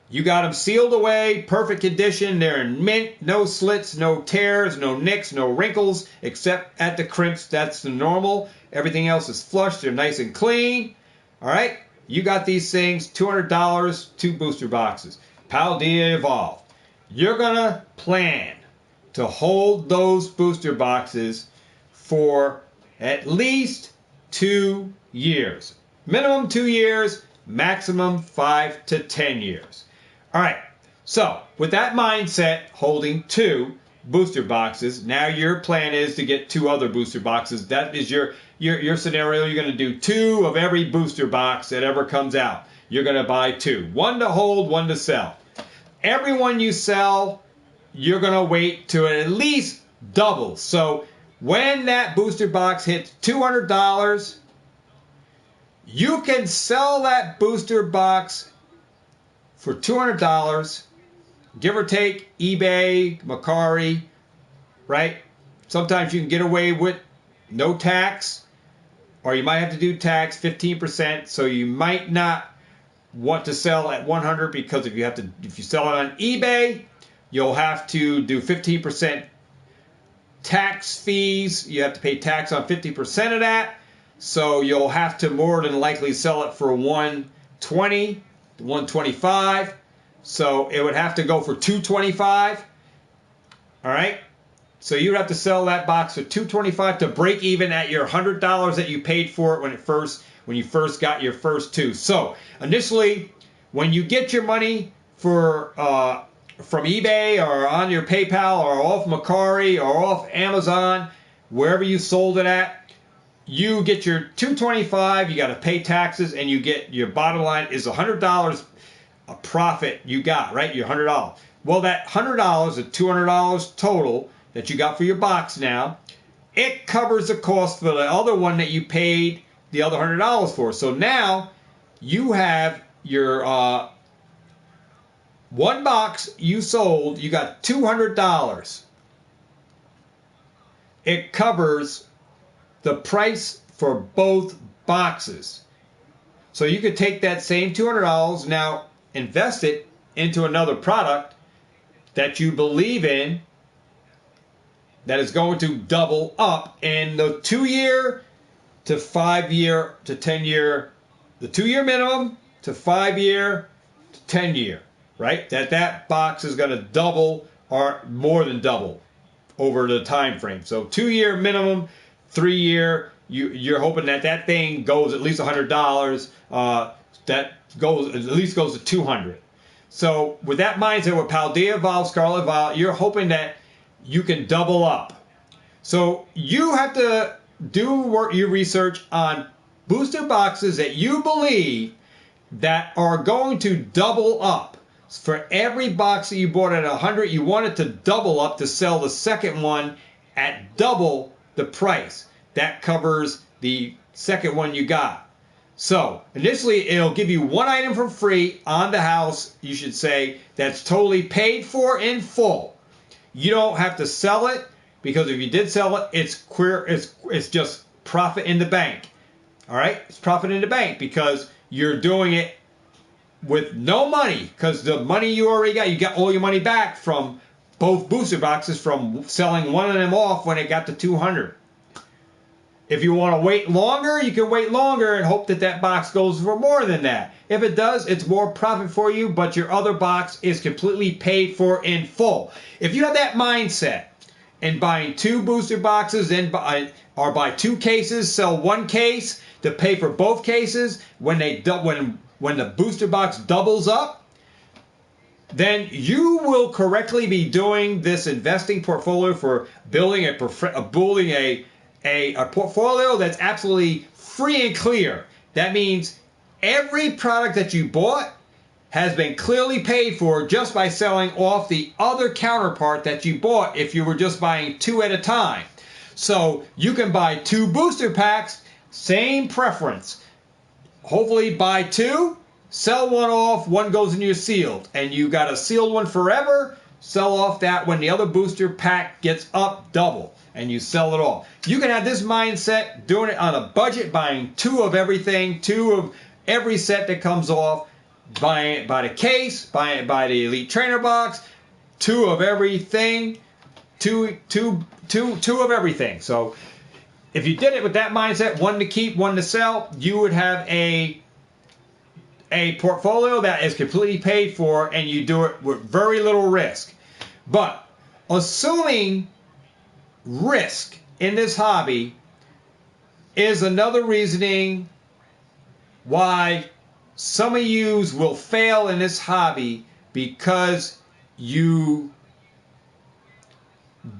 You got them sealed away, perfect condition. They're in mint, no slits, no tears, no nicks, no wrinkles, except at the crimps. That's the normal. Everything else is flush. They're nice and clean. All right? You got these things, $200, two booster boxes. Paldea Evolve. You're going to plan to hold those booster boxes for at least 2 years. Minimum 2 years, maximum 5 to 10 years. All right, so with that mindset, holding two booster boxes, now your plan is to get two other booster boxes. That is your scenario. You're going to do two of every booster box that ever comes out. You're going to buy two. One to hold, one to sell. Every one you sell, you're going to wait to at least double. So when that booster box hits $200, you can sell that booster box for $200, give or take, eBay, Mercari, right? Sometimes you can get away with no tax, or you might have to do tax, 15%, so you might not want to sell at 100 because if you sell it on eBay, you'll have to do 15% tax fees. You have to pay tax on 50% of that. So you'll have to more than likely sell it for 120, 125. So it would have to go for 225. All right. So you would have to sell that box for 225 to break even at your $100 that you paid for it when you first got your first two. So initially, when you get your money from eBay or on your PayPal or off Mercari or off Amazon, wherever you sold it at, you get your $225. You got to pay taxes, and you get your bottom line is $100 a profit you got, right? Your $100. Well, that $100, the $200 total that you got for your box now, it covers the cost for the other one that you paid the other $100 for. So now you have your one box you sold, you got $200. It covers the price for both boxes. So you could take that same $200, now invest it into another product that you believe in that is going to double up in the 2-year to 5-year to 10-year, the 2-year minimum to 5-year to 10-year, right? That box is going to double or more than double over the time frame. So 2-year minimum, 3-year, you're hoping that thing goes at least $100. That goes at least goes to $200. So with that mindset, with Paldea Evolve, Scarlet Violet, you're hoping that you can double up. So you have to do your research on booster boxes that you believe that are going to double up. For every box that you bought at 100, you want it to double up to sell the second one at double the price. That covers the second one you got. So initially, it'll give you one item for free on the house, you should say, that's totally paid for in full. You don't have to sell it, because if you did sell it, it's just profit in the bank. All right? It's profit in the bank because you're doing it with no money, because the money you already got, you got all your money back from both booster boxes from selling one of them off when it got to 200. If you want to wait longer, you can wait longer and hope that box goes for more than that. If it does, it's more profit for you, but your other box is completely paid for in full. If you have that mindset and buying 2 booster boxes or buy 2 cases, sell 1 case to pay for both cases, when the booster box doubles up, then you will correctly be doing this investing portfolio for building a portfolio that's absolutely free and clear. That means every product that you bought has been clearly paid for just by selling off the other counterpart that you bought if you were just buying 2 at a time. So you can buy 2 booster packs, same preference. Hopefully buy 2, sell 1 off, 1 goes in your sealed. And you got a sealed one forever, sell off that when the other booster pack gets up double. And you sell it all. You can have this mindset doing it on a budget, buying 2 of everything, 2 of every set that comes off, buying it by the case, buying it by the Elite Trainer box, 2 of everything, 2 of everything. So if you did it with that mindset, 1 to keep, 1 to sell, you would have a portfolio that is completely paid for, and you do it with very little risk. But assuming risk in this hobby is another reasoning why some of you will fail in this hobby, because you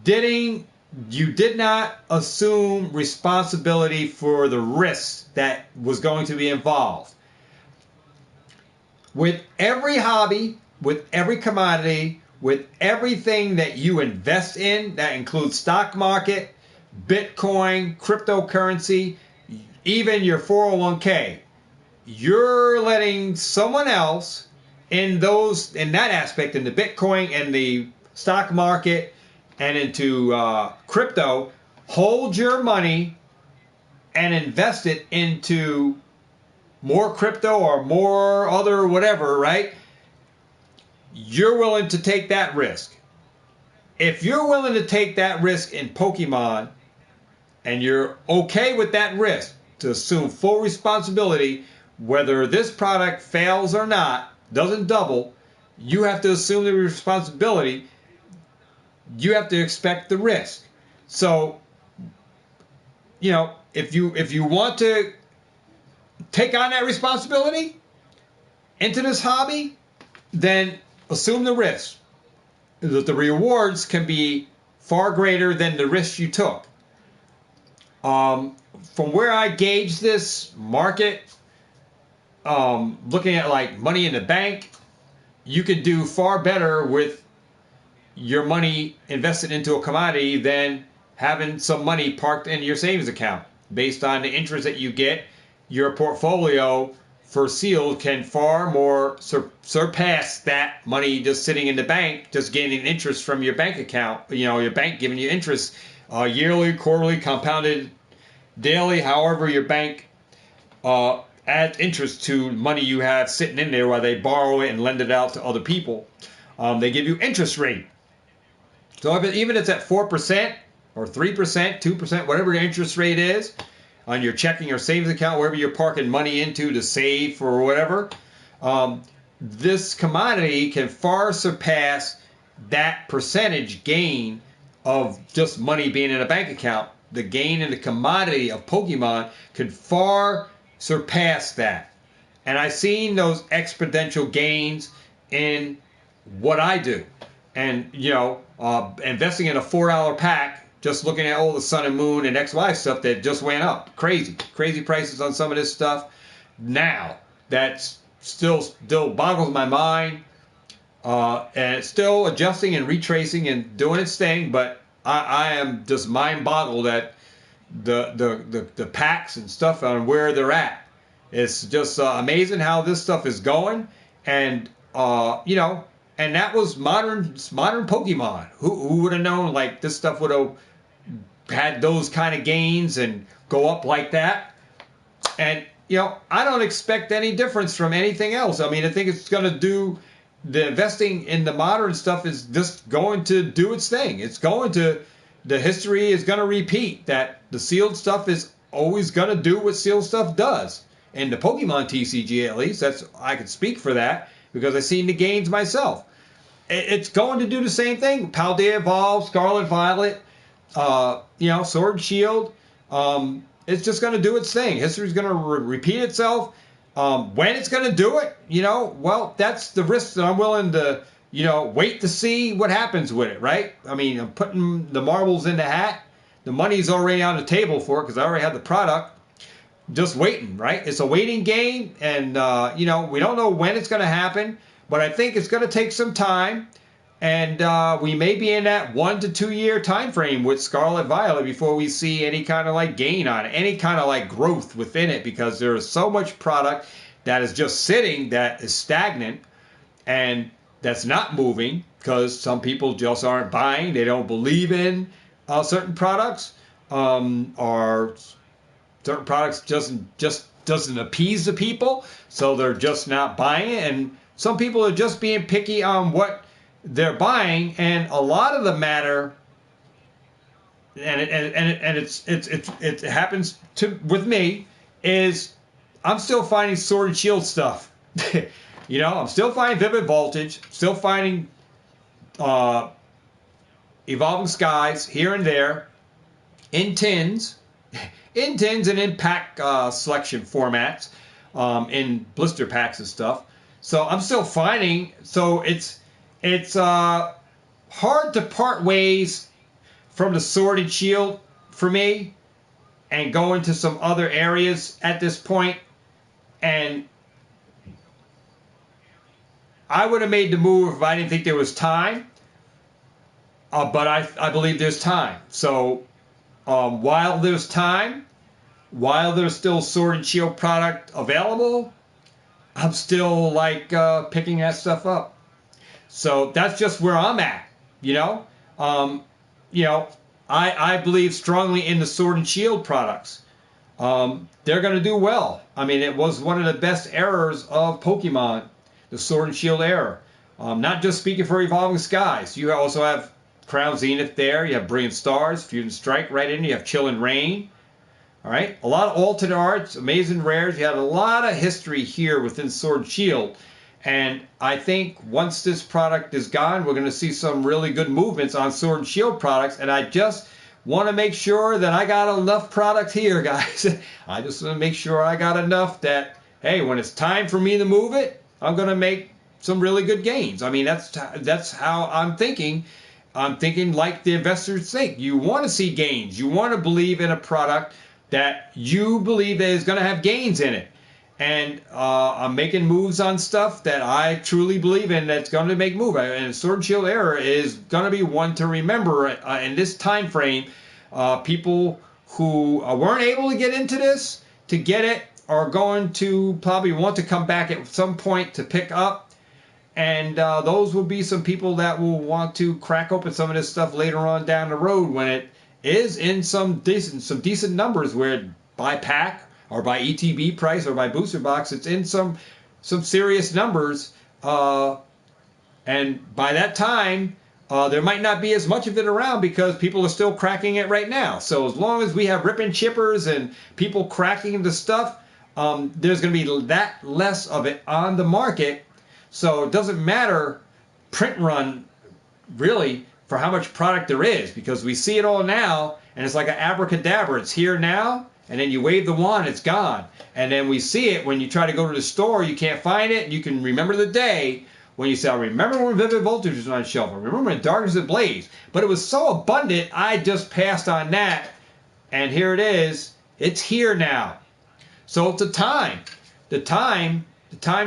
did not assume responsibility for the risk that was going to be involved. With every hobby, with every commodity, with everything that you invest in, that includes stock market, Bitcoin, cryptocurrency, even your 401k, you're letting someone else in that aspect, in the Bitcoin and the stock market and into crypto, hold your money and invest it into more crypto or more other whatever, right? You're willing to take that risk. if you're willing to take that risk in Pokemon and you're okay with that risk to assume full responsibility, whether this product fails or not, doesn't double, you have to assume the responsibility. You have to expect the risk. So, if you want to take on that responsibility into this hobby, then assume the risk. That the rewards can be far greater than the risks you took. From where I gauge this market, looking at like money in the bank, you could do far better with your money invested into a commodity than having some money parked in your savings account. Based on the interest that you get, your portfolio for sealed can far more surpass that money just sitting in the bank, just getting interest from your bank account. Your bank giving you interest yearly, quarterly, compounded daily, however your bank adds interest to money you have sitting in there while they borrow it and lend it out to other people. They give you interest rate. So even if it's at 4% or 3%, 2%, whatever the interest rate is on your checking or savings account, wherever you're parking money into to save for whatever, this commodity can far surpass that percentage gain of just money being in a bank account. The gain in the commodity of Pokemon could far surpass that. And I've seen those exponential gains in what I do. And, investing in a $4 pack, just looking at all the Sun and Moon and XY stuff that just went up. Crazy prices on some of this stuff. Now, that's still boggles my mind. And it's still adjusting and retracing and doing its thing, but I am just mind boggled at the packs and stuff on where they're at. It's just amazing how this stuff is going, and and that was modern Pokemon. Who would have known like this stuff would have had those kind of gains and go up like that? And I don't expect any difference from anything else. I mean, I think it's going to do. The investing in the modern stuff is just going to do its thing. The history is going to repeat that the sealed stuff is always going to do what sealed stuff does. In the Pokemon TCG, at least, I can speak for that because I've seen the gains myself. It's going to do the same thing. Paldea Evolved, Scarlet Violet, Sword and Shield. It's just going to do its thing. History's going to repeat itself. When it's going to do it, well, that's the risk that I'm willing to, wait to see what happens with it, right? I mean, I'm putting the marbles in the hat. The money's already on the table for it because I already have the product. Just waiting, right? It's a waiting game, and, we don't know when it's going to happen, but I think it's going to take some time, and we may be in that 1 to 2 year time frame with Scarlet Violet before we see any kind of like gain on it, any kind of like growth within it, because there is so much product that is just sitting that is stagnant and that's not moving because some people just aren't buying. They don't believe in certain products, or certain products just doesn't appease the people, so they're just not buying it. And some people are just being picky on what they're buying, and a lot of the matter, and it happens with me, is I'm still finding Sword and Shield stuff. I'm still finding Vivid Voltage, still finding Evolving Skies here and there in tins. In tins and in pack selection formats, in blister packs and stuff. So I'm still finding. So it's hard to part ways from the Sword and Shield for me and go into some other areas at this point. And I would have made the move if I didn't think there was time. But I believe there's time. So while there's time, while there's still Sword and Shield product available, I'm still like picking that stuff up. So that's just where I'm at, I believe strongly in the Sword and Shield products. They're going to do well. I mean, it was one of the best eras of Pokemon, the Sword and Shield era. Not just speaking for Evolving Skies. You also have Crown Zenith there. You have Brilliant Stars, Fusion Strike right in. You have Chill and Rain. All right, a lot of alternate arts, amazing rares. You have a lot of history here within Sword and Shield. And I think once this product is gone, we're going to see some really good movements on Sword and Shield products. And I just want to make sure that I got enough product here, guys. I just want to make sure I got enough that, hey, when it's time for me to move it, I'm going to make some really good gains. I mean, that's how I'm thinking. I'm thinking like the investors think. You want to see gains. You want to believe in a product that you believe that is going to have gains in it. And I'm making moves on stuff that I truly believe in that's going to make move. And Sword and Shield era is going to be one to remember in this time frame. People who weren't able to get into this, to get it, are going to probably want to come back at some point to pick up. And those will be some people that will want to crack open some of this stuff later on down the road when it is in some decent numbers, where by pack or by ETB price or by booster box, it's in some serious numbers. And by that time, there might not be as much of it around because people are still cracking it right now. So as long as we have ripping chippers and people cracking the stuff, there's going to be that less of it on the market. So it doesn't matter print run, really, for how much product there is, because we see it all now, and it's like an abracadabra. It's here now, and then you wave the wand, it's gone. And then we see it when you try to go to the store, you can't find it. You can remember the day when you say, I remember when Vivid Voltage was on shelf. I remember when Darkness Ablaze. But it was so abundant, I just passed on that. And here it is. It's here now. So it's a time. The time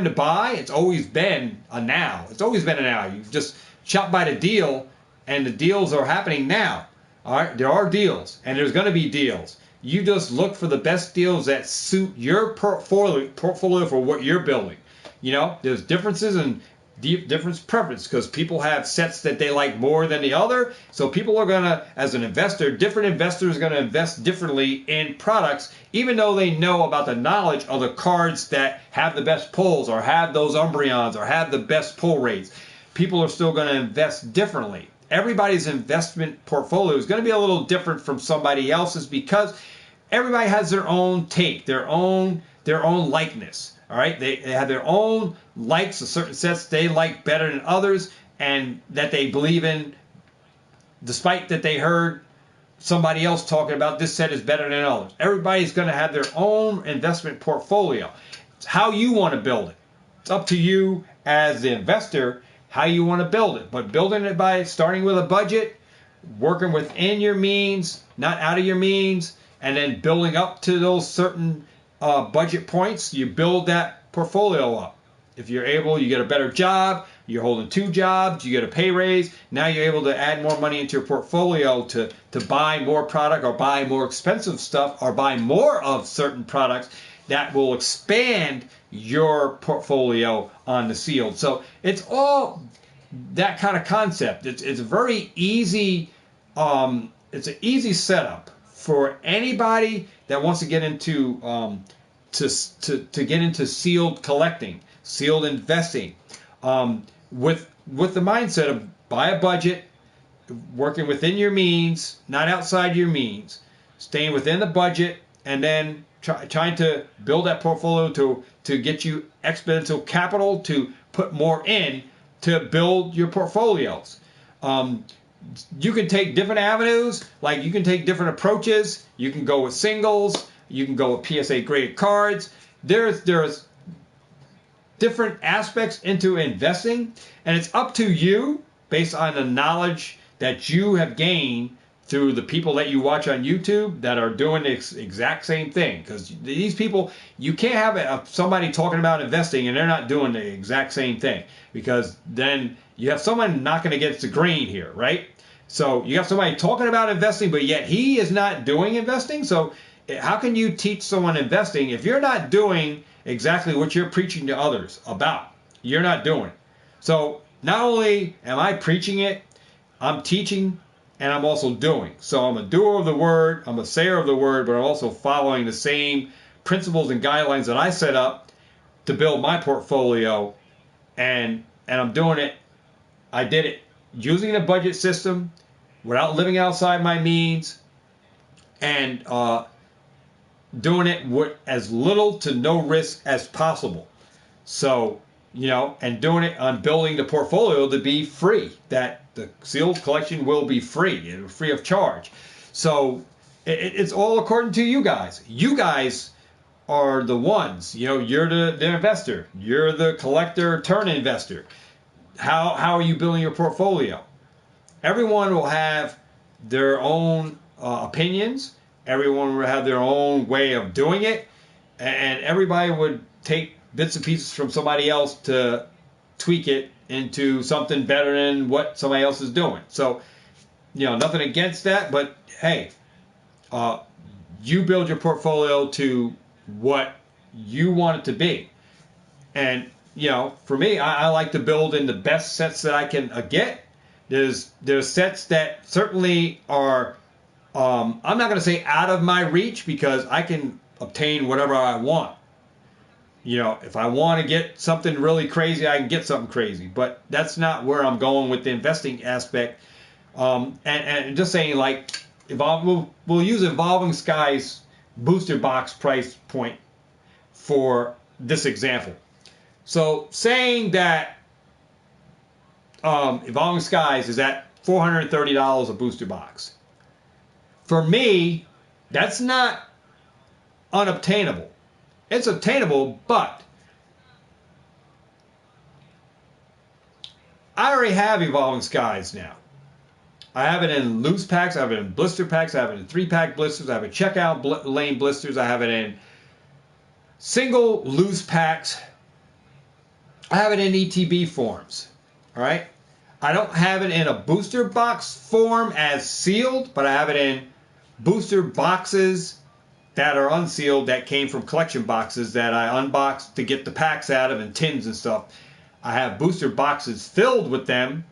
to buy, it's always been a now. It's always been a now. You just shop by the deal, and the deals are happening now. All right, there are deals, and there's going to be deals. You just look for the best deals that suit your portfolio for what you're building. You know, there's differences and different preference, because people have sets that they like more than the other. So people are going to, as an investor, different investors are going to invest differently in products, even though they know about the knowledge of the cards that have the best pulls or have those Umbreons or have the best pull rates. People are still going to invest differently. Everybody's investment portfolio is going to be a little different from somebody else's, because everybody has their own take, their own likeness. All right, they have their own likes of certain sets they like better than others, and that they believe in, despite that they heard somebody else talking about this set is better than others. Everybody's going to have their own investment portfolio. It's how you want to build it. It's up to you as the investor how you want to build it. But building it by starting with a budget, working within your means, not out of your means, and then building up to those certain budget points, you build that portfolio up. If you're able, you get a better job, you're holding 2 jobs, you get a pay raise, now you're able to add more money into your portfolio to buy more product or buy more expensive stuff or buy more of certain products that will expand your portfolio on the field. So it's all that kind of concept. It's a very easy, it's an easy setup for anybody that wants to get into to get into sealed collecting, sealed investing, with the mindset of buy a budget, working within your means, not outside your means, staying within the budget, and then trying to build that portfolio to get you exponential capital to put more in to build your portfolios. You can take different avenues, like you can take different approaches. You can go with singles. You can go with PSA graded cards. There's different aspects into investing, and it's up to you based on the knowledge that you have gained through the people that you watch on YouTube that are doing the exact same thing. Because these people, you can't have somebody talking about investing and they're not doing the exact same thing, because then you have someone knocking against the grain here, right? So you have somebody talking about investing, but yet he is not doing investing. So how can you teach someone investing if you're not doing exactly what you're preaching to others about? You're not doing it. So not only am I preaching it, I'm teaching, and I'm also doing. So I'm a doer of the word, I'm a sayer of the word, but I'm also following the same principles and guidelines that I set up to build my portfolio, and I'm doing it. I did it using the budget system, without living outside my means, and doing it with as little to no risk as possible. So, and doing it on building the portfolio to be free, that the sealed collection will be free of charge. So it's all according to you guys. You guys are the ones, you're the investor. You're the collector turn investor. How are you building your portfolio? Everyone will have their own opinions. Everyone will have their own way of doing it. And everybody would take bits and pieces from somebody else to tweak it into something better than what somebody else is doing. So, nothing against that, but hey, you build your portfolio to what you want it to be. And, for me, I like to build in the best sets that I can get. There's sets that certainly are, I'm not going to say out of my reach, because I can obtain whatever I want. If I want to get something really crazy, I can get something crazy. But that's not where I'm going with the investing aspect. And just saying, like, we'll use Evolving Skies booster box price point for this example. So saying that Evolving Skies is at $430 a booster box. For me, that's not unobtainable. It's obtainable, but I already have Evolving Skies now. I have it in loose packs, I have it in blister packs, I have it in 3-pack blisters, I have it in checkout lane blisters, I have it in single loose packs, I have it in ETB forms. All right? I don't have it in a booster box form as sealed, but I have it in booster boxes that are unsealed that came from collection boxes that I unboxed to get the packs out of and tins and stuff. I have booster boxes filled with them,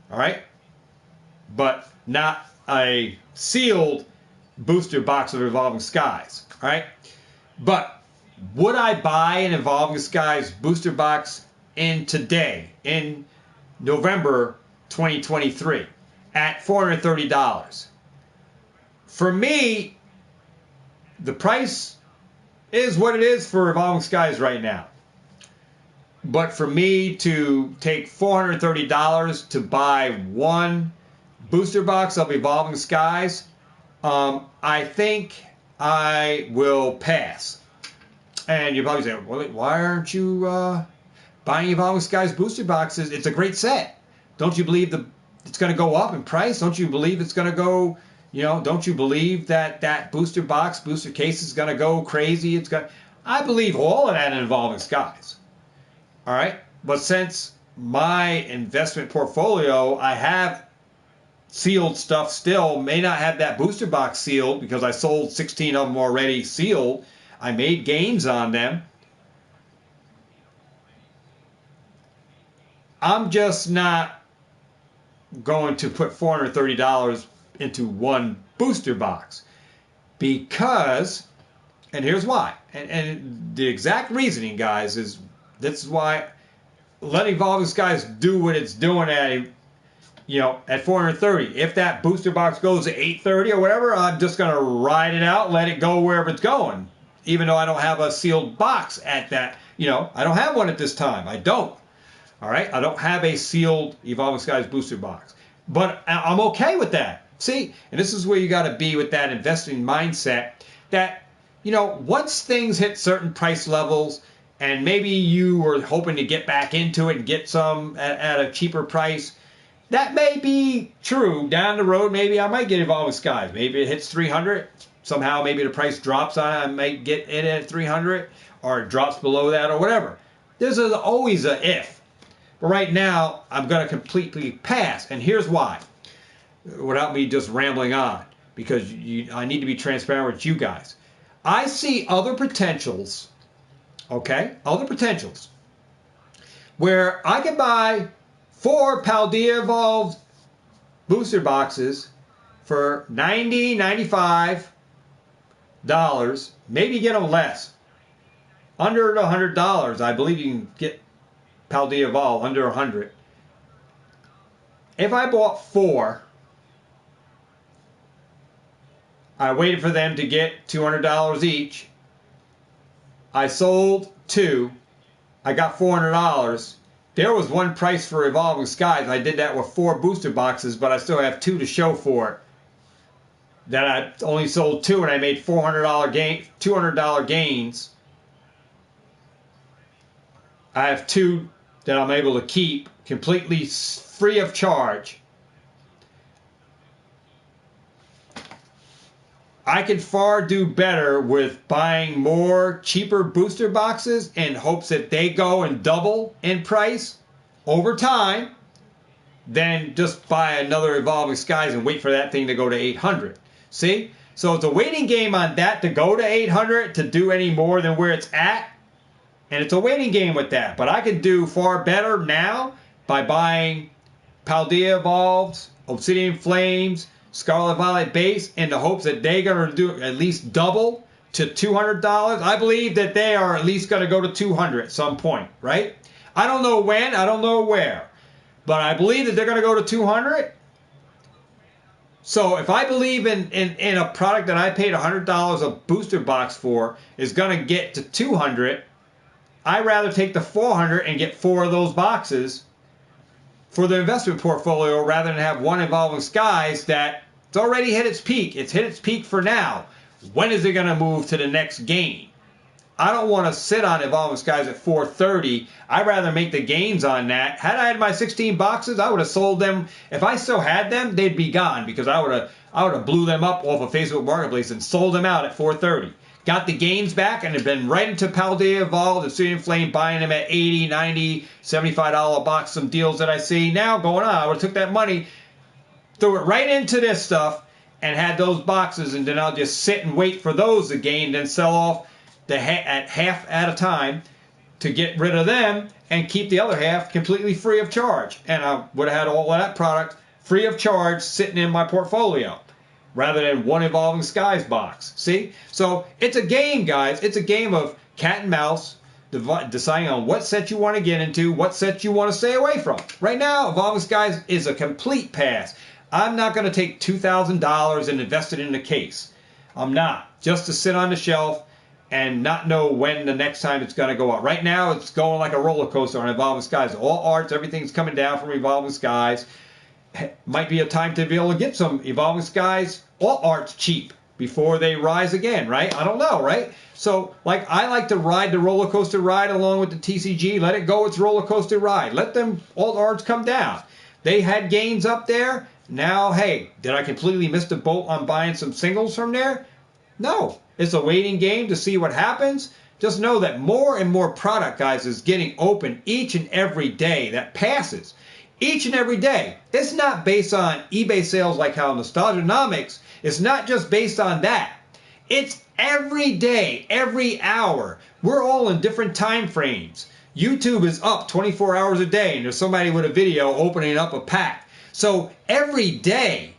all right, but not a sealed booster box of Evolving Skies, all right? But would I buy an Evolving Skies booster box in today, in November 2023, at $430? For me, the price is what it is for Evolving Skies right now. But for me to take $430 to buy one booster box of Evolving Skies, I think I will pass. And you're probably saying, well, why aren't you buying Evolving Skies booster boxes? It's a great set. Don't you believe it's going to go up in price? Don't you believe it's going to go... don't you believe that booster box, booster case is going to go crazy? I believe all of that in Evolving Skies. All right? But since my investment portfolio, I have sealed stuff still, may not have that booster box sealed because I sold 16 of them already sealed. I made gains on them. I'm just not going to put $430 into one booster box because, and here's why, and the exact reasoning, guys, is this is why let Evolving Skies do what it's doing at $430. If that booster box goes to $830 or whatever, I'm just going to ride it out, let it go wherever it's going, even though I don't have a sealed box at that. I don't have one at this time. I don't. All right, I don't have a sealed Evolving Skies booster box, but I'm okay with that. See, and this is where you got to be with that investing mindset that, once things hit certain price levels and maybe you were hoping to get back into it and get some at a cheaper price, that may be true. Down the road, maybe I might get Evolving Skies. Maybe it hits 300. Somehow maybe the price drops on it. I might get it at 300 or it drops below that or whatever. There's always a if. But right now, I'm going to completely pass. And here's why. Without me just rambling on, because I need to be transparent with you guys. I see other potentials, okay? Other potentials where I could buy 4 Paldea Evolved booster boxes for $90, $95, maybe get them less. Under $100, I believe you can get Paldea Evolved under $100. If I bought 4 I waited for them to get $200 each. I sold 2. I got $400. There was one price for Evolving Skies. I did that with 4 booster boxes, but I still have 2 to show for it. Then I only sold 2 and I made $200 gains. I have 2 that I'm able to keep completely free of charge. I could far do better with buying more cheaper booster boxes in hopes that they go and double in price over time than just buy another Evolving Skies and wait for that thing to go to 800. See? So it's a waiting game on that to go to 800 to do any more than where it's at. And it's a waiting game with that. But I can do far better now by buying Paldea Evolved, Obsidian Flames, Scarlet Violet Base in the hopes that they're going to do at least double to $200. I believe that they are at least going to go to 200 at some point, right? I don't know when, I don't know where. But I believe that they're going to go to 200. So if I believe in a product that I paid $100 a booster box for is going to get to 200, I'd rather take the 400 and get 4 of those boxes for the investment portfolio rather than have one Evolving Skies that it's already hit its peak. It's hit its peak for now. When is it going to move to the next gain? I don't want to sit on Evolving Skies at 430. I'd rather make the gains on that. Had I had my 16 boxes, I would have sold them. If I still had them, they'd be gone because I would have blew them up off of Facebook Marketplace and sold them out at 430. Got the gains back and have been right into Paldea Evolved, Obsidian Flame, buying them at 80, 90, $75 a box, some deals that I see now going on. I would have took that money, threw it right into this stuff, and had those boxes, and then I'll just sit and wait for those to gain, then sell off at half at a time to get rid of them and keep the other half completely free of charge. And I would have had all of that product free of charge sitting in my portfolio, rather than one Evolving Skies box. See? So it's a game, guys. It's a game of cat and mouse, deciding on what set you want to get into, what set you want to stay away from. Right now, Evolving Skies is a complete pass. I'm not going to take $2,000 and invest it in the case. I'm not. Just to sit on the shelf and not know when the next time it's going to go out. Right now, it's going like a roller coaster on Evolving Skies. All arts, everything's coming down from Evolving Skies. Might be a time to be able to get some Evolving Skies all arts cheap before they rise again, right? I don't know, right? So, like, I like to ride the roller coaster ride along with the TCG. Let it go its roller coaster ride. Let them alt arts come down. They had gains up there. Now, hey, did I completely miss the boat on buying some singles from there? No. It's a waiting game to see what happens. Just know that more and more product, guys, is getting open each and every day that passes. Each and every day. It's not based on eBay sales like how Nostalgianomics. It's not just based on that. It's every day, every hour. We're all in different time frames. YouTube is up 24 hours a day, and there's somebody with a video opening up a pack. So every day,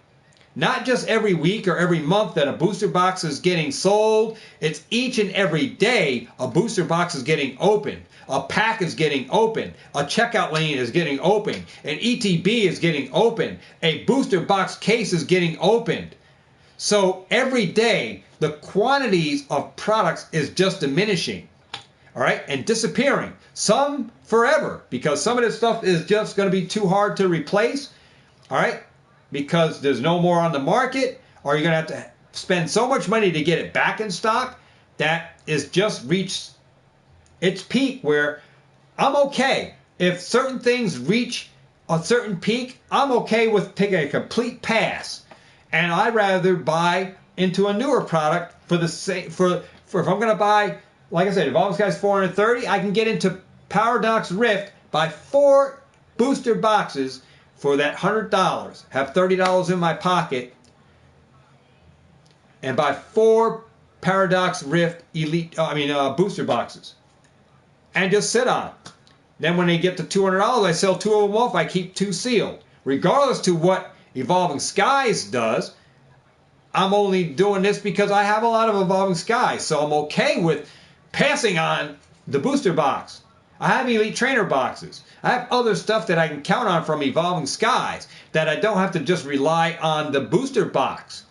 not just every week or every month that a booster box is getting sold, it's each and every day a booster box is getting opened. A pack is getting open. A checkout lane is getting open. An ETB is getting open. A booster box case is getting opened. So every day, the quantities of products is just diminishing. All right, and disappearing. Some forever, because some of this stuff is just going to be too hard to replace. All right, because there's no more on the market, or you're going to have to spend so much money to get it back in stock that is just reached its peak, where I'm okay. If certain things reach a certain peak, I'm okay with taking a complete pass. And I'd rather buy into a newer product for the same, for if I'm going to buy, like I said, Evolving Skies 430, I can get into Paradox Rift, buy 4 booster boxes for that $100, have $30 in my pocket, and buy 4 Paradox Rift booster boxes, and just sit on it. Then when they get to $200, I sell 2 of them off. I keep 2 sealed. Regardless to what Evolving Skies does, I'm only doing this because I have a lot of Evolving Skies, so I'm okay with passing on the booster box. I have Elite Trainer boxes. I have other stuff that I can count on from Evolving Skies that I don't have to just rely on the booster box.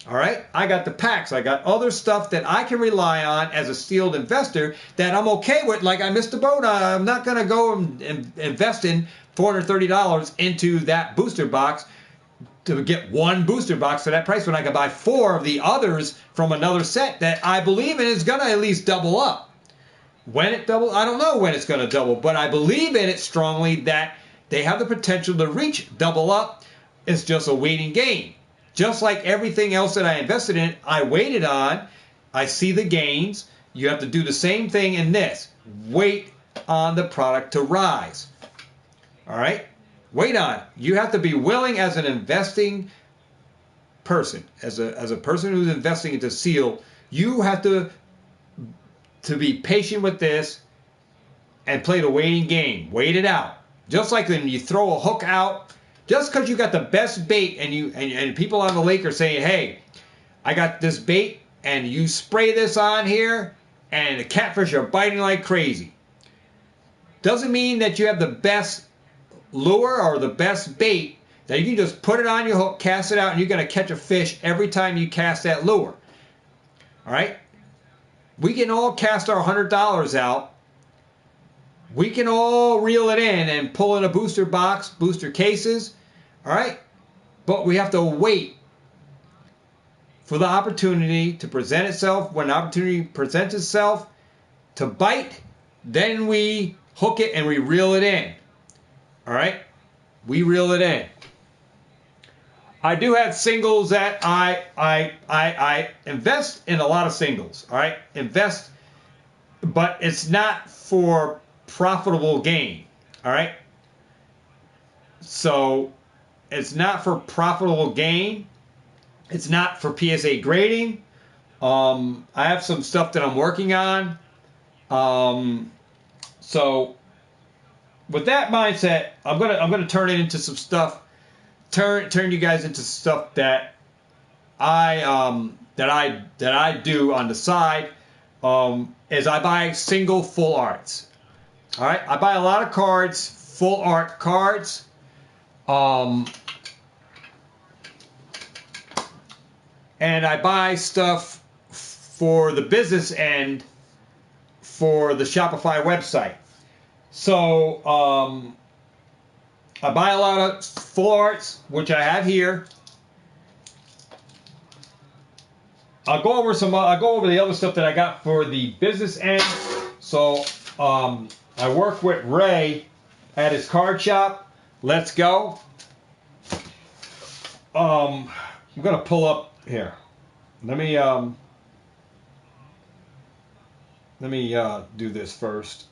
All right, I got the packs. I got other stuff that I can rely on as a sealed investor that I'm okay with. Like I missed a boat. I'm not going to go and invest in $430 into that booster box to get one booster box for that price when I can buy 4 of the others from another set that I believe in is going to at least double up. When it double, I don't know when it's going to double, but I believe in it strongly that they have the potential to reach double up. It's just a waiting game. Just like everything else that I invested in, I waited on. I see the gains. You have to do the same thing in this. Wait on the product to rise. All right? Wait on it. You have to be willing as an investing person, as a person who's investing into SEAL, you have to be patient with this and play the waiting game. Wait it out. Just like when you throw a hook out, just because you got the best bait and people on the lake are saying, hey, I got this bait and you spray this on here and the catfish are biting like crazy. Doesn't mean that you have the best lure or the best bait that you can just put it on your hook, cast it out, and you're going to catch a fish every time you cast that lure. All right? We can all cast our $100 out. We can all reel it in and pull in a booster box, booster cases. All right? But we have to wait for the opportunity to present itself. When the opportunity presents itself to bite, then we hook it and we reel it in. All right? We reel it in. I do have singles that I invest in a lot of singles. All right? Invest, but it's not for profitable gain. All right? So it's not for profitable gain. It's not for PSA grading. I have some stuff that I'm working on. So with that mindset, I'm gonna turn it into some stuff. Turn you guys into stuff that I do on the side. Is I buy single full arts. All right, I buy a lot of cards, full art cards. And I buy stuff for the business end for the Shopify website. So I buy a lot of full arts, which I have here. I'll go over the other stuff that I got for the business end. So I work with Ray at his card shop. Let's go. I'm gonna pull up here. Let me do this first.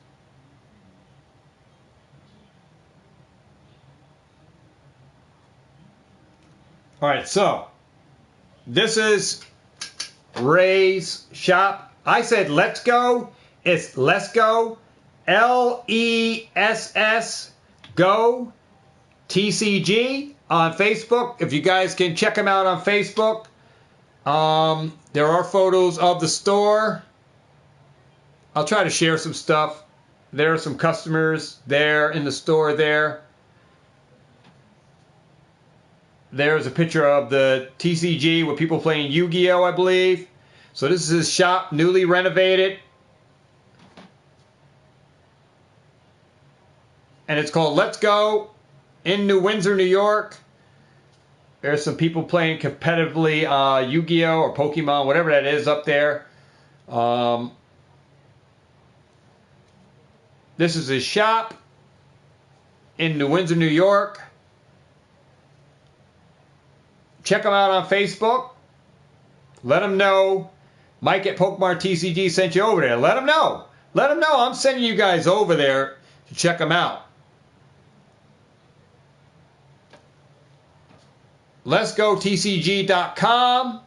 All right, so this is Ray's shop. I said let's go. It's let's go. LESS go TCG on Facebook. If you guys can check them out on Facebook. There are photos of the store. I'll try to share some stuff. There are some customers there in the store there. There's a picture of the TCG with people playing Yu-Gi-Oh, I believe. So this is his shop, newly renovated. And it's called Let's Go in New Windsor, New York. There's some people playing competitively Yu-Gi-Oh or Pokemon, whatever that is up there. This is his shop in New Windsor, New York. Check him out on Facebook. Let him know Mike at Pokemart TCG sent you over there. Let him know. Let him know I'm sending you guys over there to check him out. Let's go TCG.com.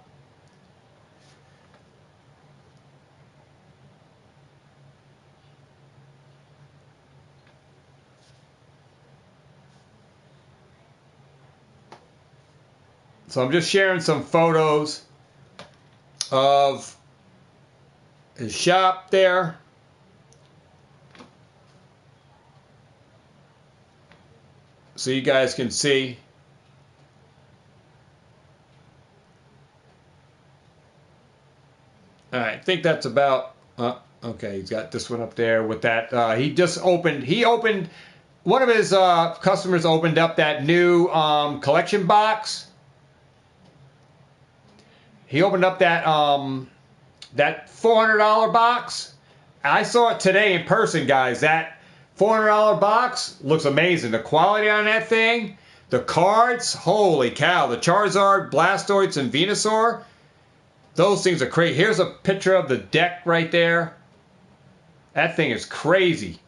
So I'm just sharing some photos of his shop there. So you guys can see. think that's about. Okay, he's got this one up there with that. He just opened. He opened. One of his customers opened up that new collection box. He opened up that that $400 box. I saw it today in person, guys. That $400 box looks amazing. The quality on that thing, the cards, holy cow. The Charizard, Blastoise, and Venusaur, those things are crazy. Here's a picture of the deck right there. That thing is crazy.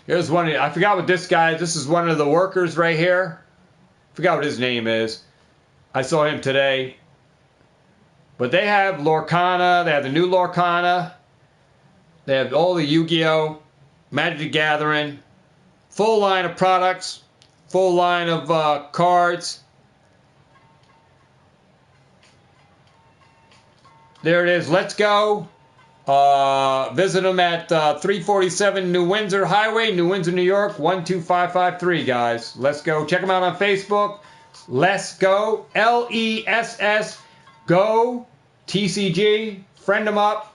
Here's one. I forgot what this guy. This is one of the workers right here. Forgot what his name is. I saw him today. But they have Lorcana. They have the new Lorcana. They have all the Yu-Gi-Oh, Magic the Gathering, full line of products, full line of cards. There it is. Let's go. Visit them at 347 New Windsor Highway, New Windsor, New York, 12553, guys. Let's go. Check them out on Facebook. Let's go. LESS Go TCG. Friend them up.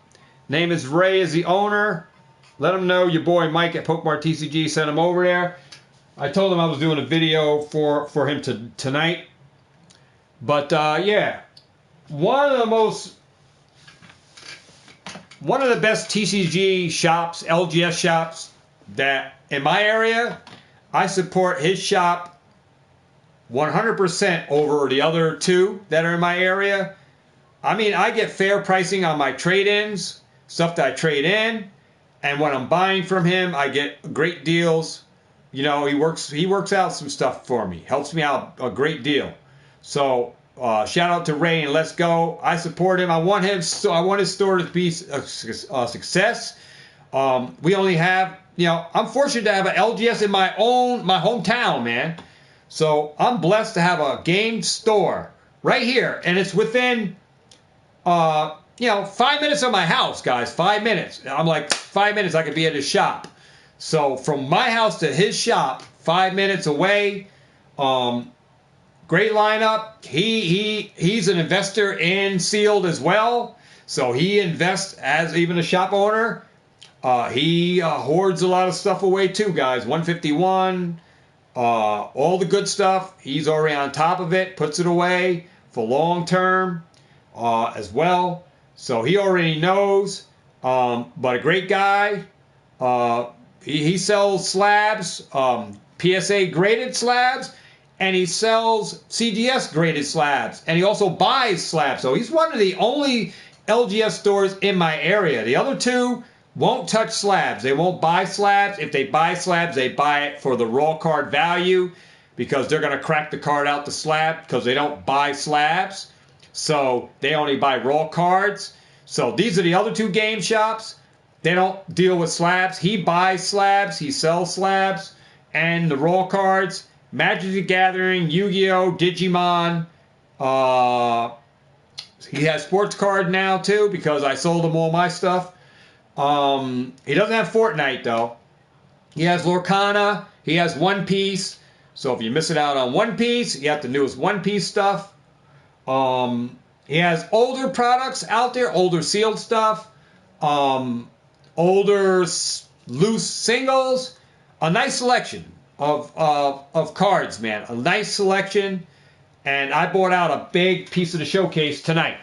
Name is Ray, is the owner. Let them know your boy Mike at Pokemart TCG sent him over there. I told him I was doing a video for him tonight. But yeah, one of the best TCG shops, LGS shops that in my area. I support his shop 100% over the other two that are in my area. I mean, I get fair pricing on my trade-ins, stuff that I trade in, and when I'm buying from him, I get great deals. You know, he works out some stuff for me, helps me out a great deal. So shout out to Ray and Let's Go. I support him. I want his store to be a success. We only have, I'm fortunate to have an LGS in my hometown, man. So I'm blessed to have a game store right here, and it's within 5 minutes of my house, guys. 5 minutes. I'm like 5 minutes I could be at his shop. So from my house to his shop, 5 minutes away. Great lineup. He's an investor in Sealed as well. So he invests as even a shop owner. He hoards a lot of stuff away too, guys. 151, all the good stuff. He's already on top of it, puts it away for long term as well. So he already knows. But a great guy. He sells slabs, PSA graded slabs, and he sells CGS graded slabs, and he also buys slabs. So he's one of the only LGS stores in my area. The other two won't touch slabs. They won't buy slabs. If they buy slabs, they buy it for the raw card value because they're going to crack the card out the slab because they don't buy slabs. So they only buy raw cards. So these are the other two game shops. They don't deal with slabs. He buys slabs. He sells slabs. And the raw cards, Magic the Gathering, Yu-Gi-Oh, Digimon. He has sports card now too because I sold him all my stuff. He doesn't have Fortnite though. He has Lorcana. He has One Piece. So if you're missing out on One Piece, you have the newest One Piece stuff. He has older products out there, older sealed stuff, older loose singles. A nice selection of cards, man. A nice selection. And I bought out a big piece of the showcase tonight.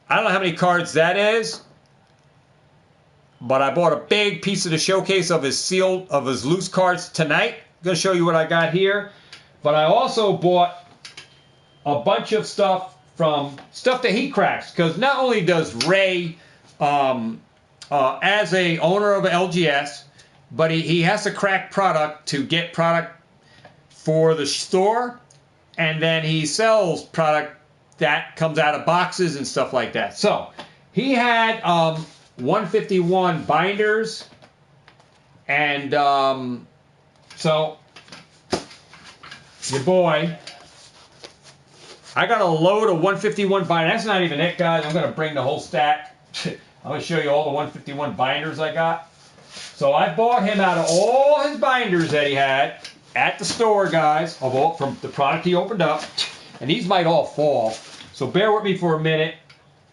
I don't know how many cards that is, but I bought a big piece of the showcase of his loose cards tonight. I'm going to show you what I got here. But I also bought a bunch of stuff that he cracks. Because not only does Ray, as a owner of LGS, but he has to crack product to get product for the store. And then he sells product that comes out of boxes and stuff like that. So he had 151 binders. And so your boy, I got a load of 151 binders. That's not even it, guys. I'm going to bring the whole stack. I'm going to show you all the 151 binders I got. So I bought him out of all his binders that he had at the store, guys, from the product he opened up. And these might all fall. So bear with me for a minute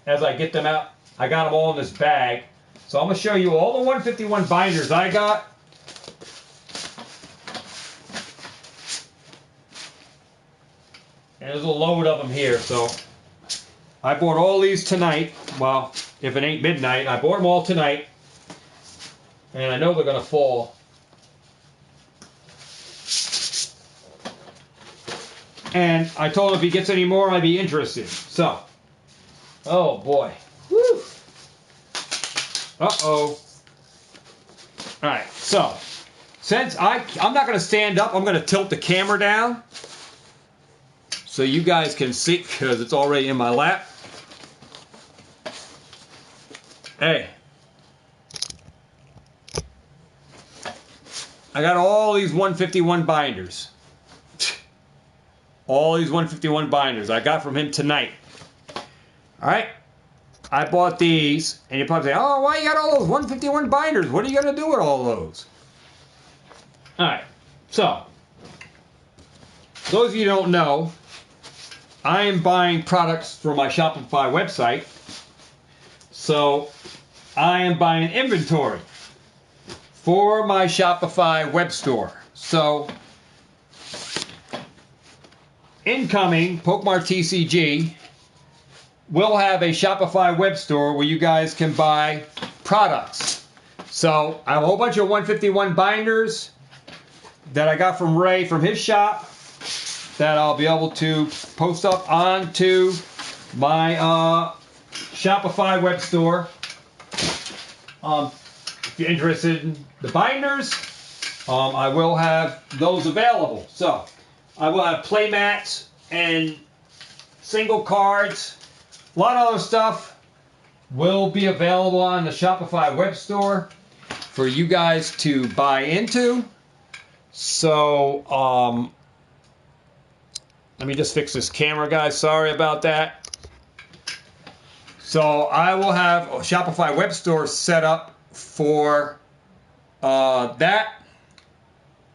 as I get them out. I got them all in this bag. So I'm going to show you all the 151 binders I got. And there's a load of them here. So I bought all these tonight. Well, if it ain't midnight, I bought them all tonight. And I know they're going to fall. And I told him if he gets any more, I'd be interested. So, oh boy. Woo. Uh-oh. Alright, so, since I'm not going to stand up, I'm going to tilt the camera down so you guys can see, because it's already in my lap. Hey. I got all these 151 binders. All these 151 binders I got from him tonight. Alright? I bought these, and you probably say, oh, why you got all those 151 binders? What are you going to do with all those? Alright, so, those of you who don't know, I am buying products for my Shopify website. So, I am buying inventory for my Shopify web store. So, incoming Pokemart TCG will have a Shopify web store where you guys can buy products. So I have a whole bunch of 151 binders that I got from Ray from his shop that I'll be able to post up onto my Shopify web store. If you're interested in the binders, I will have those available. So I will have play mats and single cards. A lot of other stuff will be available on the Shopify web store for you guys to buy into. So, let me just fix this camera, guys. Sorry about that. So, I will have a Shopify web store set up for that.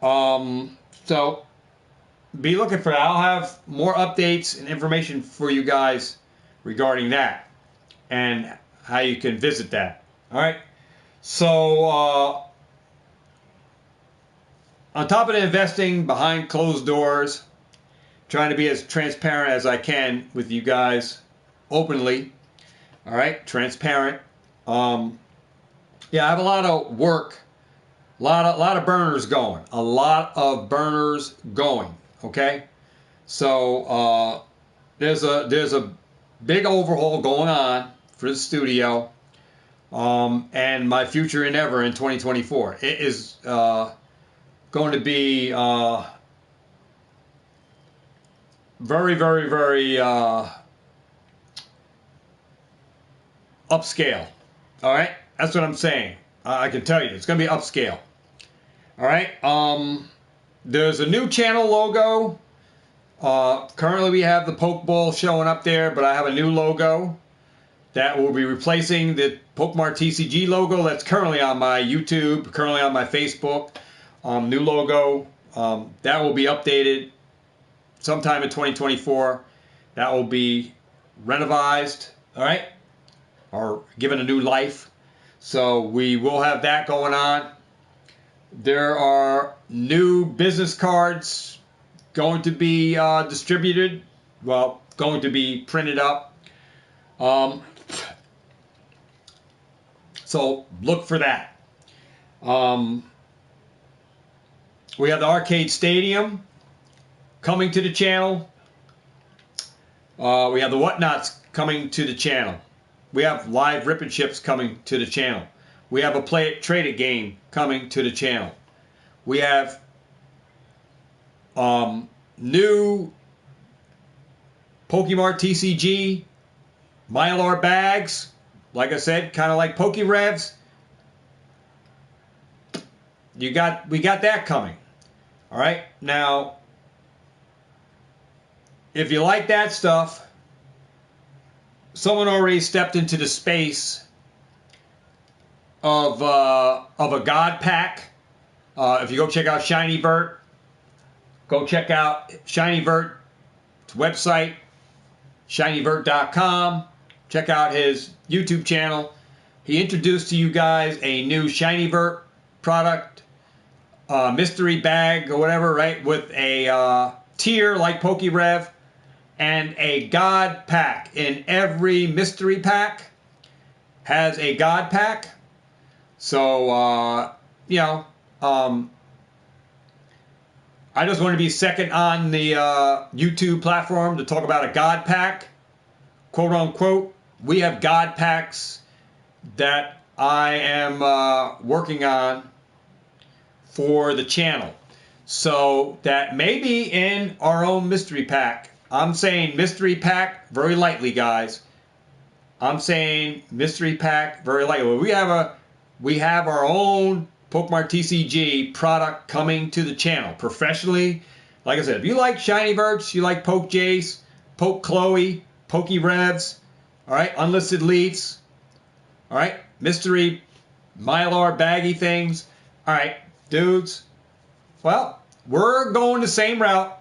So, be looking for that. I'll have more updates and information for you guys regarding that and how you can visit that. All right. So, on top of the investing behind closed doors, trying to be as transparent as I can with you guys openly. All right. Transparent. Yeah, I have a lot of work, a lot of burners going, a lot of burners going. Okay, so there's a big overhaul going on for the studio, and my future endeavor in 2024. It is going to be very, very, very upscale. All right, that's what I'm saying. I can tell you, it's going to be upscale. All right. There's a new channel logo. Currently we have the Pokeball showing up there, but I have a new logo that will be replacing the Pokemart TCG logo that's currently on my YouTube, currently on my Facebook. New logo. That will be updated sometime in 2024. That will be renovized, all right, or given a new life. So we will have that going on. There are new business cards going to be distributed. Well, going to be printed up. So look for that. We have the Arcade Stadium coming to the channel. We have the Whatnots coming to the channel. We have live Rip and Chips coming to the channel. We have a Play It, Trade It game coming to the channel. We have new Pokemart TCG Mylar bags. Like I said, kind of like Pokerevs. We got that coming. All right. Now, if you like that stuff, someone already stepped into the space of a God pack. If you go check out Shiny Vert, go check out Shiny Vert's website, shinyvert.com. Check out his YouTube channel. He introduced to you guys a new Shiny Vert product, mystery bag or whatever, right? With a tier like PokeRev and a God pack. In every mystery pack has a God pack. So, you know, I just want to be second on the YouTube platform to talk about a God pack, quote unquote. We have God packs that I am working on for the channel. So that may be in our own mystery pack. I'm saying mystery pack very lightly, guys. I'm saying mystery pack very lightly. We have our own Pokemart TCG product coming to the channel professionally. Like I said, if you like Shiny Verts, you like Poke Jace, Poke Chloe, PokeRevs, all right, Unlisted Leafs, all right, mystery Mylar baggy things. All right, dudes. Well, we're going the same route.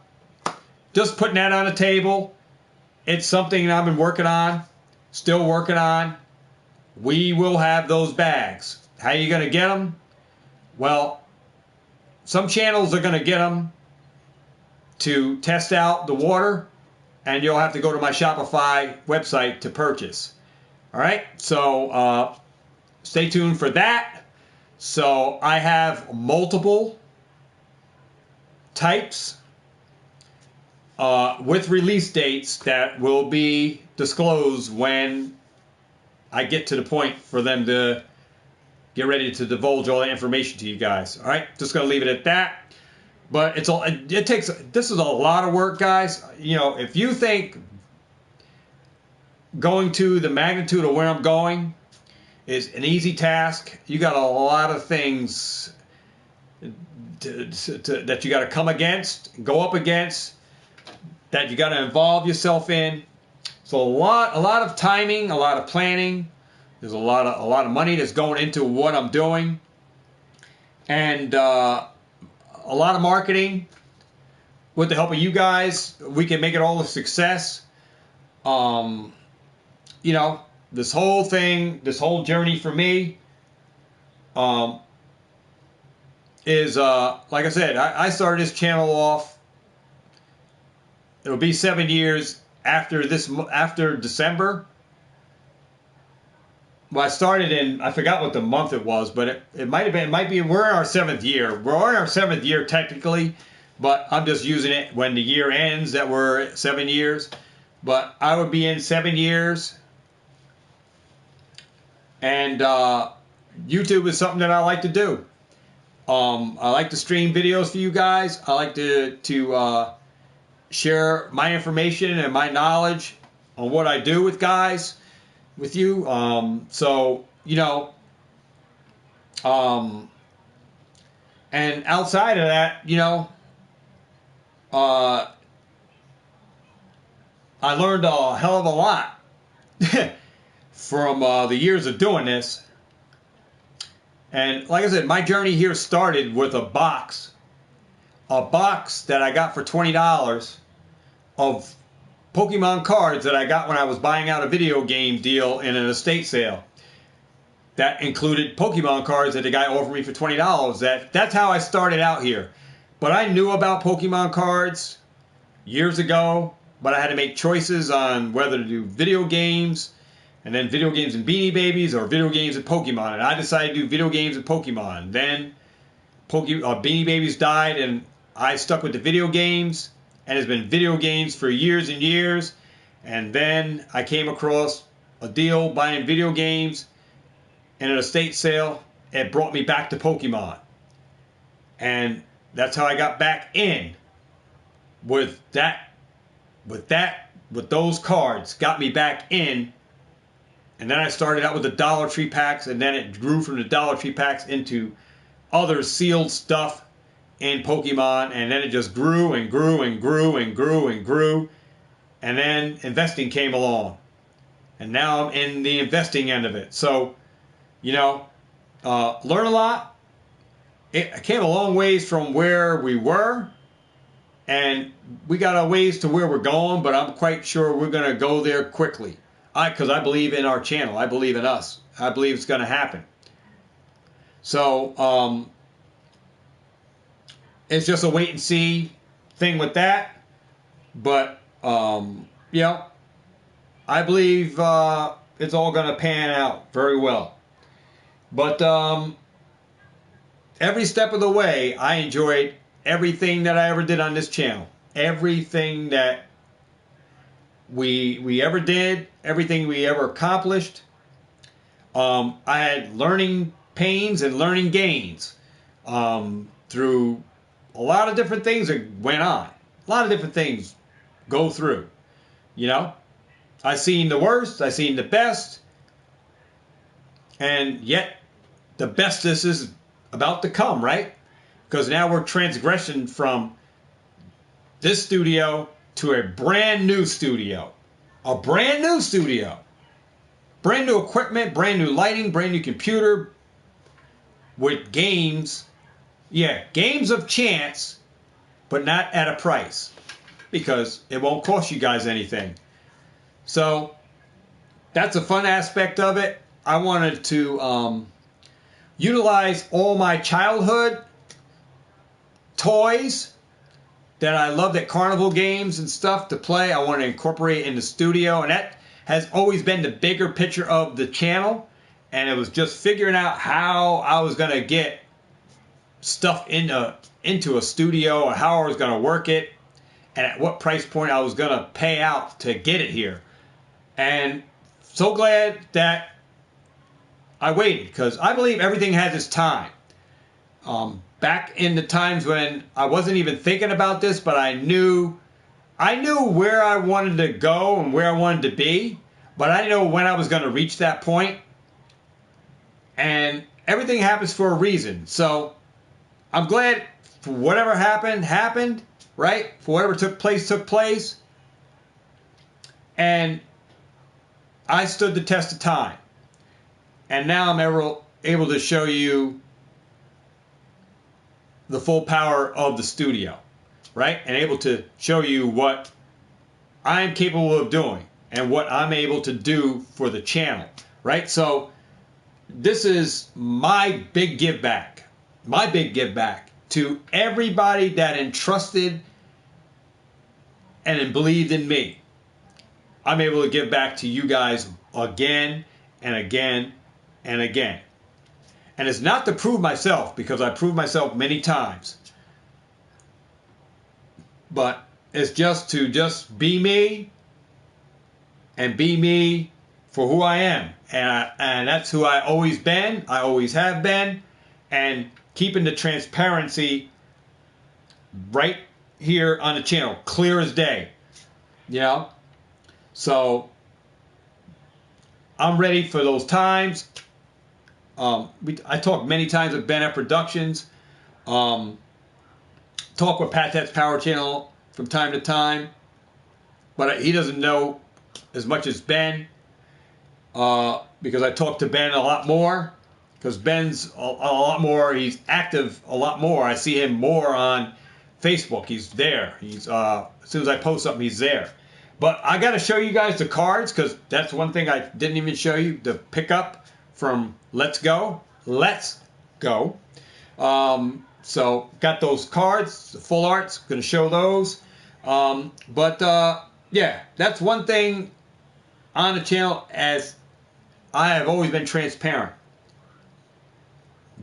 Just putting that on the table. It's something that I've been working on, still working on. We will have those bags. How are you going to get them? Well, some channels are going to get them to test out the water, and you'll have to go to my Shopify website to purchase. All right, so stay tuned for that. So I have multiple types with release dates that will be disclosed when I get to the point for them to get ready to divulge all the information to you guys. All right, just gonna leave it at that. But this is a lot of work, guys. You know, if you think going to the magnitude of where I'm going is an easy task, you got a lot of things that you got to come against, go up against, that you got to involve yourself in. So a lot of timing, a lot of planning. There's a lot of money that's going into what I'm doing, and a lot of marketing. With the help of you guys, we can make it all a success. You know, this whole thing, this whole journey for me, is like I said, I started this channel off. It'll be 7 years after December. Well, I started I forgot what the month it was, but it might be, we're in our 7th year. We're in our 7th year technically, but I'm just using it when the year ends that we're at 7 years. But I would be in 7 years. And YouTube is something that I like to do. I like to stream videos for you guys. I like to share my information and my knowledge on what I do with guys, with you. So, you know, and outside of that, you know, I learned a hell of a lot from the years of doing this. And like I said, my journey here started with a box that I got for $20 of Pokemon cards that I got when I was buying out a video game deal in an estate sale. That included Pokemon cards that the guy offered me for $20. That's how I started out here. But I knew about Pokemon cards years ago, but I had to make choices on whether to do video games, and then video games and Beanie Babies, or video games and Pokemon. And I decided to do video games and Pokemon. Then Beanie Babies died, and I stuck with the video games. And it's been video games for years and years. And then I came across a deal buying video games in an estate sale. It brought me back to Pokemon. And that's how I got back in with those cards. Got me back in. And then I started out with the Dollar Tree packs, and then it grew from the Dollar Tree packs into other sealed stuff in Pokemon, and then it just grew and grew and grew and grew and grew. And then investing came along. And now I'm in the investing end of it. So, you know, learn a lot. I came a long ways from where we were, and we got a ways to where we're going, but I'm quite sure we're going to go there quickly. Because I believe in our channel. I believe in us. I believe it's going to happen. So it's just a wait and see thing with that. But, you know, I believe it's all going to pan out very well. But every step of the way, I enjoyed everything that I ever did on this channel. Everything that we ever did, everything we ever accomplished. I had learning pains and learning gains through a lot of different things that went on. A lot of different things go through. You know, I seen the worst, I seen the best, and yet the bestest is about to come, right? Because now we're transgressing from this studio to a brand new studio. A brand new studio. Brand new equipment, brand new lighting, brand new computer with games. Yeah, games of chance, but not at a price. Because it won't cost you guys anything. So that's a fun aspect of it. I wanted to utilize all my childhood toys that I loved at carnival games and stuff to play. I wanted to incorporate in the studio, and that has always been the bigger picture of the channel. And it was just figuring out how I was going to get stuff into a studio, or how I was going to work it, and at what price point I was going to pay out to get it here. And so glad that I waited, because I believe everything has its time. Back in the times when I wasn't even thinking about this, but I knew where I wanted to go and where I wanted to be, but I didn't know when I was going to reach that point. And everything happens for a reason. So I'm glad for whatever happened, right? For whatever took place. And I stood the test of time. And now I'm able to show you the full power of the studio, right? And able to show you what I'm capable of doing and what I'm able to do for the channel, right? So this is my big give back to everybody that entrusted and believed in me. I'm able to give back to you guys again and again and again. And it's not to prove myself, because I proved myself many times. But it's just to be me, and be me for who I am. And that's who I always been. I always have been. And keeping the transparency right here on the channel, clear as day. You know? So I'm ready for those times. I talk many times with Ben at Productions. Talk with Pat That's Power Channel from time to time. But he doesn't know as much as Ben. Because I talk to Ben a lot more. Because Ben's a lot more, he's active a lot more. I see him more on Facebook. He's there. He's as soon as I post something, he's there. But I got to show you guys the cards, because that's one thing I didn't even show you. The pickup from Let's Go. So got those cards, the full arts. Going to show those. Yeah, that's one thing on the channel, as I have always been transparent.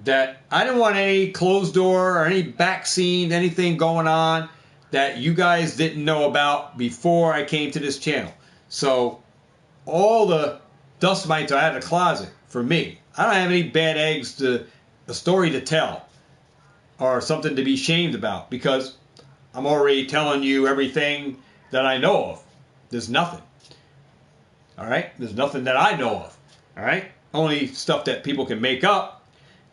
That I didn't want any closed door or any back scene, anything going on that you guys didn't know about before I came to this channel. So all the dust mites are out of the closet for me. I don't have any bad eggs a story to tell or something to be shamed about, because I'm already telling you everything that I know of. There's nothing. All right? There's nothing that I know of. All right? Only stuff that people can make up.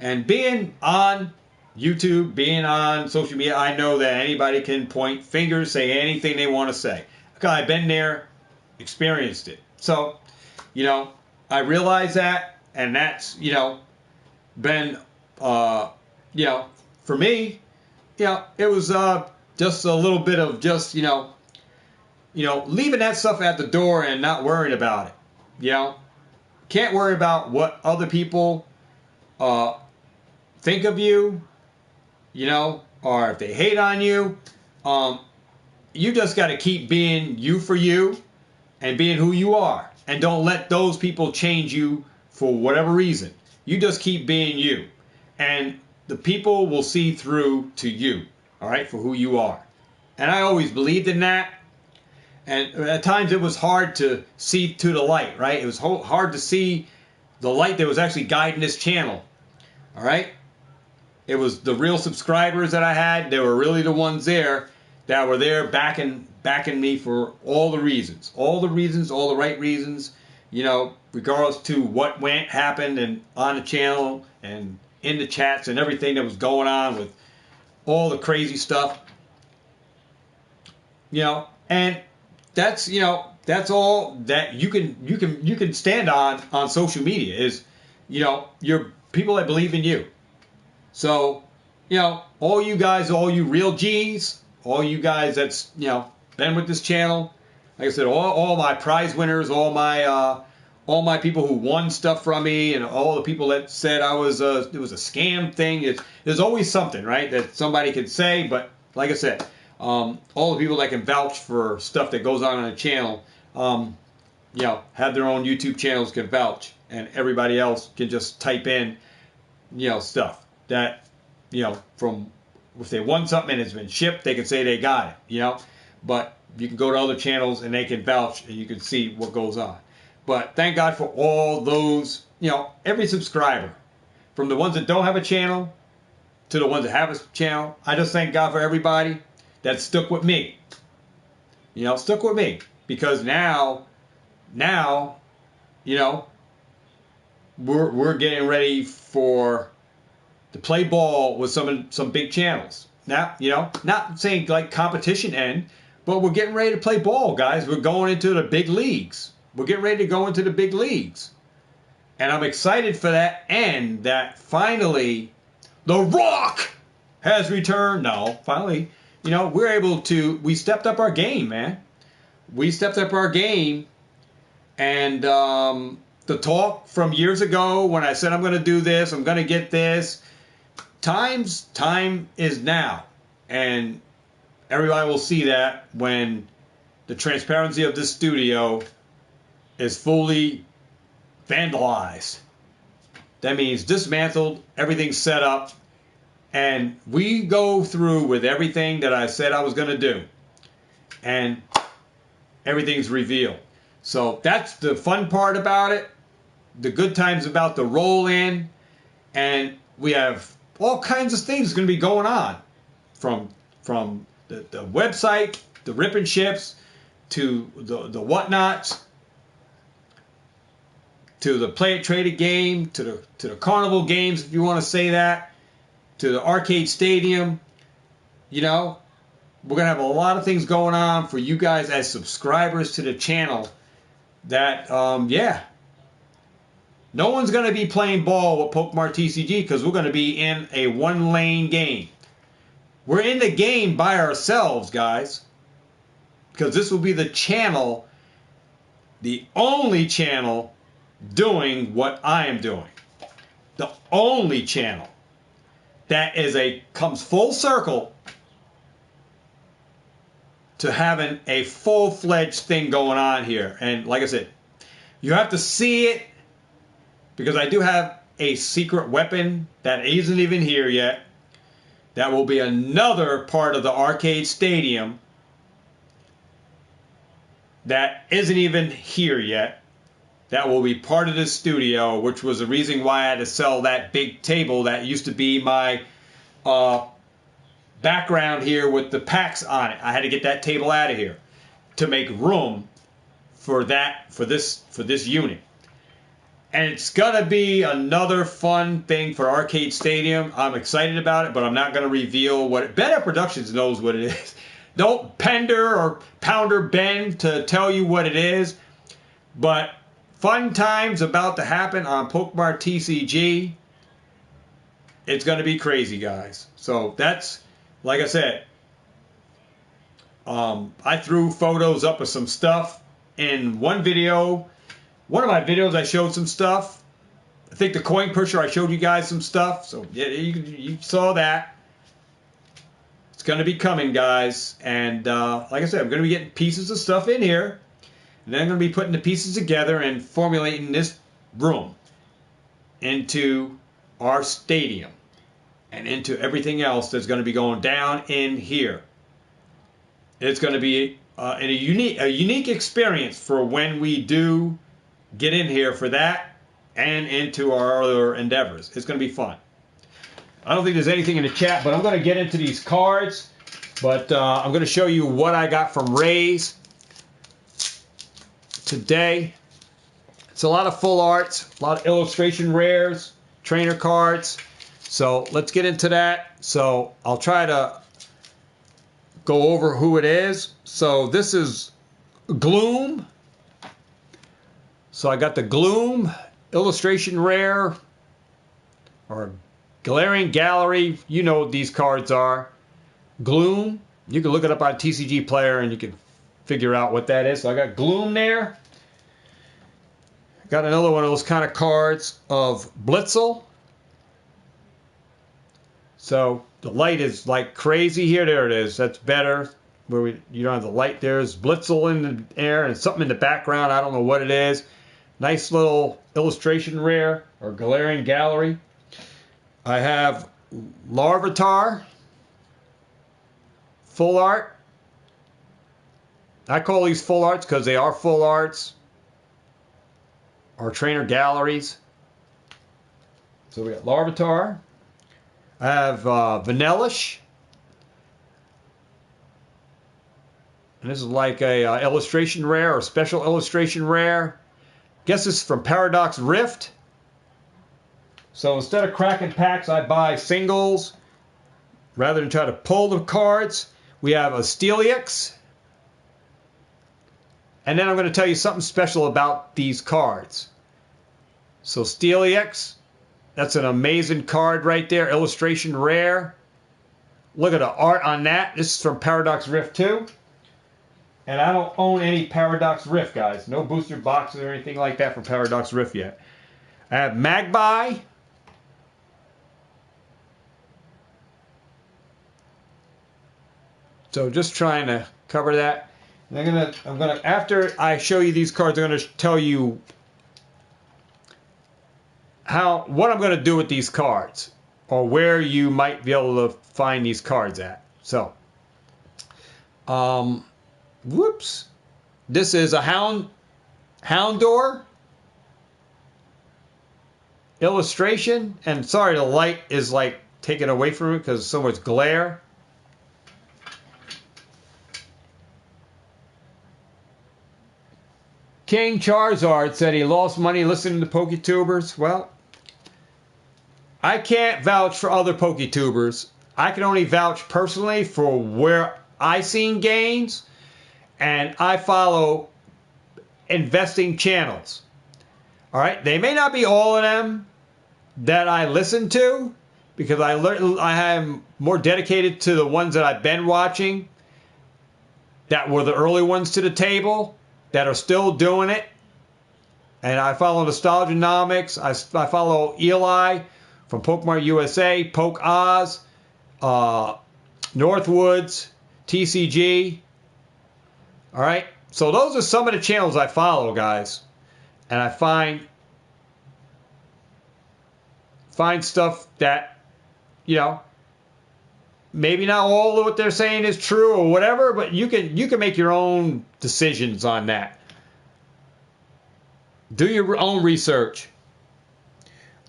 And being on YouTube, being on social media, I know that anybody can point fingers, say anything they want to say. Okay, I've been there, experienced it. So, I realize that, and that's, been, you know, for me, you know, it was just a little bit of just, leaving that stuff at the door and not worrying about it. You know, can't worry about what other people think of you, or if they hate on you. You just got to keep being you for you and being who you are. And don't let those people change you for whatever reason. You just keep being you. And the people will see through to you, all right, for who you are. And I always believed in that. And at times it was hard to see to the light, right? It was hard to see the light that was actually guiding this channel, all right? It was the real subscribers that I had. They were really the ones there that were there backing me for all the reasons, all the right reasons, regardless to what happened and on the channel and in the chats and everything that was going on with all the crazy stuff, and that's all that you can stand on social media is, your people that believe in you. So, all you guys, all you real G's, all you guys that's, been with this channel, like I said, all my prize winners, all my people who won stuff from me, and all the people that said it was a scam thing. There's always something, right, that somebody could say, but like I said, all the people that can vouch for stuff that goes on the channel, have their own YouTube channels, can vouch, and everybody else can just type in, stuff that, from if they won something and it's been shipped, they can say they got it, but you can go to other channels and they can vouch and you can see what goes on. But thank God for all those, every subscriber, from the ones that don't have a channel to the ones that have a channel. I just thank God for everybody that stuck with me, stuck with me, because now, we're getting ready to play ball with some big channels. Now, not saying like competition end, but we're getting ready to play ball, guys. We're going into the big leagues. We're getting ready to go into the big leagues. And I'm excited for that, and that finally The Rock has returned. No, finally, we stepped up our game, man. We stepped up our game, and the talk from years ago when I said I'm going to do this, I'm going to get this, time is now. And everybody will see that when the transparency of this studio is fully vandalized. That means dismantled, everything's set up, and we go through with everything that I said I was going to do. And everything's revealed. So that's the fun part about it. The good times about the roll in. And we have all kinds of things going to be going on. From the website, the rip and ships, to the whatnots, to the play it trade it game, to the carnival games, if you want to say that, to the arcade stadium. We're going to have a lot of things going on for you guys as subscribers to the channel that, no one's going to be playing ball with Pokemart TCG because we're going to be in a one-lane game. We're in the game by ourselves, guys, because this will be the channel, the only channel doing what I am doing. The only channel that comes full circle to having a full-fledged thing going on here. And like I said, you have to see it, because I do have a secret weapon that isn't even here yet. That will be another part of the arcade stadium that isn't even here yet. That will be part of this studio, which was the reason why I had to sell that big table that used to be my background here with the packs on it. I had to get that table out of here to make room for this unit. And it's gonna be another fun thing for Arcade Stadium. I'm excited about it, but I'm not gonna reveal what Better Productions knows what it is. Don't Pender or Pounder Ben to tell you what it is. But fun times about to happen on Pokemart TCG. it's going to be crazy, guys. So that's, like I said, I threw photos up of some stuff in one video. One of my videos, I showed some stuff. I think the coin pusher, I showed you guys some stuff. So yeah, you saw that. It's going to be coming, guys. And like I said, I'm going to be getting pieces of stuff in here. And then I'm going to be putting the pieces together and formulating this room into our stadium and into everything else that's going to be going down in here. It's going to be a unique experience for when we do get in here for that and into our other endeavors. It's going to be fun. I don't think there's anything in the chat, but I'm going to get into these cards. But I'm going to show you what I got from Ray's today. It's a lot of full arts, a lot of illustration rares, trainer cards. So let's get into that. So I'll try to go over who it is. So this is Gloom. So I got the Gloom illustration rare or Galarian Gallery. You know what these cards are. Gloom. You can look it up on TCG Player and you can figure out what that is. So I got Gloom there. Got another one of those kind of cards of Blitzel. So the light is like crazy here. There it is. That's better. Where you don't have the light. There's Blitzel in the air and something in the background. I don't know what it is. Nice little illustration rare or Galarian Gallery. I have Larvitar. Full art. I call these full arts because they are full arts. Or trainer galleries. So we got Larvitar. I have Vanillish. And this is like a illustration rare or special illustration rare. Guess this is from Paradox Rift. So instead of cracking packs, I buy singles. Rather than try to pull the cards, we have a Steelix. And then I'm going to tell you something special about these cards. So Steelix, that's an amazing card right there. Illustration rare. Look at the art on that. This is from Paradox Rift 2. And I don't own any Paradox Rift, guys. No booster boxes or anything like that from Paradox Rift yet. I have Magpie. So just trying to cover that. And I'm gonna after I show you these cards, I'm gonna tell you what I'm gonna do with these cards, or where you might be able to find these cards at. So, whoops, this is a Houndour illustration, and sorry, the light is like taken away from it because so much glare. King Charizard said he lost money listening to PokeTubers. Well, I can't vouch for other PokeTubers. I can only vouch personally for where I seen gains, and I follow investing channels. All right, they may not be all of them that I listen to because I am more dedicated to the ones that I've been watching that were the early ones to the table, that are still doing it. And I follow Nostalgianomics. I follow Eli from Pokemart USA, Poke Oz, Northwoods, TCG. All right. So those are some of the channels I follow, guys. And I find stuff that, you know, maybe not all of what they're saying is true or whatever, but you can make your own decisions on that. Do your own research.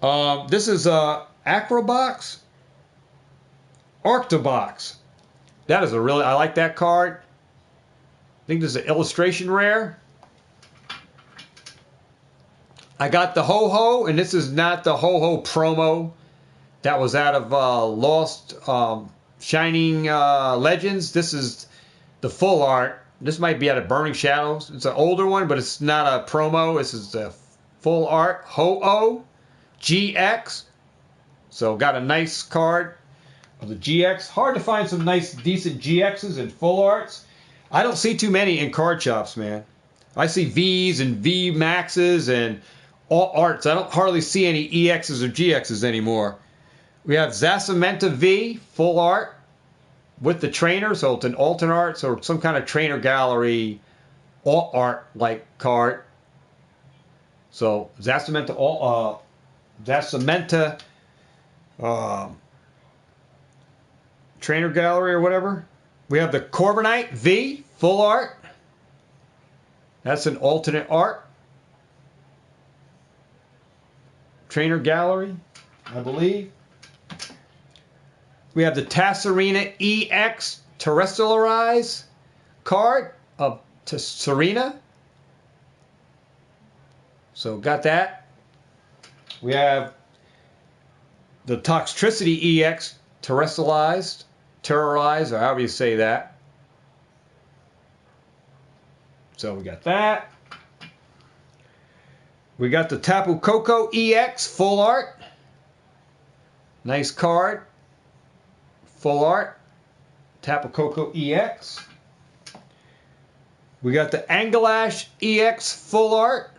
This is Acrobox, Arctobox. That is I like that card. I think this is an illustration rare. I got the Ho-Ho, and this is not the Ho-Ho promo that was out of Lost Shining Legends. This is the full art. This might be out of Burning Shadows. It's an older one, but it's not a promo. This is the full art. Ho-Oh GX. So got a nice card of the GX. Hard to find some nice, decent GXs and full arts. I don't see too many in card shops, man. I see Vs and V Maxes and all arts. I don't hardly see any EXs or GXs anymore. We have Zasamenta V, full art with the trainer, so it's an alternate art, so some kind of trainer gallery alt art like card. So Zasamenta trainer gallery or whatever. We have the Corviknight V, full art. That's an alternate art. Trainer gallery, I believe. We have the Tasserina EX Terrestrialize card of Serena. So got that. We have the Toxtricity EX Terrestrialized, or however you say that. So we got that. We got the Tapu Koko EX full art. Nice card. Full art. Tapu Koko EX. We got the Angelash EX full art.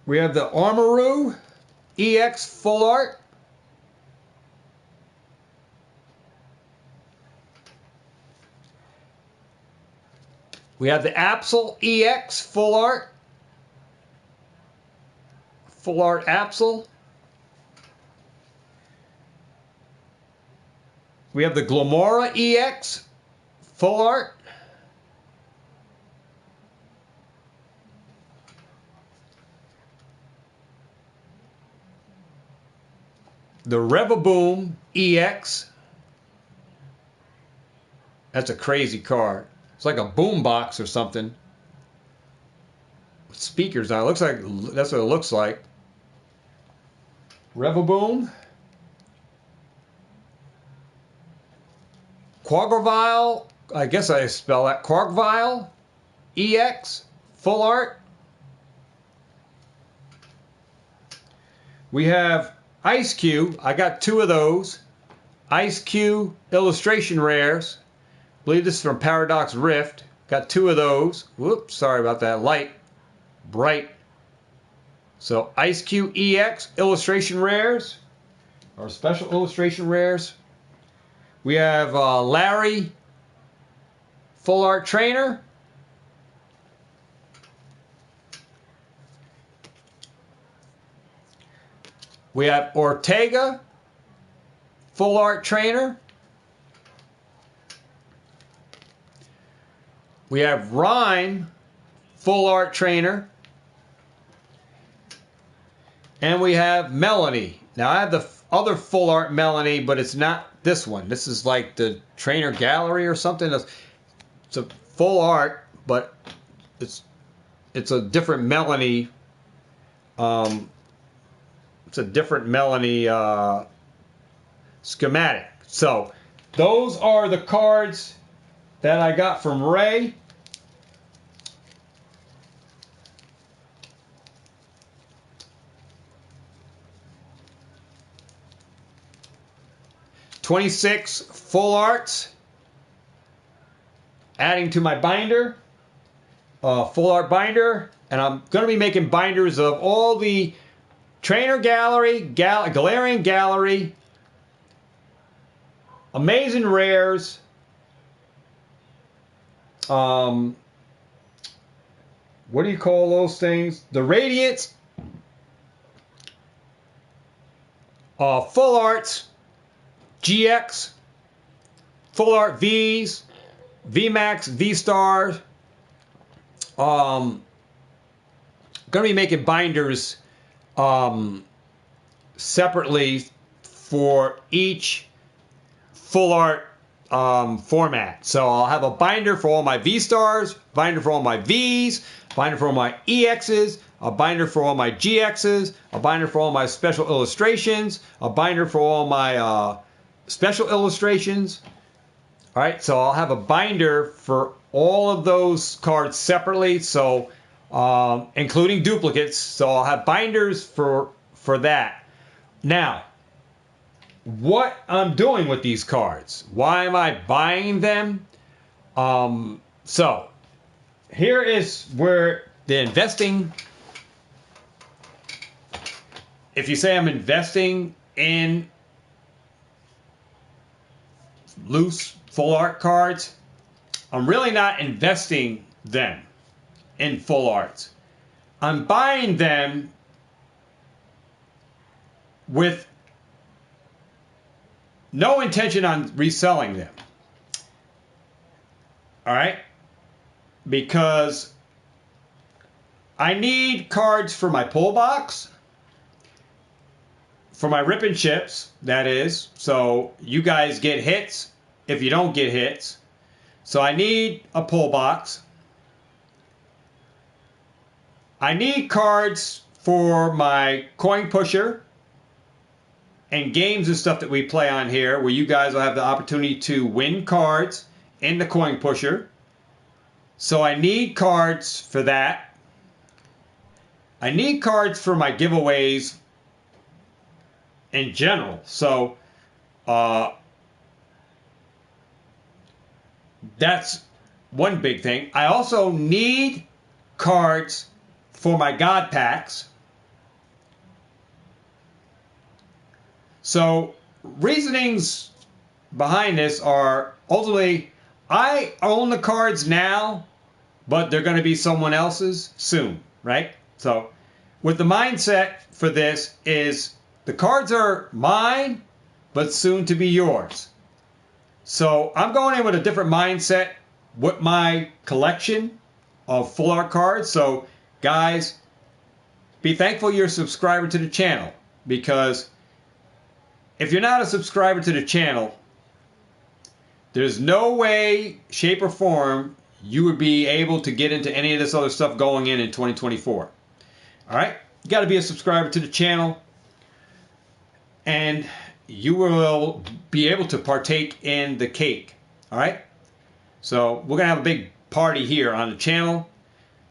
We have the Armaru EX full art. We have the Absol EX full art. Full art Absol. We have the Glamora EX full art. The Revaboom EX. That's a crazy card. It's like a boom box or something. With speakers on it. Looks like that's what it looks like. Revaboom. Quagvile, I guess I spell that. Quagvile EX full art. We have Ice Cube. I got two of those. Ice Cube illustration rares. I believe this is from Paradox Rift. Got two of those. Whoops, sorry about that. Light, bright. So Ice Cube EX illustration rares, or special illustration rares. We have Larry full art trainer. We have Ortega full art trainer. We have Rhyme full art trainer. And we have Melanie. Now I have the other full art Melanie, but it's not this one. This is like the trainer gallery or something. It's a full art, but it's a different Melanie. It's a different Melanie schematic. So those are the cards that I got from Ray. $26 full arts. Adding to my binder. Full art binder. And I'm going to be making binders of all the Trainer Gallery, Galarian Gallery, Amazing Rares, what do you call those things? The Radiants, Full Arts, GX, Full Art Vs, VMAX, V-Stars. Going to be making binders separately for each full art format. So I'll have a binder for all my V-Stars, binder for all my Vs, binder for all my EXs, a binder for all my GXs, a binder for all my special illustrations, a binder for all my special illustrations. All right, so I'll have a binder for all of those cards separately, so including duplicates. So I'll have binders for that. Now, what I'm doing with these cards? Why am I buying them? So here is where the investing. If you say I'm investing in loose full art cards, I'm really not investing them in full arts. I'm buying them with no intention on reselling them. All right? Because I need cards for my pull box, for my rip and chips, that is. So you guys get hits if you don't get hits. So I need a pull box. I need cards for my coin pusher and games and stuff that we play on here, where you guys will have the opportunity to win cards in the coin pusher. So I need cards for that. I need cards for my giveaways in general. So that's one big thing. I also need cards for my God packs. So reasonings behind this are ultimately, I own the cards now, but they're going to be someone else's soon, right? So with the mindset for this is the cards are mine, but soon to be yours. So I'm going in with a different mindset with my collection of full art cards. So guys, be thankful you're a subscriber to the channel, because if you're not a subscriber to the channel, there's no way, shape, or form you would be able to get into any of this other stuff going in 2024. All right? You got to be a subscriber to the channel, and you will be able to partake in the cake. All right? So we're going to have a big party here on the channel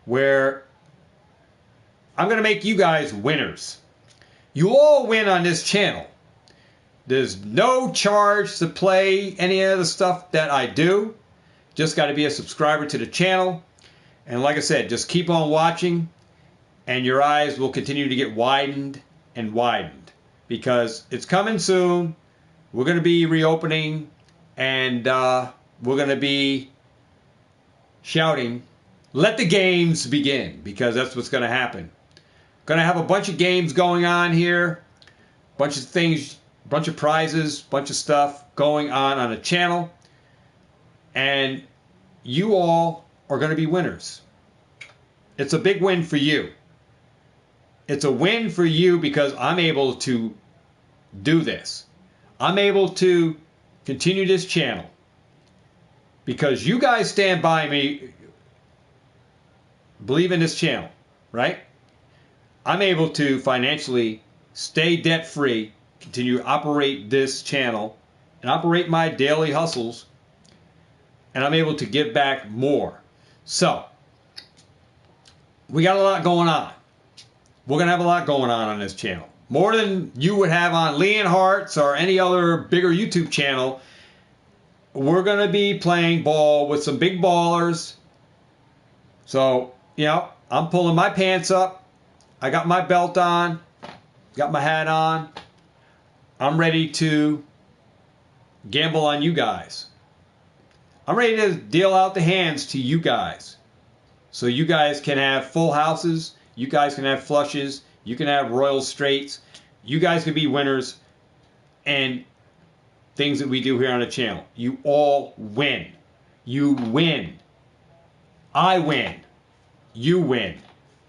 where I'm going to make you guys winners. You all win on this channel. There's no charge to play any of the stuff that I do. Just got to be a subscriber to the channel. And like I said, just keep on watching, and your eyes will continue to get widened and widened, because it's coming soon. We're going to be reopening, and we're going to be shouting, "Let the games begin," because that's what's going to happen. Going to have a bunch of games going on here, bunch of things, bunch of prizes, bunch of stuff going on the channel, and you all are going to be winners. It's a big win for you. It's a win for you because I'm able to do this. I'm able to continue this channel because you guys stand by me, believe in this channel, right? I'm able to financially stay debt-free, continue to operate this channel, and operate my daily hustles, and I'm able to give back more. So, we got a lot going on. We're going to have a lot going on this channel. More than you would have on Leonhardt's or any other bigger YouTube channel. We're going to be playing ball with some big ballers. So, you know, I'm pulling my pants up. I got my belt on. Got my hat on. I'm ready to gamble on you guys. I'm ready to deal out the hands to you guys. So you guys can have full houses. You guys can have flushes. You can have royal straights. You guys can be winners. And things that we do here on the channel. You all win. You win. I win. You win.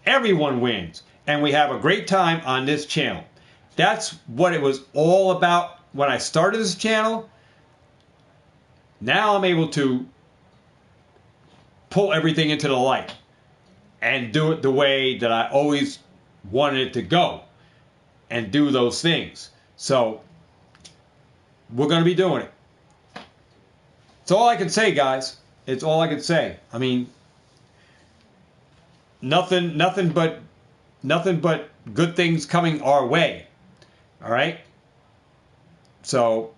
Everyone wins. And we have a great time on this channel. That's what it was all about when I started this channel. Now I'm able to pull everything into the light and do it the way that I always wanted it to go and do those things. So we're going to be doing it. That's all I can say, guys. It's all I can say. I mean, nothing but good things coming our way. All right. So,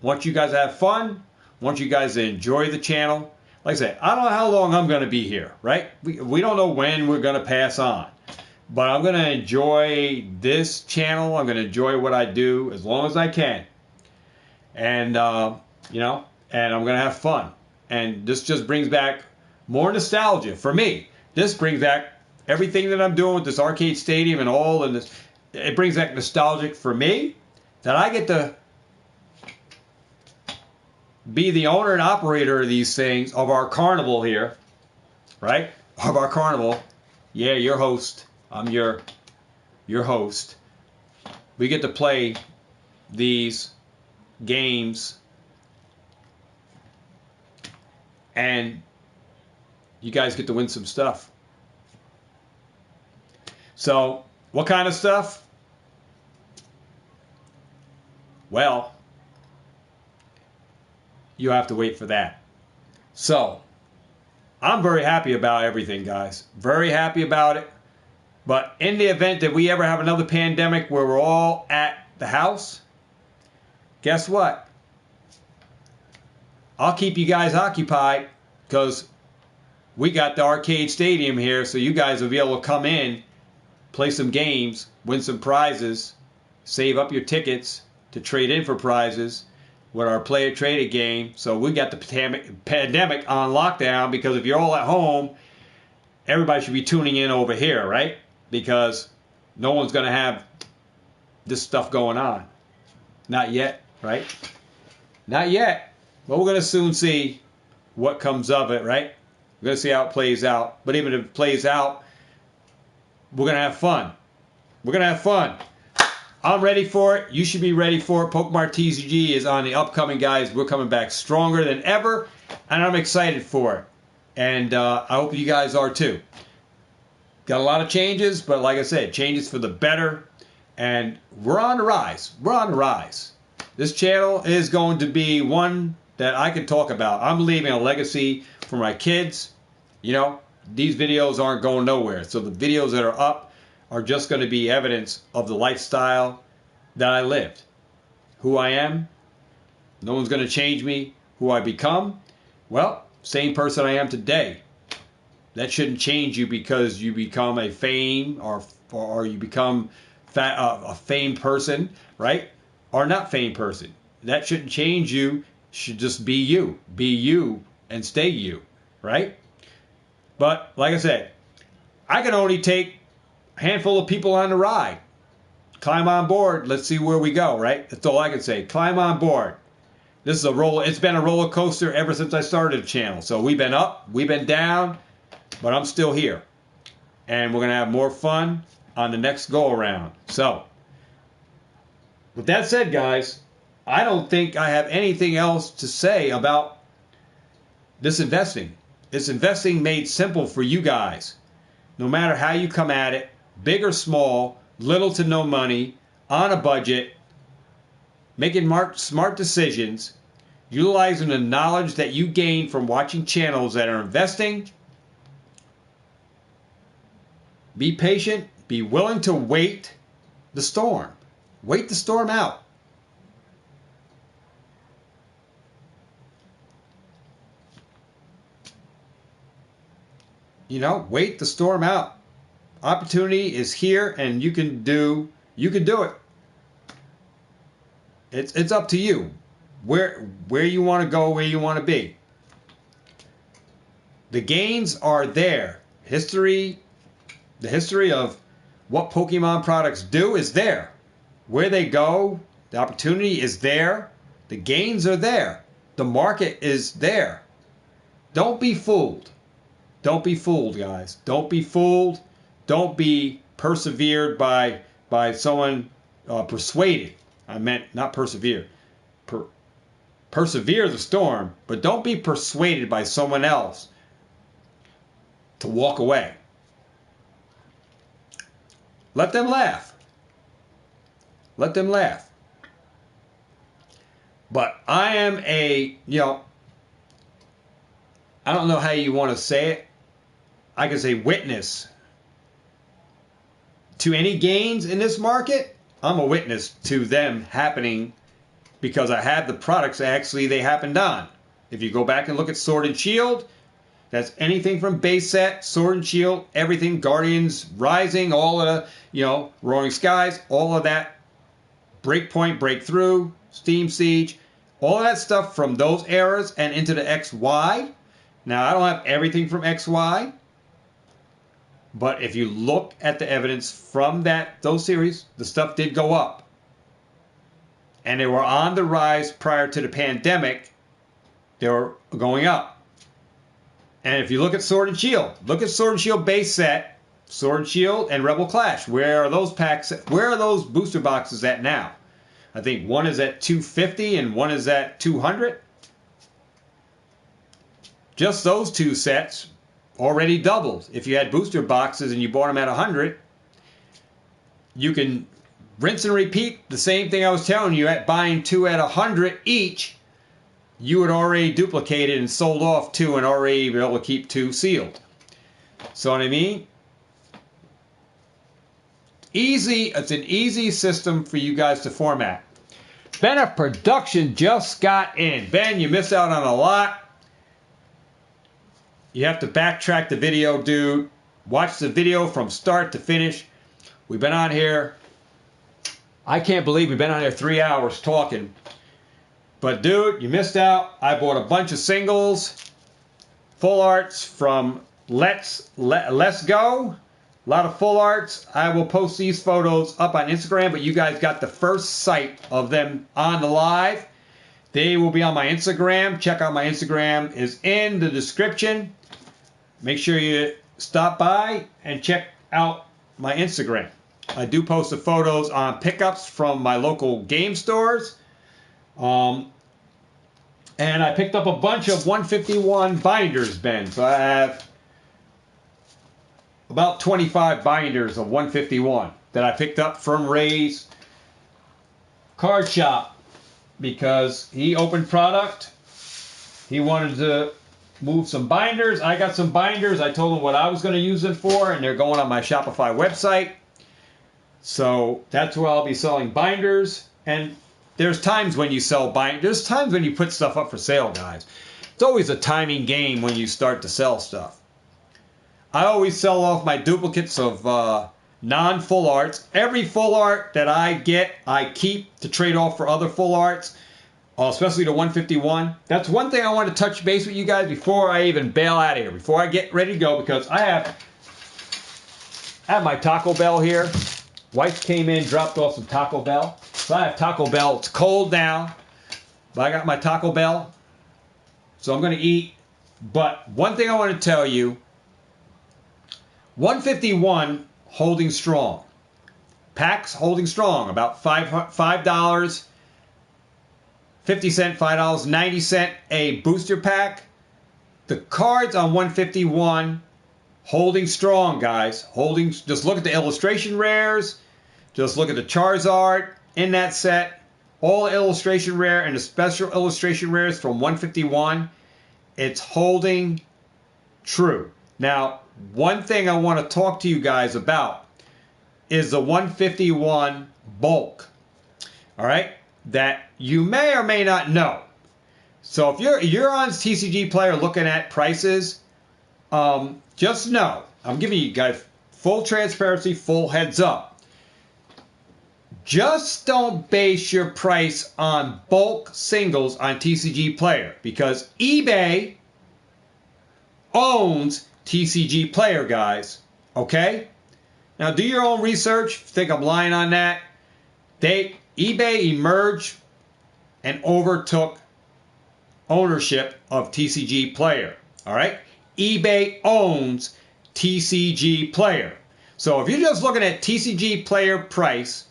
want you guys to have fun. Want you guys to enjoy the channel. Like I said, I don't know how long I'm going to be here, right? We don't know when we're going to pass on. But I'm going to enjoy this channel. I'm going to enjoy what I do as long as I can. And, and I'm going to have fun. And this just brings back more nostalgia for me. This brings back everything that I'm doing with this arcade stadium and all. And this, it brings back nostalgic for me that I get to be the owner and operator of these things, of our carnival here, right? Of our carnival. Yeah, your host. I'm your host. We get to play these games, and you guys get to win some stuff. So, what kind of stuff? Well, you have to wait for that. So, I'm very happy about everything, guys. Very happy about it. But in the event that we ever have another pandemic where we're all at the house, guess what? I'll keep you guys occupied because we got the arcade stadium here, so you guys will be able to come in, play some games, win some prizes, save up your tickets to trade in for prizes with our Play It Trade It game. So we got the pandemic on lockdown because if you're all at home, everybody should be tuning in over here, right? Because no one's going to have this stuff going on. Not yet, right? Not yet. But we're going to soon see what comes of it, right? We're going to see how it plays out. But even if it plays out, we're going to have fun. We're going to have fun. I'm ready for it. You should be ready for it. Pokemart TCG is on the upcoming, guys. We're coming back stronger than ever, and I'm excited for it. And I hope you guys are too. Got a lot of changes, but like I said, changes for the better. And we're on the rise. We're on the rise. This channel is going to be one that I can talk about. I'm leaving a legacy for my kids. These videos aren't going nowhere. So the videos that are up are just going to be evidence of the lifestyle that I lived. Who I am. No one's going to change me. Who I become. Well, same person I am today. That shouldn't change you because you become a fame or you become a famed person, right? Or not famed person. That shouldn't change you. Should just be you. Be you and stay you, right? But like I said, I can only take a handful of people on the ride. Climb on board. Let's see where we go, right? That's all I can say. Climb on board. This is it's been a roller coaster ever since I started the channel. So we've been up, we've been down, but I'm still here. And we're going to have more fun on the next go around. So, with that said, guys, I don't think I have anything else to say about this investing. This investing made simple for you guys. No matter how you come at it, big or small, little to no money, on a budget, making smart decisions, utilizing the knowledge that you gain from watching channels that are investing. Be patient. Be willing to wait the storm. Wait the storm out. Wait the storm out. Opportunity is here and you can do it. It's up to you. Where you want to go, where you want to be. The gains are there. The history of what Pokemon products do is there. Where they go, the opportunity is there. The gains are there. The market is there. Don't be fooled. Don't be fooled, guys. Don't be fooled. Don't be persevered by someone persuaded. I meant not persevere. Persevere the storm, but don't be persuaded by someone else to walk away. Let them laugh. Let them laugh. But I am I don't know how you want to say it. I can say witness to any gains in this market. I'm a witness to them happening because I have the products actually they happened on. If you go back and look at Sword and Shield, that's anything from base set, Sword and Shield, everything, Guardians Rising, all of the, Roaring Skies, all of that, Breakpoint, Breakthrough, Steam Siege, all of that stuff from those eras and into the XY. Now, I don't have everything from XY, but if you look at the evidence from those series, the stuff did go up. And they were on the rise prior to the pandemic. They were going up. And if you look at Sword and Shield, look at Sword and Shield base set, Sword and Shield and Rebel Clash. Where are those packs? Where are those booster boxes at now? I think one is at $250 and one is at $200. Just those two sets already doubled. If you had booster boxes and you bought them at $100, you can rinse and repeat the same thing I was telling you at buying two at $100 each. You had already duplicated and sold off two and already be able to keep two sealed. So what I mean? Easy. It's an easy system for you guys to format. Ben of Production just got in. Ben, you missed out on a lot. You have to backtrack the video, dude. Watch the video from start to finish. We've been on here. I can't believe we've been on here 3 hours talking. But dude, you missed out. I bought a bunch of singles, full arts from Let's Go. A lot of full arts. I will post these photos up on Instagram, but you guys got the first sight of them on the live. They will be on my Instagram. Check out my Instagram. It's in the description. Make sure you stop by and check out my Instagram. I do post the photos on pickups from my local game stores. And I picked up a bunch of 151 binders, Ben. So I have about 25 binders of 151 that I picked up from Ray's card shop because he opened product. He wanted to move some binders. I got some binders. I told him what I was going to use them for, and they're going on my Shopify website. So that's where I'll be selling binders. And there's times when you sell binders. There's times when you put stuff up for sale, guys. It's always a timing game when you start to sell stuff. I always sell off my duplicates of non-full arts. Every full art that I get, I keep to trade off for other full arts, especially the 151. That's one thing I want to touch base with you guys before I even bail out of here, before I get ready to go, because I have my Taco Bell here. Wife came in, dropped off some Taco Bell. So I have Taco Bell. It's cold now, but I got my Taco Bell. So I'm going to eat. But one thing I want to tell you, 151 holding strong. Packs holding strong, about $5, $50, $5.90 a booster pack. The cards on 151 holding strong, guys. Just look at the illustration rares. Just look at the Charizard in that set. All the illustration rare and the special illustration rares from 151. It's holding true. Now, one thing I want to talk to you guys about is the 151 bulk. All right? That you may or may not know. So if you're on TCG Player looking at prices, just know, I'm giving you guys full transparency, full heads up. Just don't base your price on bulk singles on TCG Player because eBay owns TCG Player, guys. Okay? Now do your own research. Think I'm lying on that. eBay emerged and overtook ownership of TCG Player. All right? eBay owns TCG Player. So if you're just looking at TCG Player price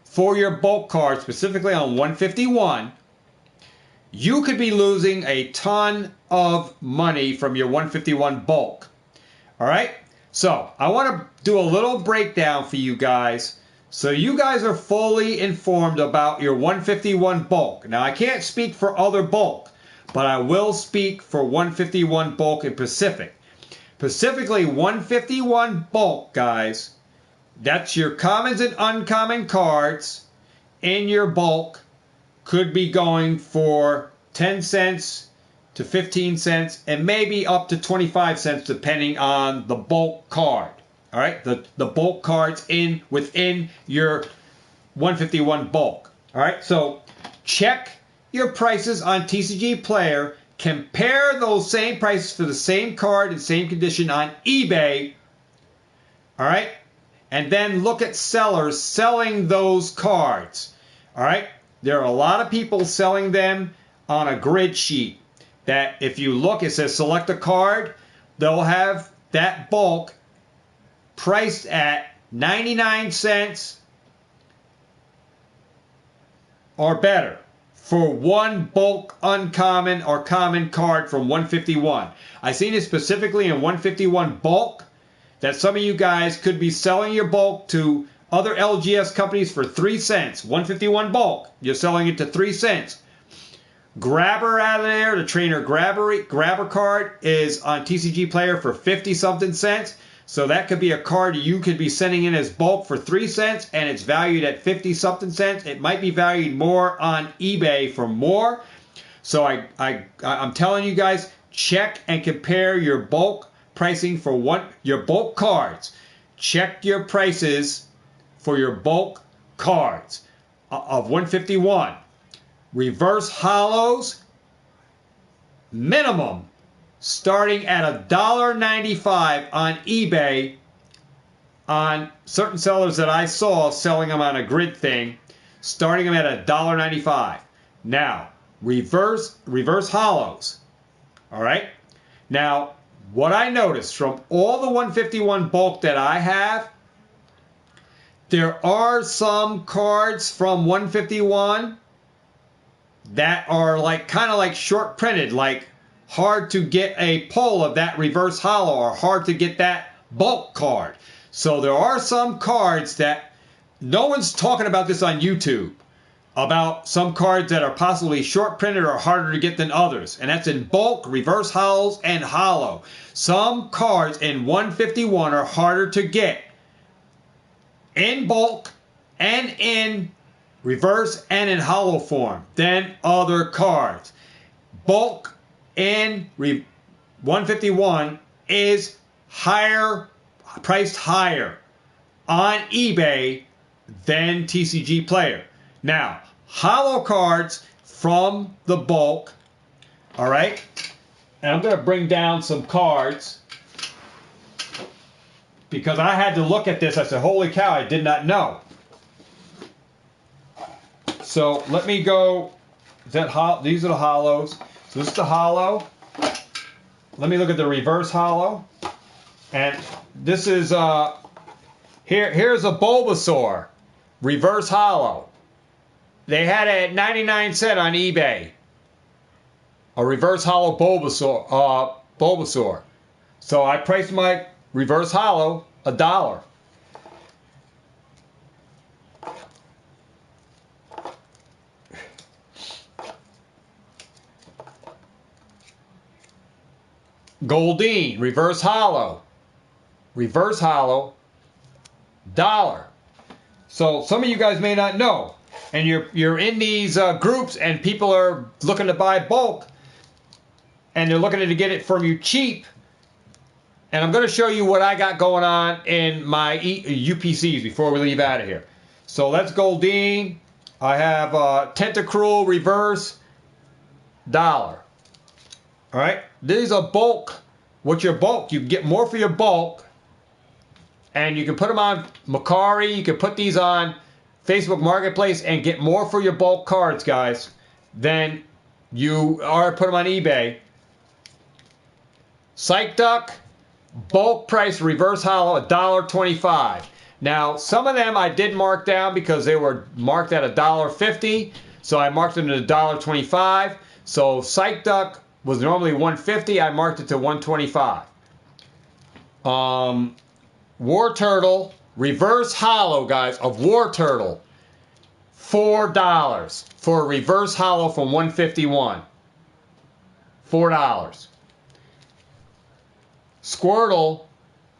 for your bulk card, specifically on 151, you could be losing a ton of money from your 151 bulk. All right? So I want to do a little breakdown for you guys so you guys are fully informed about your 151 bulk. Now, I can't speak for other bulk, but I will speak for 151 bulk and Pacific. Specifically 151 bulk, guys. That's your commons and uncommon cards in your bulk. Could be going for 10 cents to 15 cents and maybe up to 25 cents depending on the bulk card. All right, the bulk cards within your 151 bulk. All right, so check your prices on TCG Player. Compare those same prices for the same card and same condition on eBay. All right, and then look at sellers selling those cards. All right, there are a lot of people selling them on a grid sheet. That if you look, it says select a card. They'll have that bulk priced at 99 cents or better for one bulk uncommon or common card from 151. I seen it specifically in 151 bulk that some of you guys could be selling your bulk to other LGS companies for 3 cents. 151 bulk, you're selling it to 3 cents. Grabber out of there, the trainer grabber card is on TCG Player for 50 something cents. So that could be a card you could be sending in as bulk for 3 cents and it's valued at 50 something cents. It might be valued more on eBay for more. So I'm telling you guys, check and compare your bulk pricing for your bulk cards. Check your prices for your bulk cards of 151. Reverse hollows, minimum starting at $1.95 on eBay on certain sellers that I saw selling them on a grid thing, starting them at $1.95. Now, reverse hollows. All right? Now, what I noticed from all the 151 bulk that I have, there are some cards from 151 that are kind of like short printed, like hard to get a pull of that reverse hollow or hard to get that bulk card. So there are some cards that no one's talking about this on YouTube, about some cards that are possibly short printed or harder to get than others. And that's in bulk, reverse hollows, and hollow. Some cards in 151 are harder to get in bulk and in reverse and in hollow form than other cards. Bulk in 151 is priced higher on eBay than TCG Player. Now, hollow cards from the bulk, all right? And I'm going to bring down some cards because I had to look at this. I said, holy cow, I did not know. So let me go. These are the hollows. So this is the hollow. Let me look at the reverse hollow. And this is here's a Bulbasaur reverse hollow. They had it at 99 cents on eBay. A reverse hollow Bulbasaur. So I priced my reverse hollow $1. Goldeen, reverse hollow, $1. So some of you guys may not know, and you're in these groups, and people are looking to buy bulk, and they're looking to get it from you cheap. And I'm going to show you what I got going on in my UPCs before we leave out of here. So that's Goldeen. I have Tentacruel reverse $1. All right, these are bulk. What's your bulk? You can get more for your bulk, and you can put them on Macari. You can put these on Facebook Marketplace and get more for your bulk cards, guys, than you are put them on eBay. Psych Duck, bulk price reverse hollow $1.25. Now, some of them I did mark down because they were marked at $1.50, so I marked them at $1.25. So Psych Duck was normally $1.50. I marked it to $1.25. War Turtle, reverse hollow, guys, of War Turtle, $4 for a reverse hollow from 151. $4. Squirtle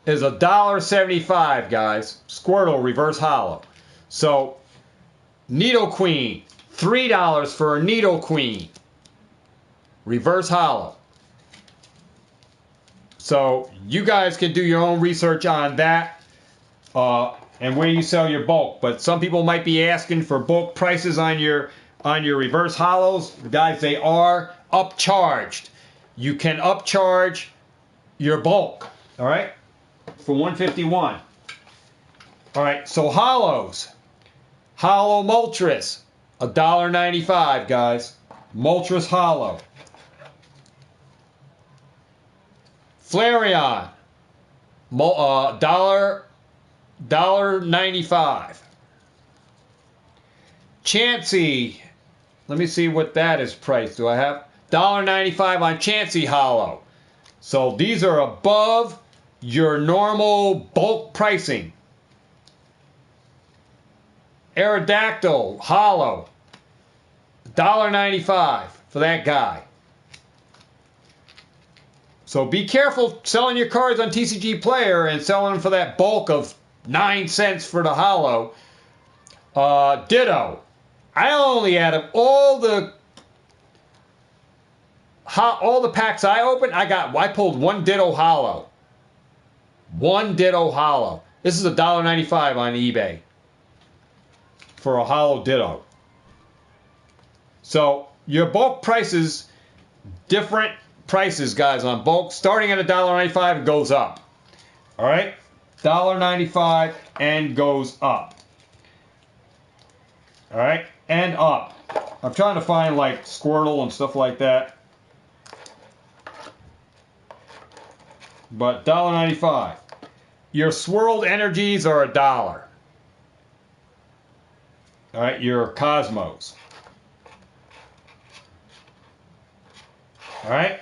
is $1.75, guys. Squirtle reverse hollow. So Nidoqueen, $3 for a Nidoqueen reverse hollow. So you guys can do your own research on that and where you sell your bulk. But some people might be asking for bulk prices on your reverse hollows. Guys, they are upcharged. You can upcharge your bulk, all right, for $151. All right, so hollows. Hollow Moltres, $1.95, guys. Moltres hollow. Flareon, $1.95. Chansey, let me see what that is priced. Do I have $1.95 on Chansey hollow? So these are above your normal bulk pricing. Aerodactyl hollow, $1.95 for that guy. So be careful selling your cards on TCG Player and selling them for that bulk of 9 cents for the hollow. Ditto. I only out of all the packs I opened, I pulled one Ditto hollow. One Ditto hollow. This is $1.95 on eBay for a hollow Ditto. So your bulk prices, different prices, guys, on bulk, starting at $1.95 and goes up. All right, $1.95 and goes up. All right, and up. I'm trying to find like Squirtle and stuff like that, but $1.95. Your swirled energies are $1. All right, your Cosmos. All right.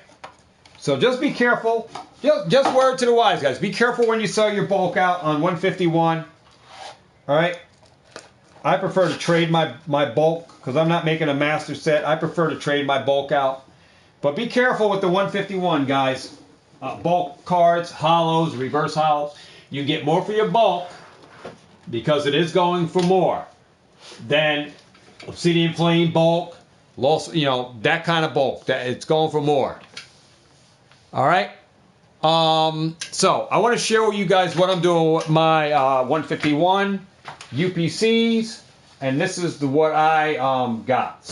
So just be careful. Just word to the wise, guys. Be careful when you sell your bulk out on 151. All right. I prefer to trade my bulk because I'm not making a master set. I prefer to trade my bulk out. But be careful with the 151, guys. Bulk cards, hollows, reverse hollows. You get more for your bulk because it is going for more than Obsidian Flame bulk. Lost, that kind of bulk. That it's going for more. All right. So I want to share with you guys what I'm doing with my 151 UPCs, and this is what I got.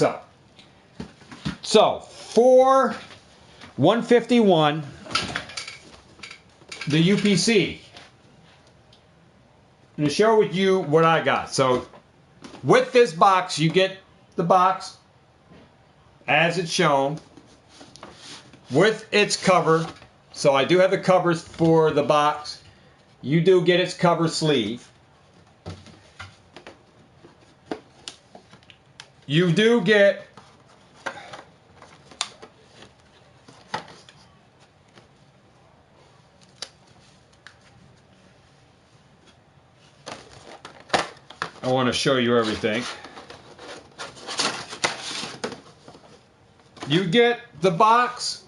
So for 151, the UPC, I'm going to share with you what I got. So with this box, you get the box as it's shown with its cover. So I do have the covers for the box. You do get its cover sleeve. You do get I want to show you everything. You get the box,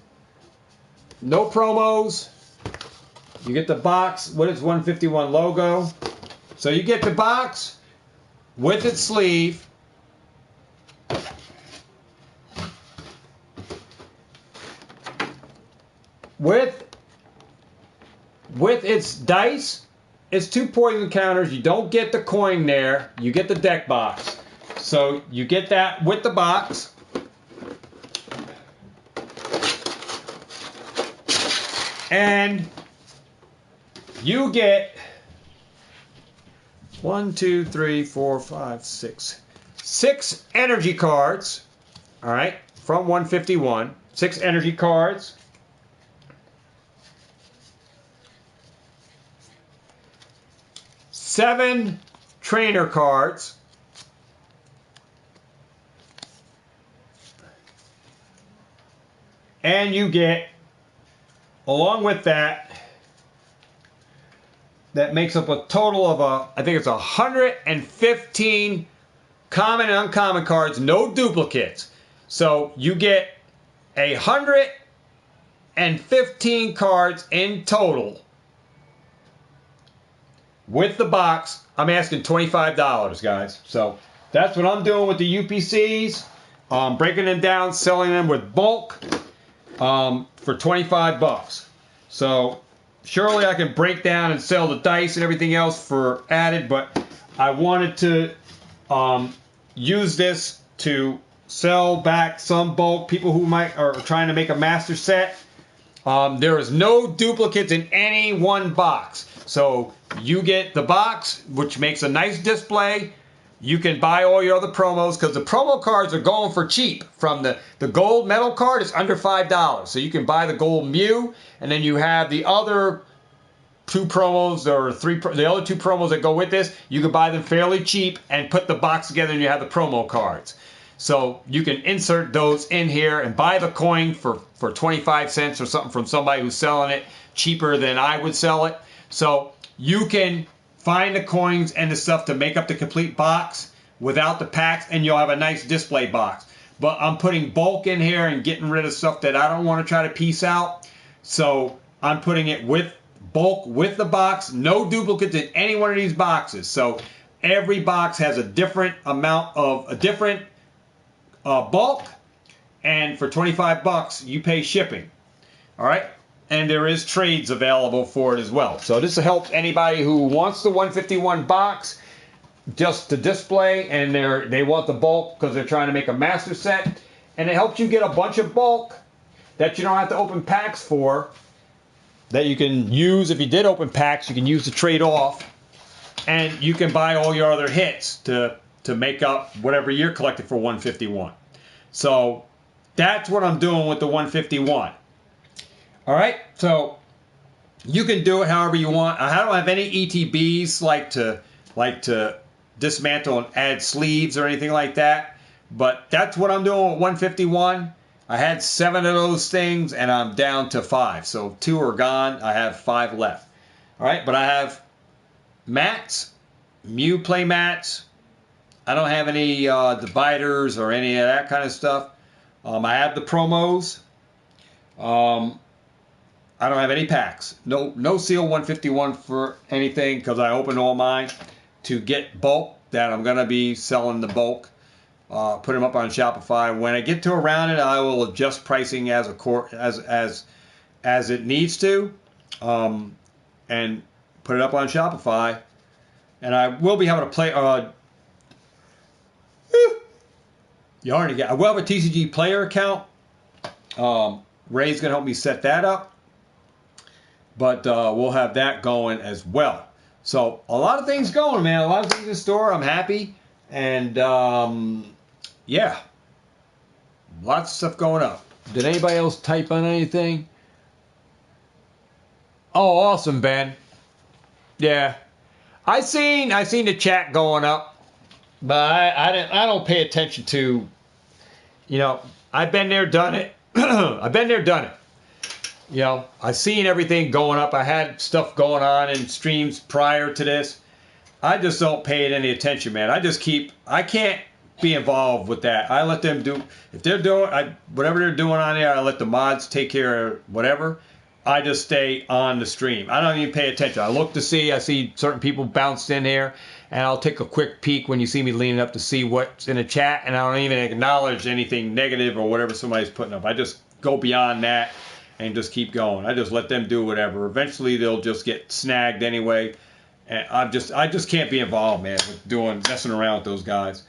no promos. You get the box with its 151 logo. So you get the box with its sleeve. With its dice, it's 2 poison counters. You don't get the coin there. You get the deck box. So you get that with the box. And you get 6 energy cards, all right, from 151. 6 energy cards. 7 trainer cards. And you get, along with that, that makes up a total of I think it's 115 common and uncommon cards, no duplicates. So you get 100 115 cards in total. With the box, I'm asking $25, guys. So that's what I'm doing with the UPCs. Breaking them down, selling them with bulk for 25 bucks. So surely I can break down and sell the dice and everything else for added, but I wanted to use this to sell back some bulk. People who are trying to make a master set. There is no duplicates in any one box. So you get the box, which makes a nice display. You can buy all your other promos because the promo cards are going for cheap. From the gold metal card is under $5. So you can buy the gold Mew, and then you have the other two promos or the other two promos that go with this. You can buy them fairly cheap and put the box together, and you have the promo cards. So you can insert those in here and buy the coin for 25 cents or something from somebody who's selling it cheaper than I would sell it. So you can find the coins and the stuff to make up the complete box without the packs, and you'll have a nice display box. But I'm putting bulk in here and getting rid of stuff that I don't want to try to piece out. So I'm putting it with bulk with the box. No duplicates in any one of these boxes. So every box has a different amount of a different bulk, and for 25 bucks you pay shipping. All right, and there is trades available for it as well. So this will help anybody who wants the 151 box just to display, and they want the bulk because they're trying to make a master set, and it helps you get a bunch of bulk that you don't have to open packs for, that you can use. If you did open packs, you can use to trade off, and you can buy all your other hits to make up whatever you're collecting for 151. So that's what I'm doing with the 151. All right, so you can do it however you want. I don't have any ETBs like to dismantle and add sleeves or anything like that, but that's what I'm doing with 151. I had 7 of those things, and I'm down to 5. So 2 are gone. I have 5 left. All right, but I have mats, Mew play mats. I don't have any dividers or any of that kind of stuff. I have the promos. I don't have any packs. No seal 151 for anything because I opened all mine to get bulk that I'm going to be selling the bulk. Put them up on Shopify. When I get to around it, I will adjust pricing as it needs to, and put it up on Shopify. And I will be having to play. I will have a TCG player account. Ray's going to help me set that up. But we'll have that going as well. So a lot of things going, man. A lot of things in store. I'm happy. And yeah. Lots of stuff going up. Did anybody else type on anything? Oh, awesome, Ben. Yeah. I seen the chat going up. But I don't pay attention to, I've been there, done it. I've been there, done it. I've seen everything going up. I had stuff going on in streams prior to this. I just don't pay it any attention, man. I can't be involved with that. I let them do, if they're doing, whatever they're doing on there, I let the mods take care of whatever. I just stay on the stream. I don't even pay attention. I see certain people bounced in here, and I'll take a quick peek when you see me leaning up to see what's in the chat, and I don't even acknowledge anything negative or whatever somebody's putting up. I just go beyond that and just keep going. I just let them do whatever. Eventually, they'll just get snagged anyway, and I just can't be involved, man, with messing around with those guys.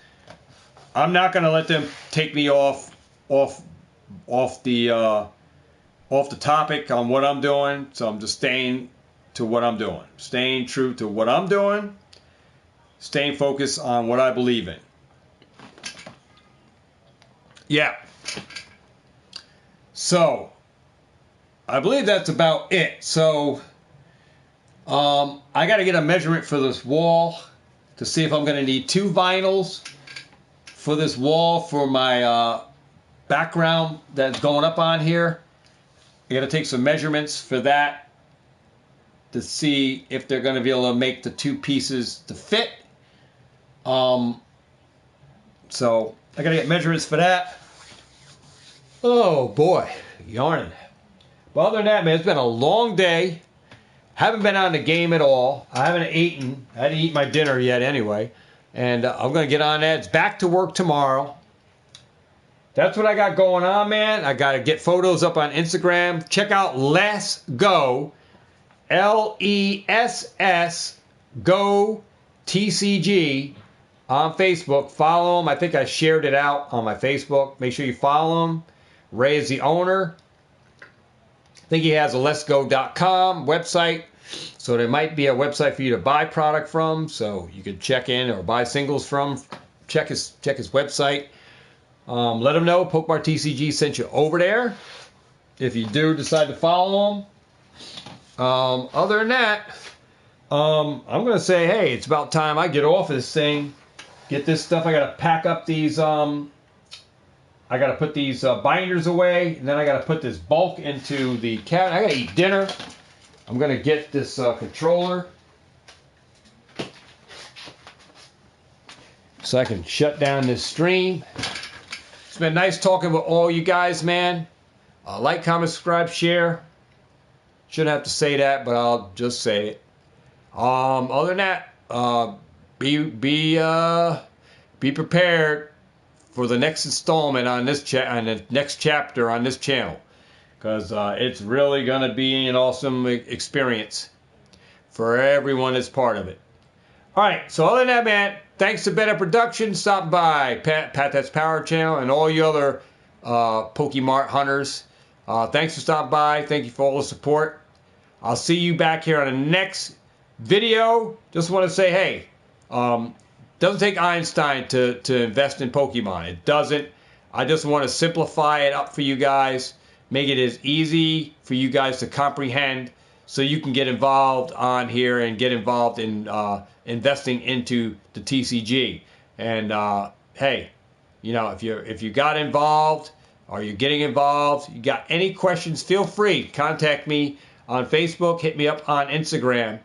I'm not gonna let them take me off the topic on what I'm doing, so I'm just staying to what I'm doing. Staying true to what I'm doing. Staying focused on what I believe in. Yeah. So, I believe that's about it. So, I got to get a measurement for this wall to see if I'm going to need 2 vinyls for this wall for my background that's going up on here. I got to take some measurements for that to see if they're going to be able to make the 2 pieces to fit. So I got to get measurements for that. Oh boy, yarning. But other than that, man, it's been a long day. Haven't been on the game at all. I haven't eaten. I didn't eat my dinner yet anyway. And I'm going to get on that. It's back to work tomorrow. That's what I got going on, man. I got to get photos up on Instagram. Check out Let's Go. LESS Go TCG on Facebook. Follow him. I think I shared it out on my Facebook. Make sure you follow him. Ray is the owner. I think he has a letsgo.com website. So there might be a website for you to buy product from. So you can check in or buy singles from. Check his website. Let him know Pokemart TCG sent you over there. If you do decide to follow him. Other than that, I'm going to say, hey, it's about time I get off of this thing. Get this stuff. I got to pack up these, I got to put these binders away. And then I got to put this bulk into the cabinet. I got to eat dinner. I'm going to get this controller. So I can shut down this stream. It's been nice talking with all you guys, man. Like, comment, subscribe, share. Shouldn't have to say that, but I'll just say it. Other than that, be prepared for the next installment on this on the next chapter on this channel, because it's really gonna be an awesome experience for everyone that's part of it. All right, so other than that, man, thanks to Better Production, stop by Pat That's Power channel and all you other Pokemart hunters. Thanks for stopping by. Thank you for all the support. I'll see you back here on the next video. Just want to say, hey, doesn't take Einstein to invest in Pokemon. It doesn't. I just want to simplify it up for you guys, make it as easy for you guys to comprehend so you can get involved on here and get involved in investing into the TCG. And hey, you know, if you got involved or you're getting involved, you got any questions, feel free. Contact me on Facebook. Hit me up on Instagram.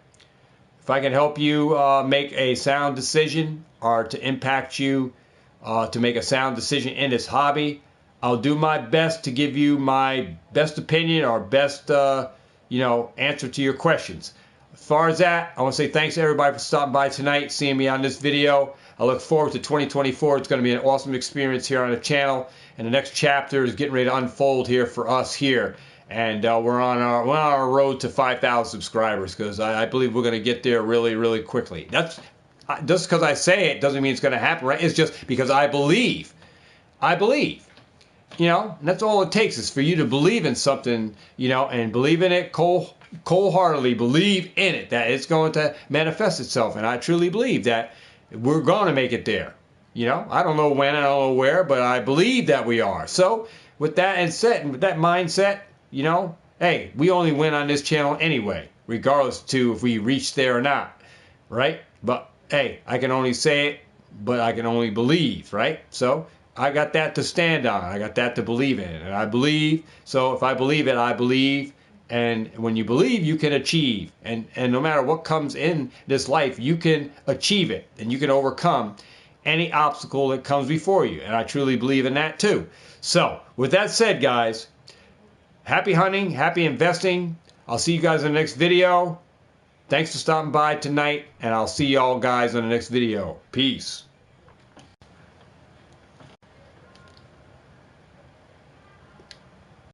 If I can help you make a sound decision or to impact you to make a sound decision in this hobby, I'll do my best to give you my best opinion or best answer to your questions. As far as that, I want to say thanks to everybody for stopping by tonight, seeing me on this video. I look forward to 2024. It's going to be an awesome experience here on the channel. And the next chapter is getting ready to unfold here for us here. And we're on our road to 5,000 subscribers, because I believe we're going to get there really, really quickly. That's just because I say it doesn't mean it's going to happen, right? It's just because I believe. You know, and that's all it takes is for you to believe in something, you know, and believe in it cold-heartedly, believe in it, that it's going to manifest itself. And I truly believe that we're going to make it there. You know, I don't know when, I don't know where, but I believe that we are. So with that and with that mindset, you know, hey, we only win on this channel anyway, regardless to if we reach there or not, right? But hey, I can only say it, but I can only believe, right? So I got that to stand on. I got that to believe in. And I believe. So if I believe it, I believe. And when you believe, you can achieve. And no matter what comes in this life, you can achieve it. And you can overcome any obstacle that comes before you. And I truly believe in that too. So with that said, guys, happy hunting, happy investing. I'll see you guys in the next video. Thanks for stopping by tonight. And I'll see y'all guys in the next video. Peace.